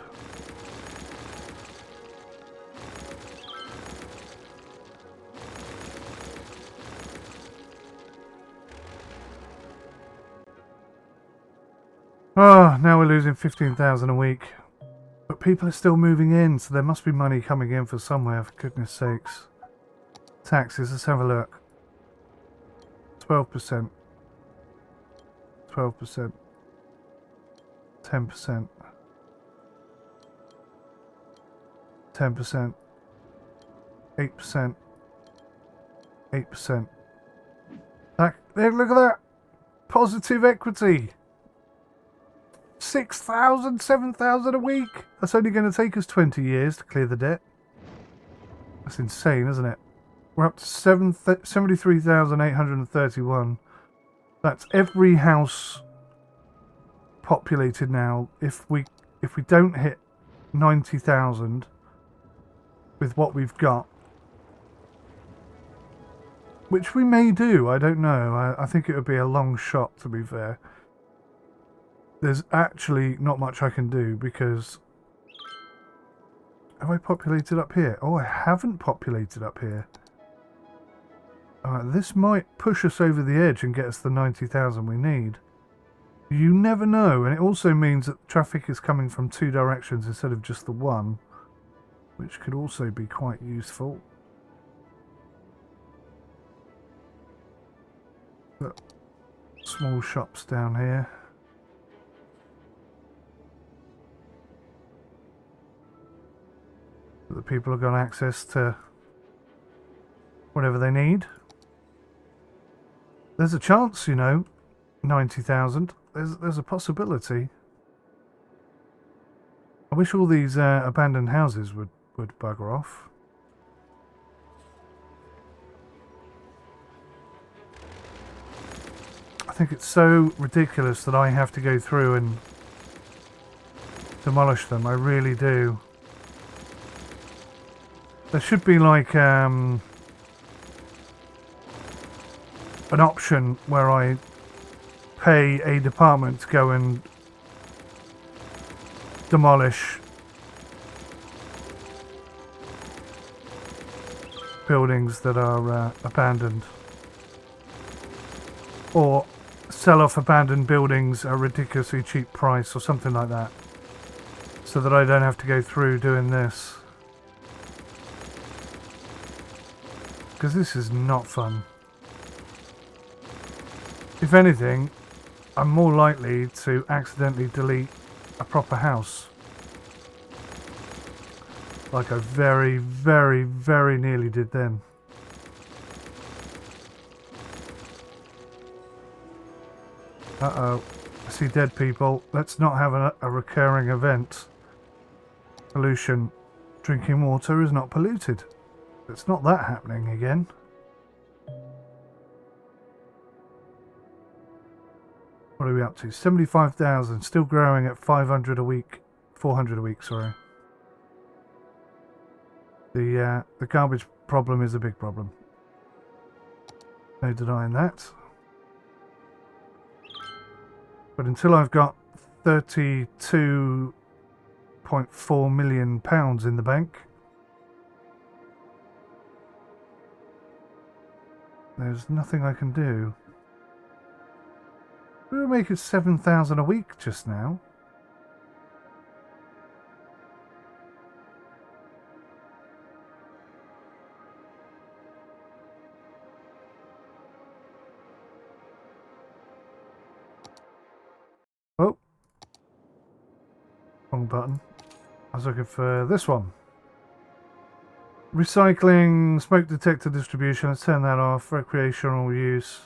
Oh, now we're losing 15,000 a week. But people are still moving in, so there must be money coming in for somewhere, for goodness sakes. Taxes, let's have a look. 12%. 12%. 10%. 10%. 8%. 8%. There, look at that! Positive equity! 6,000, 7,000 a week! That's only going to take us 20 years to clear the debt. That's insane, isn't it? We're up to 73,831. That's every house populated now. If we don't hit 90,000 with what we've got, which we may do, I don't know. I think it would be a long shot, to be fair. There's actually not much I can do because... Have I populated up here? Oh, I haven't populated up here. This might push us over the edge and get us the 90,000 we need. You never know, and it also means that traffic is coming from 2 directions instead of just the one, which could also be quite useful. But small shops down here. The people have got access to whatever they need. There's a chance, you know, 90,000. There's a possibility. I wish all these abandoned houses would bugger off. I think it's so ridiculous that I have to go through and demolish them. I really do. There should be like an option where I pay a department to go and demolish buildings that are abandoned, or sell off abandoned buildings at a ridiculously cheap price or something like that, so that I don't have to go through doing this. Because this is not fun. If anything, I'm more likely to accidentally delete a proper house. Like I very, very, very nearly did then. Uh-oh. I see dead people. Let's not have a recurring event. Pollution. Drinking water is not polluted. It's not that happening again. What are we up to? 75,000. Still growing at 500 a week. 400 a week, sorry. The garbage problem is a big problem. No denying that. But until I've got £32.4 million in the bank, There's nothing I can do. We were making 7,000 a week just now. Oh. Wrong button. I was looking for this one. Recycling, smoke detector distribution. Let's turn that off. Recreational use.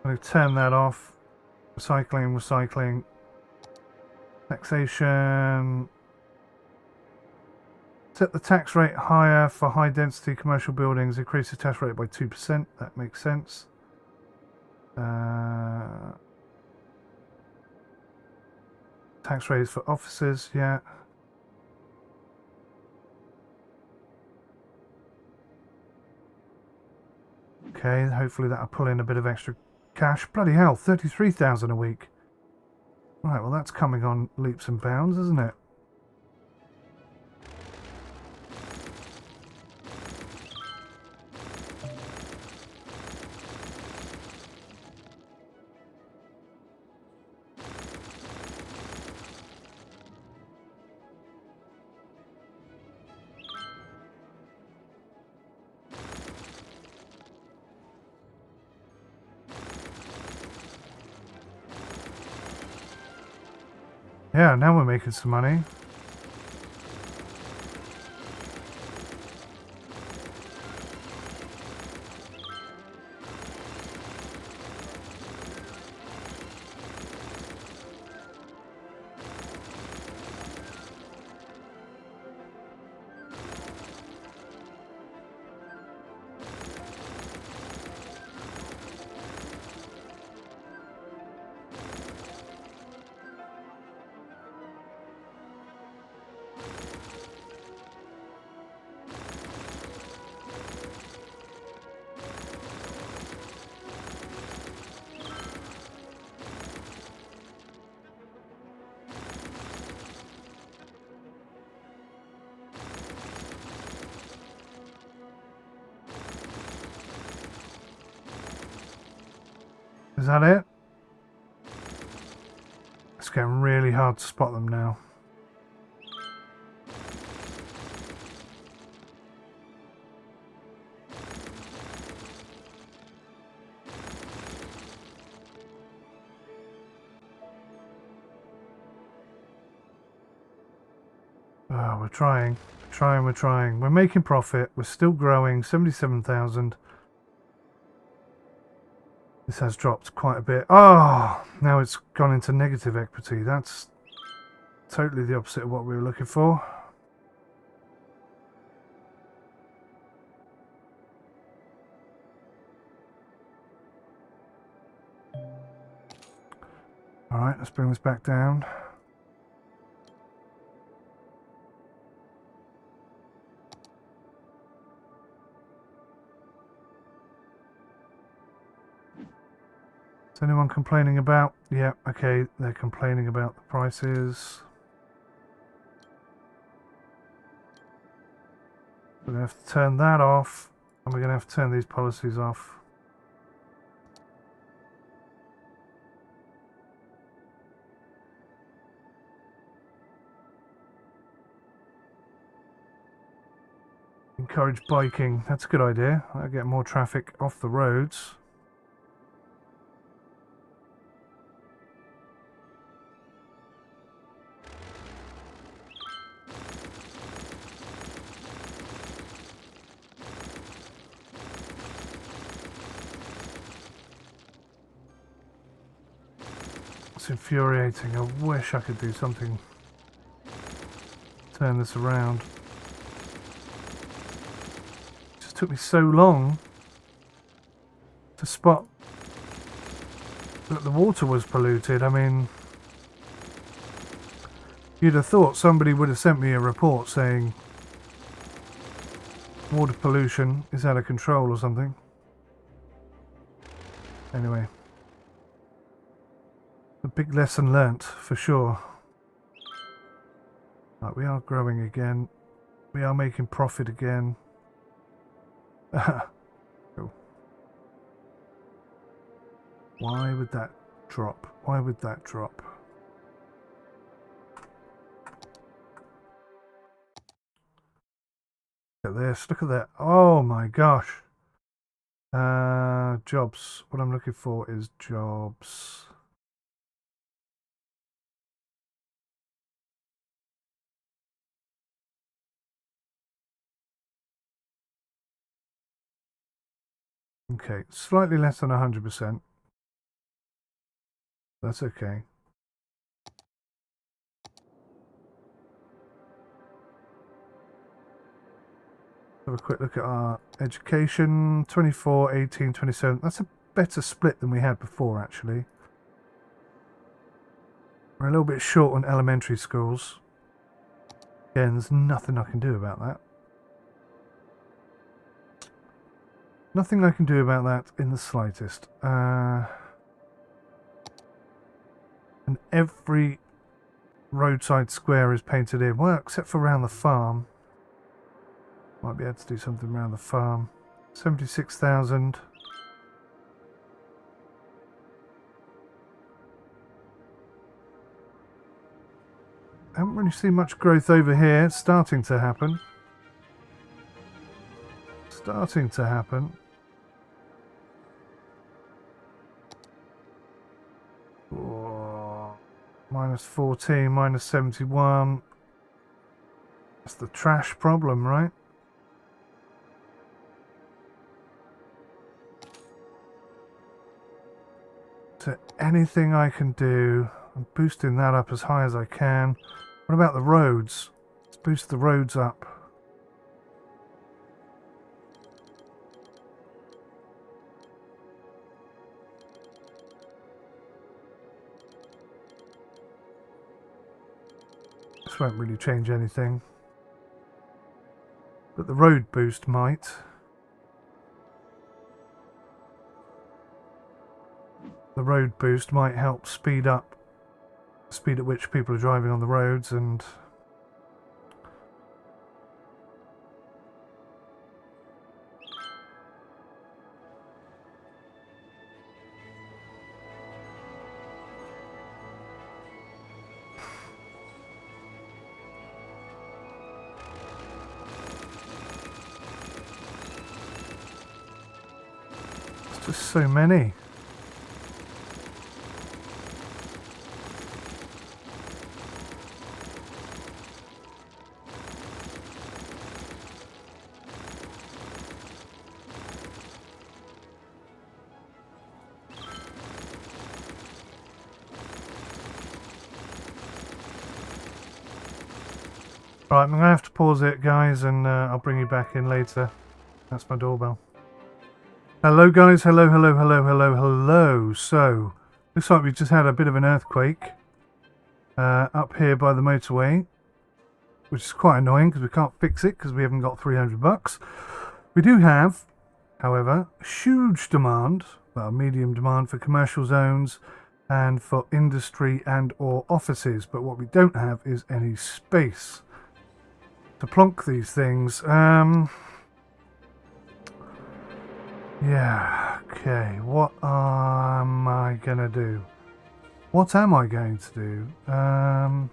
I'm going to turn that off. Recycling. Taxation. Set the tax rate higher for high density commercial buildings. Increase the tax rate by 2%. That makes sense. Tax rates for offices, yeah. Okay, hopefully that'll pull in a bit of extra cash. Bloody hell, 33,000 a week. Right, well that's coming on leaps and bounds, isn't it? Yeah, now we're making some money. Is that it? It's getting really hard to spot them now. Oh, we're trying. We're trying. We're making profit. We're still growing. 77,000. This has dropped quite a bit. Oh, now it's gone into negative equity. That's totally the opposite of what we were looking for. Alright, let's bring this back down. Is anyone complaining about? Yeah, okay, they're complaining about the prices. We're going to have to turn that off, and we're going to have to turn these policies off. Encourage biking. That's a good idea. That'll get more traffic off the roads. It's infuriating. I wish I could do something. Turn this around. It just took me so long to spot that the water was polluted. I mean, you'd have thought somebody would have sent me a report saying water pollution is out of control or something. Anyway. A big lesson learnt, for sure. Right, we are growing again. We are making profit again. Cool. Why would that drop? Why would that drop? Look at this. Look at that. Oh my gosh. Jobs. What I'm looking for is jobs. Okay, slightly less than 100%. That's okay. Have a quick look at our education. 24, 18, 27. That's a better split than we had before, actually. We're a little bit short on elementary schools. Again, there's nothing I can do about that. Nothing I can do about that in the slightest. And every roadside square is painted in. Well, except for around the farm. Might be able to do something around the farm. 76,000. Haven't really seen much growth over here. It's starting to happen. Starting to happen. Oh, minus 14, minus 71. That's the trash problem, right? So anything I can do, I'm boosting that up as high as I can. What about the roads? Let's boost the roads up. This won't really change anything. But the road boost might. The road boost might help speed up the speed at which people are driving on the roads and it's just so many. Right, I'm going to have to pause it, guys, and I'll bring you back in later. That's my doorbell. Hello, guys. Hello, hello, hello, hello, hello. So, looks like we just had a bit of an earthquake up here by the motorway, which is quite annoying because we can't fix it because we haven't got 300 bucks. We do have, however, huge demand, well, medium demand for commercial zones and for industry and or offices, but what we don't have is any space to plonk these things. Yeah, okay, what am I gonna do? What am I going to do? I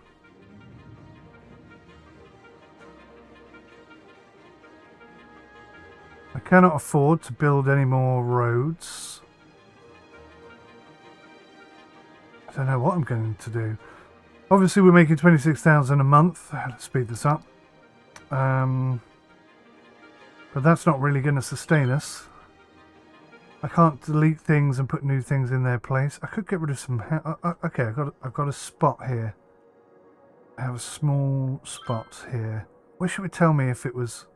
cannot afford to build any more roads. I don't know what I'm going to do. Obviously we're making 26,000 a month. Let's speed this up. But that's not really going to sustain us. I can't delete things and put new things in their place. I could get rid of some... okay, I've got a spot here. I have a small spot here. Wish it would tell me if it was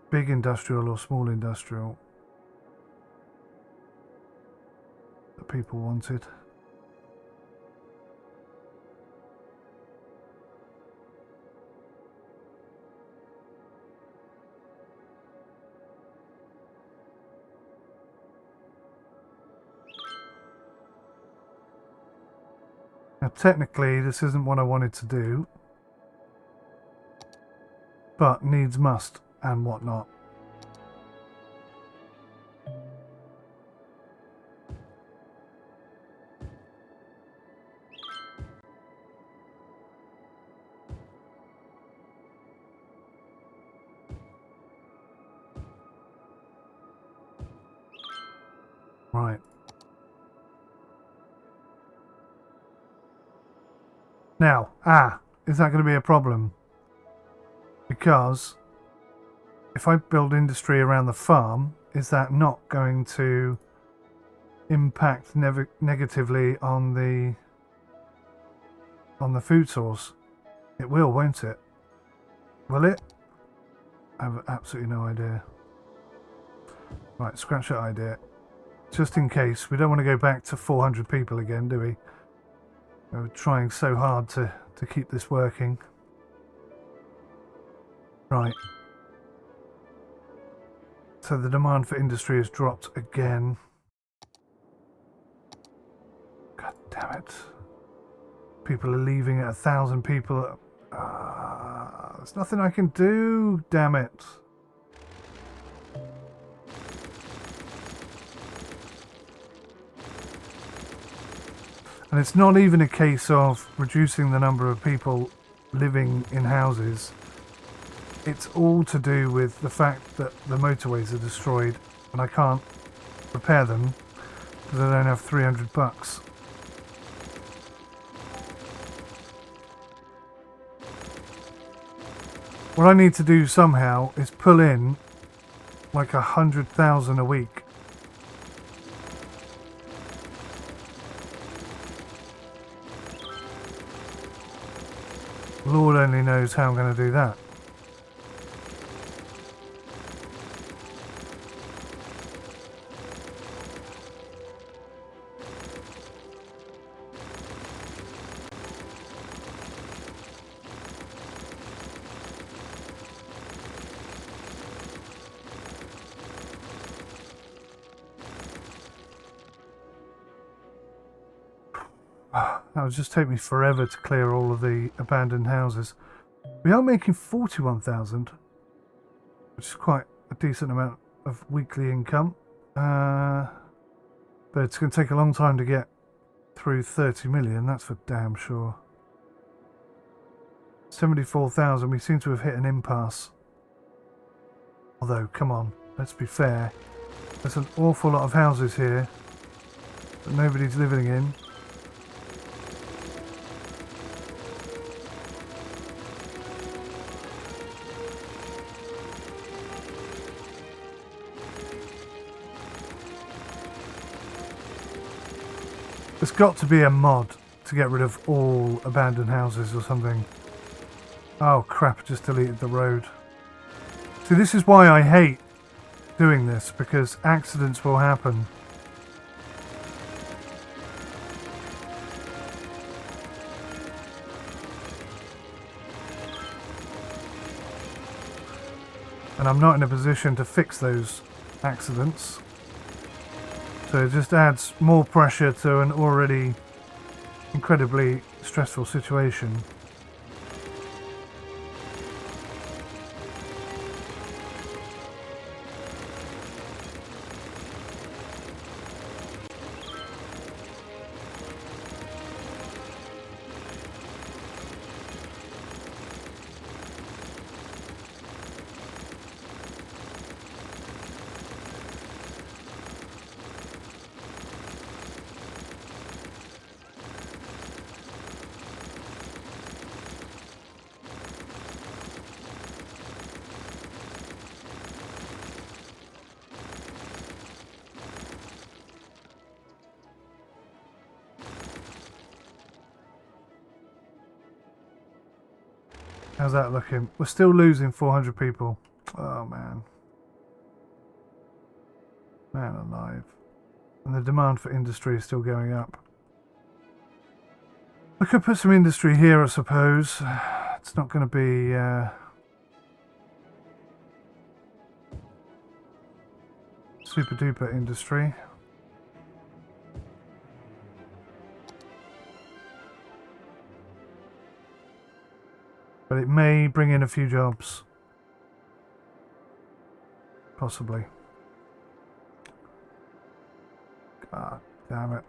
big industrial or small industrial that people wanted. Now, technically, this isn't what I wanted to do, but needs must and whatnot. Right. Now, is that going to be a problem? Because if I build industry around the farm, is that not going to impact negatively on the food source? It will, won't it? Will it? I have absolutely no idea. Right, scratch that idea. Just in case, we don't want to go back to 400 people again, do we? We're trying so hard to keep this working. Right. So the demand for industry has dropped again. God damn it. People are leaving at 1,000 people. There's nothing I can do, damn it. And it's not even a case of reducing the number of people living in houses. It's all to do with the fact that the motorways are destroyed and I can't repair them because I don't have 300 bucks. What I need to do somehow is pull in like 100,000 a week. Lord only knows how I'm going to do that. That would just take me forever to clear all of the abandoned houses. We are making 41,000, which is quite a decent amount of weekly income. But it's going to take a long time to get through 30 million, that's for damn sure. 74,000, we seem to have hit an impasse. Although, come on, let's be fair. There's an awful lot of houses here that nobody's living in. There's got to be a mod to get rid of all abandoned houses or something. Oh crap, I just deleted the road. See, this is why I hate doing this, because accidents will happen. And I'm not in a position to fix those accidents. So it just adds more pressure to an already incredibly stressful situation. How's that looking? We're still losing 400 people. Oh man. Man alive. And the demand for industry is still going up. I could put some industry here, I suppose. It's not going to be... super duper industry. But it may bring in a few jobs. Possibly. God damn it.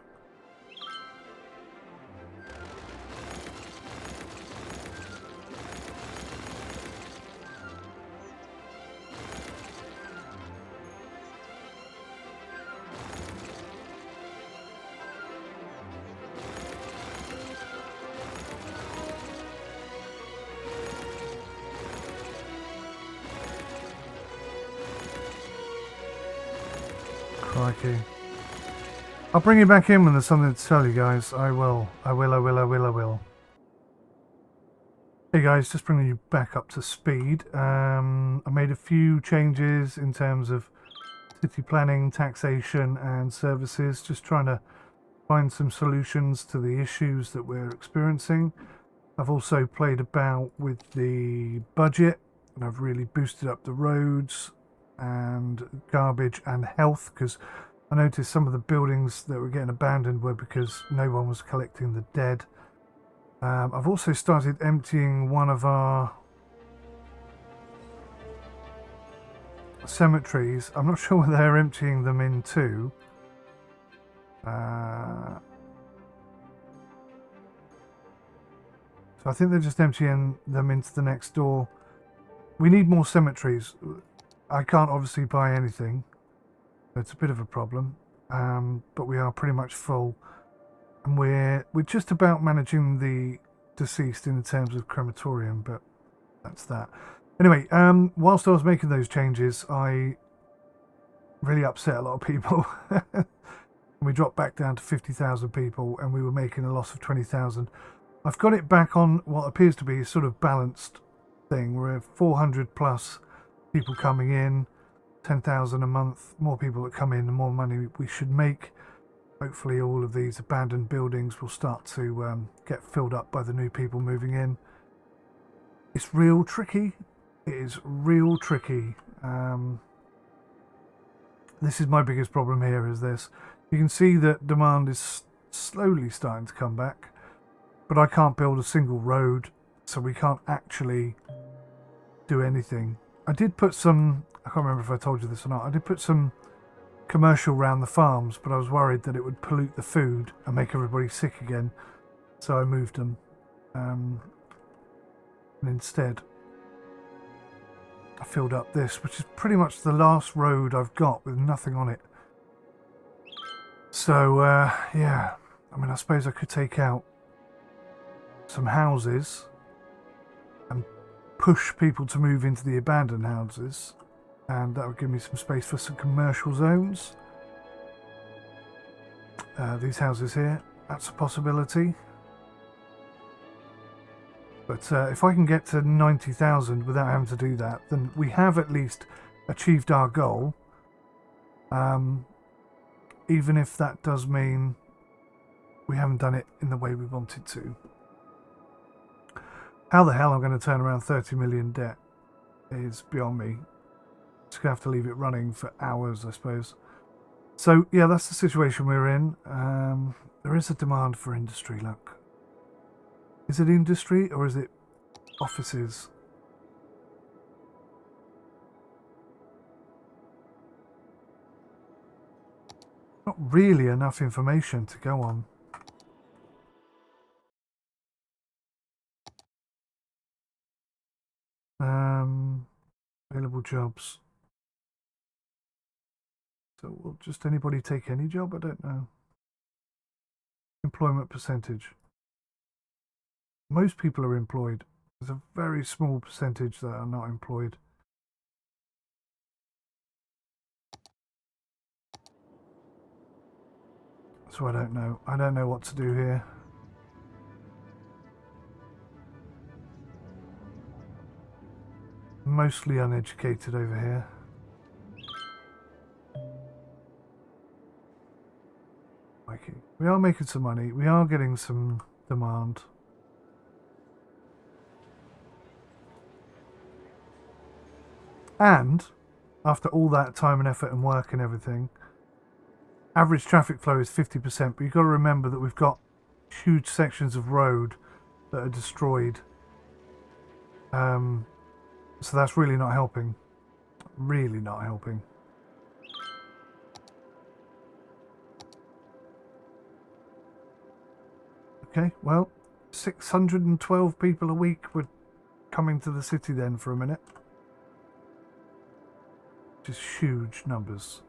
Crikey. I'll bring you back in when there's something to tell you guys. I will. I will. Hey guys, just bringing you back up to speed. I made a few changes in terms of city planning, taxation and services. Just trying to find some solutions to the issues that we're experiencing. I've also played about with the budget and I've really boosted up the roads and garbage and health, because I noticed some of the buildings that were getting abandoned were because no one was collecting the dead. I've also started emptying one of our cemeteries. I'm not sure whether they're emptying them into. So I think they're just emptying them into the next door. We need more cemeteries. I can't obviously buy anything. It's a bit of a problem. But we are pretty much full. And we're just about managing the deceased in terms of crematorium, but that's that. Anyway, whilst I was making those changes, I really upset a lot of people. We dropped back down to 50,000 people and we were making a loss of 20,000. I've got it back on what appears to be a sort of balanced thing. We're at 400 plus people coming in, 10,000 a month. More people that come in, the more money we should make. Hopefully all of these abandoned buildings will start to get filled up by the new people moving in. It's real tricky. It is real tricky. This is my biggest problem here, is this. You can see that demand is slowly starting to come back, but I can't build a single road, so we can't actually do anything. I did put some, I can't remember if I told you this or not, I did put some commercial around the farms, but I was worried that it would pollute the food and make everybody sick again, so I moved them. And instead I filled up this, which is pretty much the last road I've got with nothing on it. So yeah, I mean, I suppose I could take out some houses and push people to move into the abandoned houses, and that would give me some space for some commercial zones. These houses here, that's a possibility. But if I can get to 90,000 without having to do that, then we have at least achieved our goal. Even if that does mean we haven't done it in the way we wanted to. How the hell I'm going to turn around 30 million debt is beyond me. Just going to have to leave it running for hours, I suppose. So, yeah, that's the situation we're in. There is a demand for industry, look. Is it industry or is it offices? Not really enough information to go on. Available jobs. So will just anybody take any job? I don't know. Employment percentage. Most people are employed. There's a very small percentage that are not employed. So I don't know. I don't know what to do here. Mostly uneducated over here. We are making some money. We are getting some demand. And after all that time and effort and work and everything, average traffic flow is 50%, but you've got to remember that we've got huge sections of road that are destroyed. So that's really not helping. Really not helping. Okay, well, 612 people a week were coming to the city then for a minute. Which is huge numbers.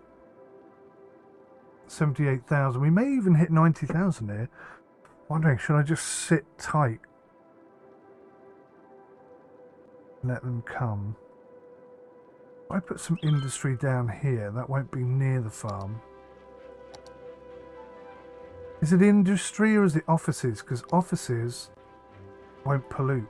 78,000. We may even hit 90,000 here. Wondering, should I just sit tight? Let them come. If I put some industry down here, that won't be near the farm. Is it industry or is it offices? Because offices won't pollute.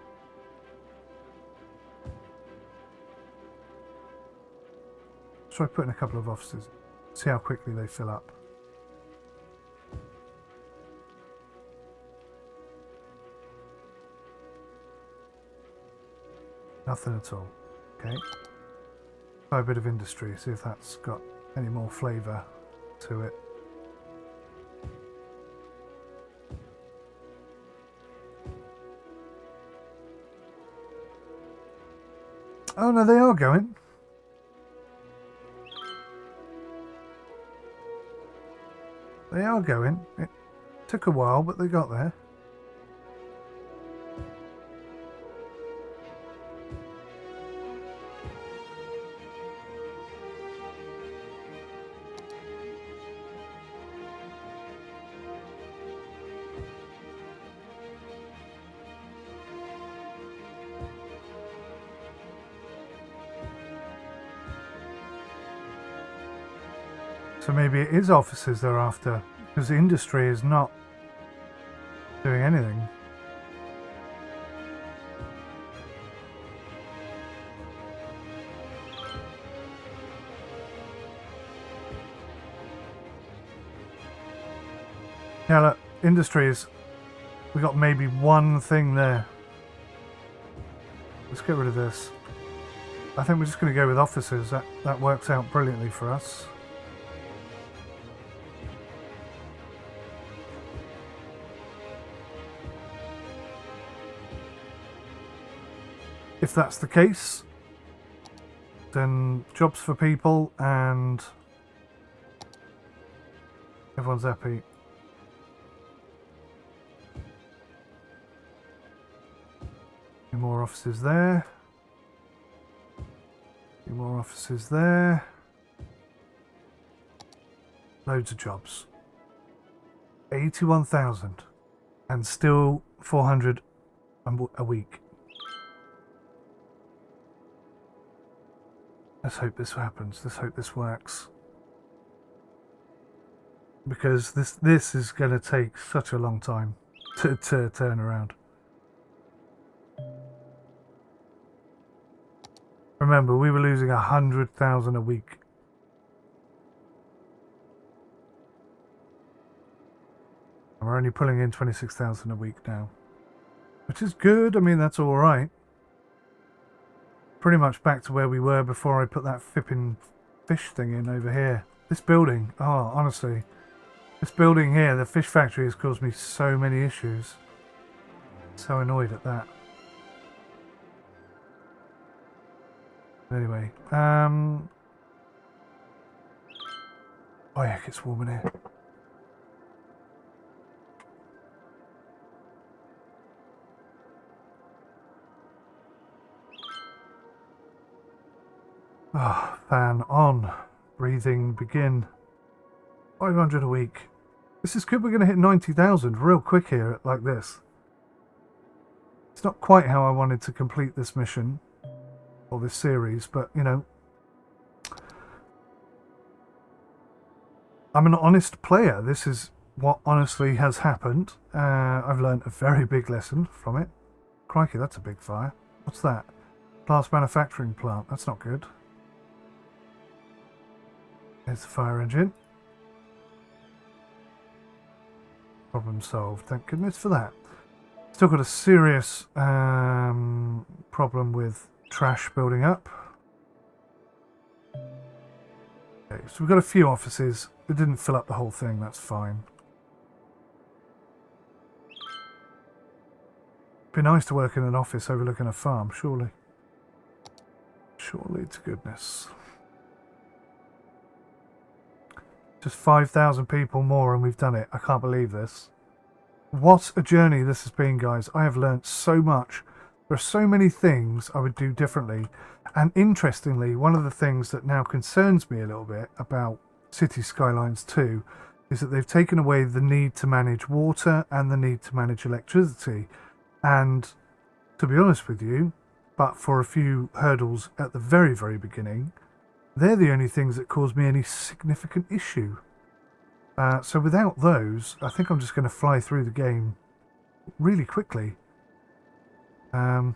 Try putting a couple of offices. See how quickly they fill up. Nothing at all. Okay. Try a bit of industry, see if that's got any more flavour to it. Oh no, they are going. They are going. It took a while, but they got there. So maybe it is offices they're after, because the industry is not doing anything. Now look, industries, we got maybe one thing there. Let's get rid of this. I think we're just going to go with offices. That works out brilliantly for us. If that's the case, then jobs for people and everyone's happy. Few more offices there. Few more offices there. Loads of jobs. 81,000 and still 400 a week. Let's hope this happens. Let's hope this works. Because this is going to take such a long time to turn around. Remember, we were losing 100,000 a week. And we're only pulling in 26,000 a week now. Which is good. I mean, that's all right. Pretty much back to where we were before I put that flipping fish thing in over here. This building, oh, honestly. This building here, the fish factory, has caused me so many issues. So annoyed at that. Anyway, oh yeah, it's warm in here. Ah, fan on. Breathing begin. 500 a week. This is good. We're going to hit 90,000 real quick here like this. It's not quite how I wanted to complete this mission or this series, but you know, I'm an honest player. This is what honestly has happened. I've learned a very big lesson from it. Crikey, that's a big fire. What's that? Glass manufacturing plant. That's not good. There's the fire engine. Problem solved. Thank goodness for that. Still got a serious problem with trash building up. Okay, so we've got a few offices. It didn't fill up the whole thing. That's fine. Be nice to work in an office overlooking a farm, surely. Surely to goodness. Just 5,000 people more and we've done it. I can't believe this. What a journey this has been, guys. I have learnt so much. There are so many things I would do differently. And interestingly, one of the things that now concerns me a little bit about City Skylines 2 is that they've taken away the need to manage water and the need to manage electricity. And to be honest with you, but for a few hurdles at the very, very beginning, they're the only things that cause me any significant issue. So without those, I think I'm just going to fly through the game really quickly. I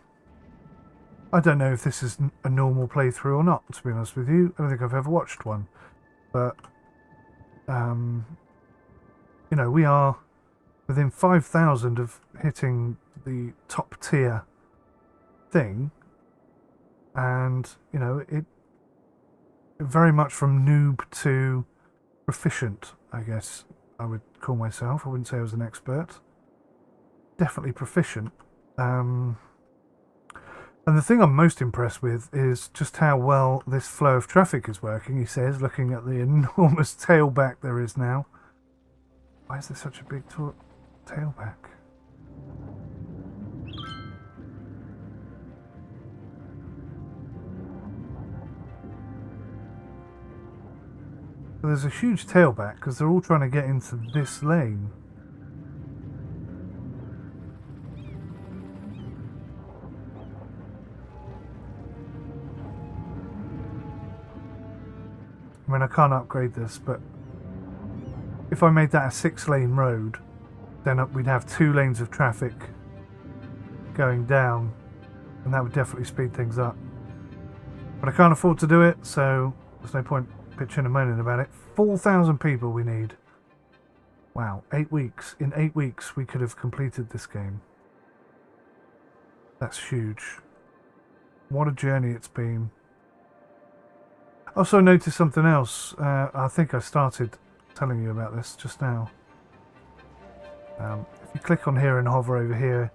don't know if this is a normal playthrough or not, to be honest with you. I don't think I've ever watched one. But, you know, we are within 5,000 of hitting the top tier thing. And, you know, it very much from noob to proficient, I guess I would call myself. I wouldn't say I was an expert. Definitely proficient. And the thing I'm most impressed with is just how well this flow of traffic is working, he says, looking at the enormous tailback there is now. Why is there such a big tailback? So there's a huge tailback because they're all trying to get into this lane. I mean, I can't upgrade this, but if I made that a 6-lane road, then we'd have 2 lanes of traffic going down, and that would definitely speed things up. But I can't afford to do it, so there's no point bitching and moaning about it. 4,000 people we need. Wow, 8 weeks. In 8 weeks, we could have completed this game. That's huge. What a journey it's been. Also noticed something else. I think I started telling you about this just now. If you click on here and hover over here,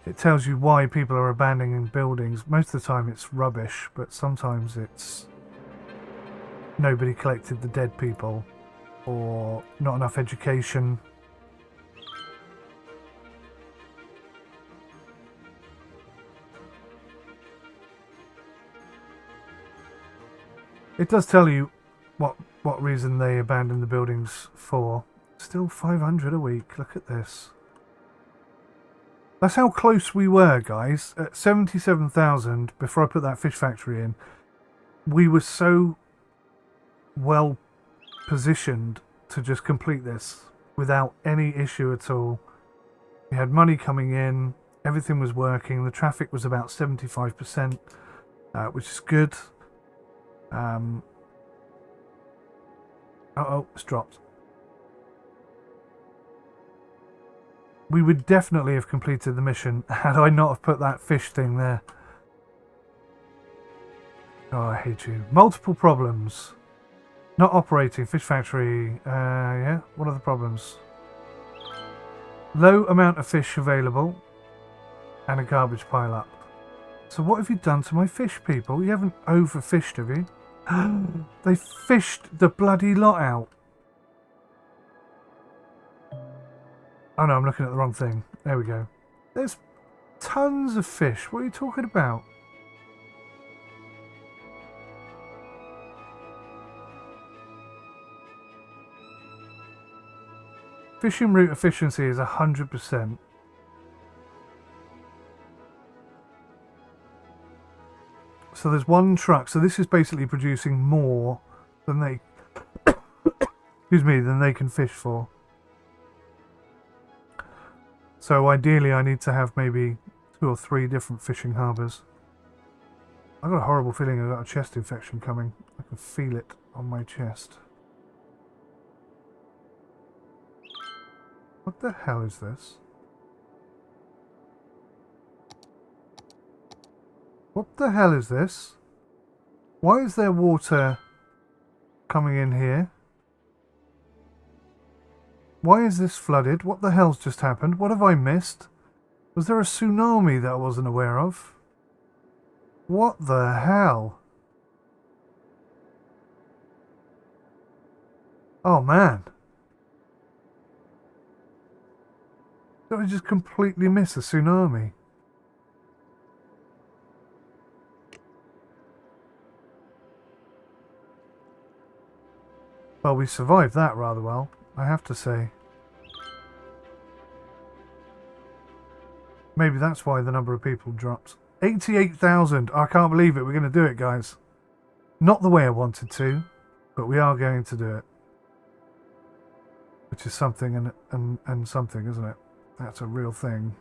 it tells you why people are abandoning buildings. Most of the time it's rubbish, but sometimes it's nobody collected the dead people or not enough education. It does tell you what reason they abandoned the buildings for. Still 500 a week. Look at this. That's how close we were, guys. At 77,000, before I put that fish factory in, we were so well positioned to just complete this without any issue at all. We had money coming in. Everything was working. The traffic was about 75%, which is good. Uh-oh, it's dropped. We would definitely have completed the mission had I not have put that fish thing there. Oh, I hate you. Multiple problems. Not operating. Fish factory. Yeah, what are the problems? Low amount of fish available. And a garbage pile up. So what have you done to my fish, people? You haven't overfished, have you? They fished the bloody lot out. Oh no, I'm looking at the wrong thing. There we go. There's tons of fish. What are you talking about? Fishing route efficiency is 100%. So there's one truck. So this is basically producing more than they, excuse me, than they can fish for. So ideally, I need to have maybe 2 or 3 different fishing harbours. I've got a horrible feeling I've got a chest infection coming. I can feel it on my chest. What the hell is this? What the hell is this? Why is there water coming in here? Why is this flooded? What the hell's just happened? What have I missed? Was there a tsunami that I wasn't aware of? What the hell? Oh man. Did I just completely miss a tsunami? Well, we survived that rather well, I have to say. Maybe that's why the number of people dropped. 88,000. I can't believe it. We're going to do it, guys. Not the way I wanted to, but we are going to do it. Which is something and something, isn't it? That's a real thing.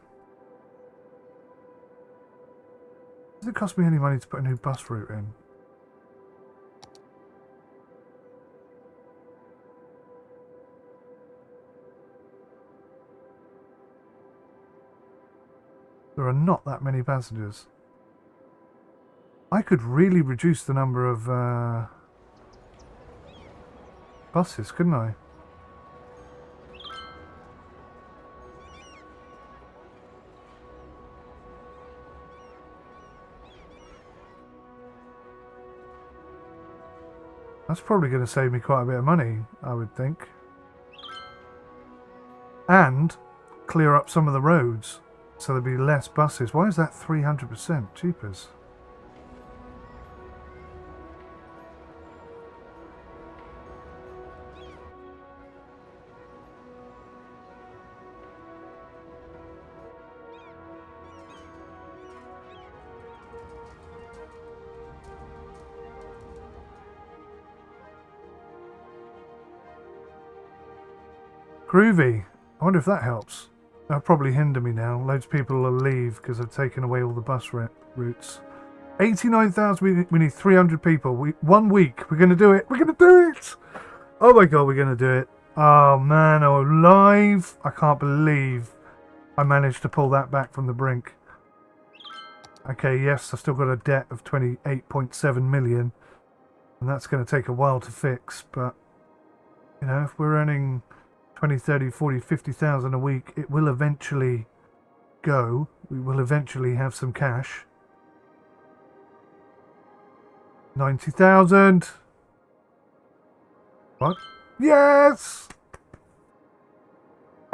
Does it cost me any money to put a new bus route in? There are not that many passengers. I could really reduce the number of buses, couldn't I? That's probably going to save me quite a bit of money, I would think. And clear up some of the roads. So there'll be less buses. Why is that 300% cheapers? Groovy. I wonder if that helps. That'll probably hinder me now. Loads of people will leave because I've taken away all the bus routes. 89,000. We need 300 people. 1 week. We're going to do it. We're going to do it. Oh my god, we're going to do it. Oh man, oh live. I can't believe I managed to pull that back from the brink. Okay, yes, I've still got a debt of 28.7 million. And that's going to take a while to fix. But, you know, if we're earning 20, 30, 40, 50,000 a week, it will eventually go. We will eventually have some cash. 90,000. What? Yes!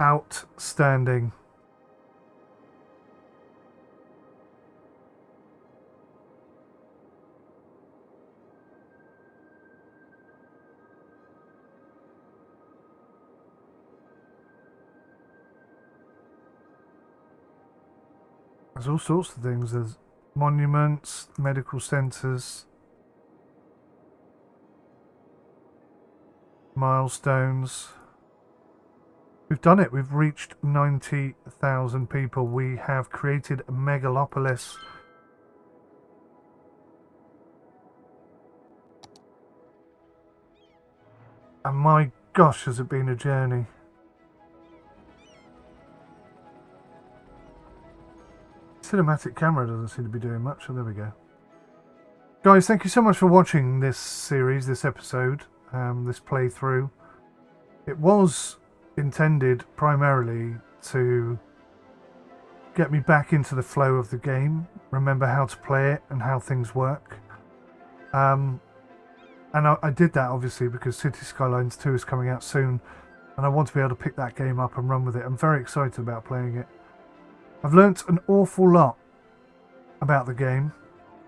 Outstanding. There's all sorts of things. There's monuments, medical centres, milestones. We've done it. We've reached 90,000 people. We have created a megalopolis. And my gosh, has it been a journey. Cinematic camera doesn't seem to be doing much, so there we go. Guys, thank you so much for watching this series, this episode, this playthrough. It was intended primarily to get me back into the flow of the game, remember how to play it and how things work. And I did that obviously because City Skylines 2 is coming out soon, and I want to be able to pick that game up and run with it. I'm very excited about playing it. I've learnt an awful lot about the game,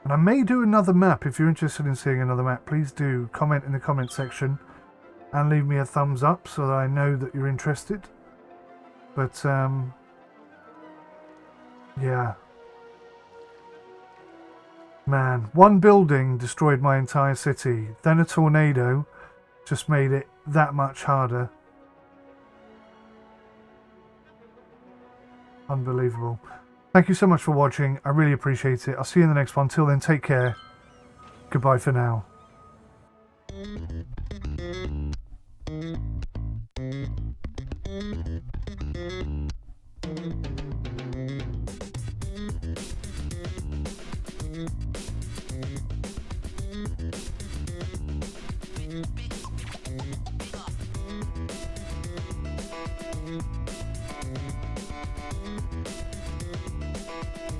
and I may do another map. If you're interested in seeing another map, please do comment in the comment section and leave me a thumbs up so that I know that you're interested. But yeah, man, one building destroyed my entire city, then a tornado just made it that much harder. Unbelievable. Thank you so much for watching. I really appreciate it. I'll see you in the next one. Till then, take care. Goodbye for now.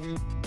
Bye.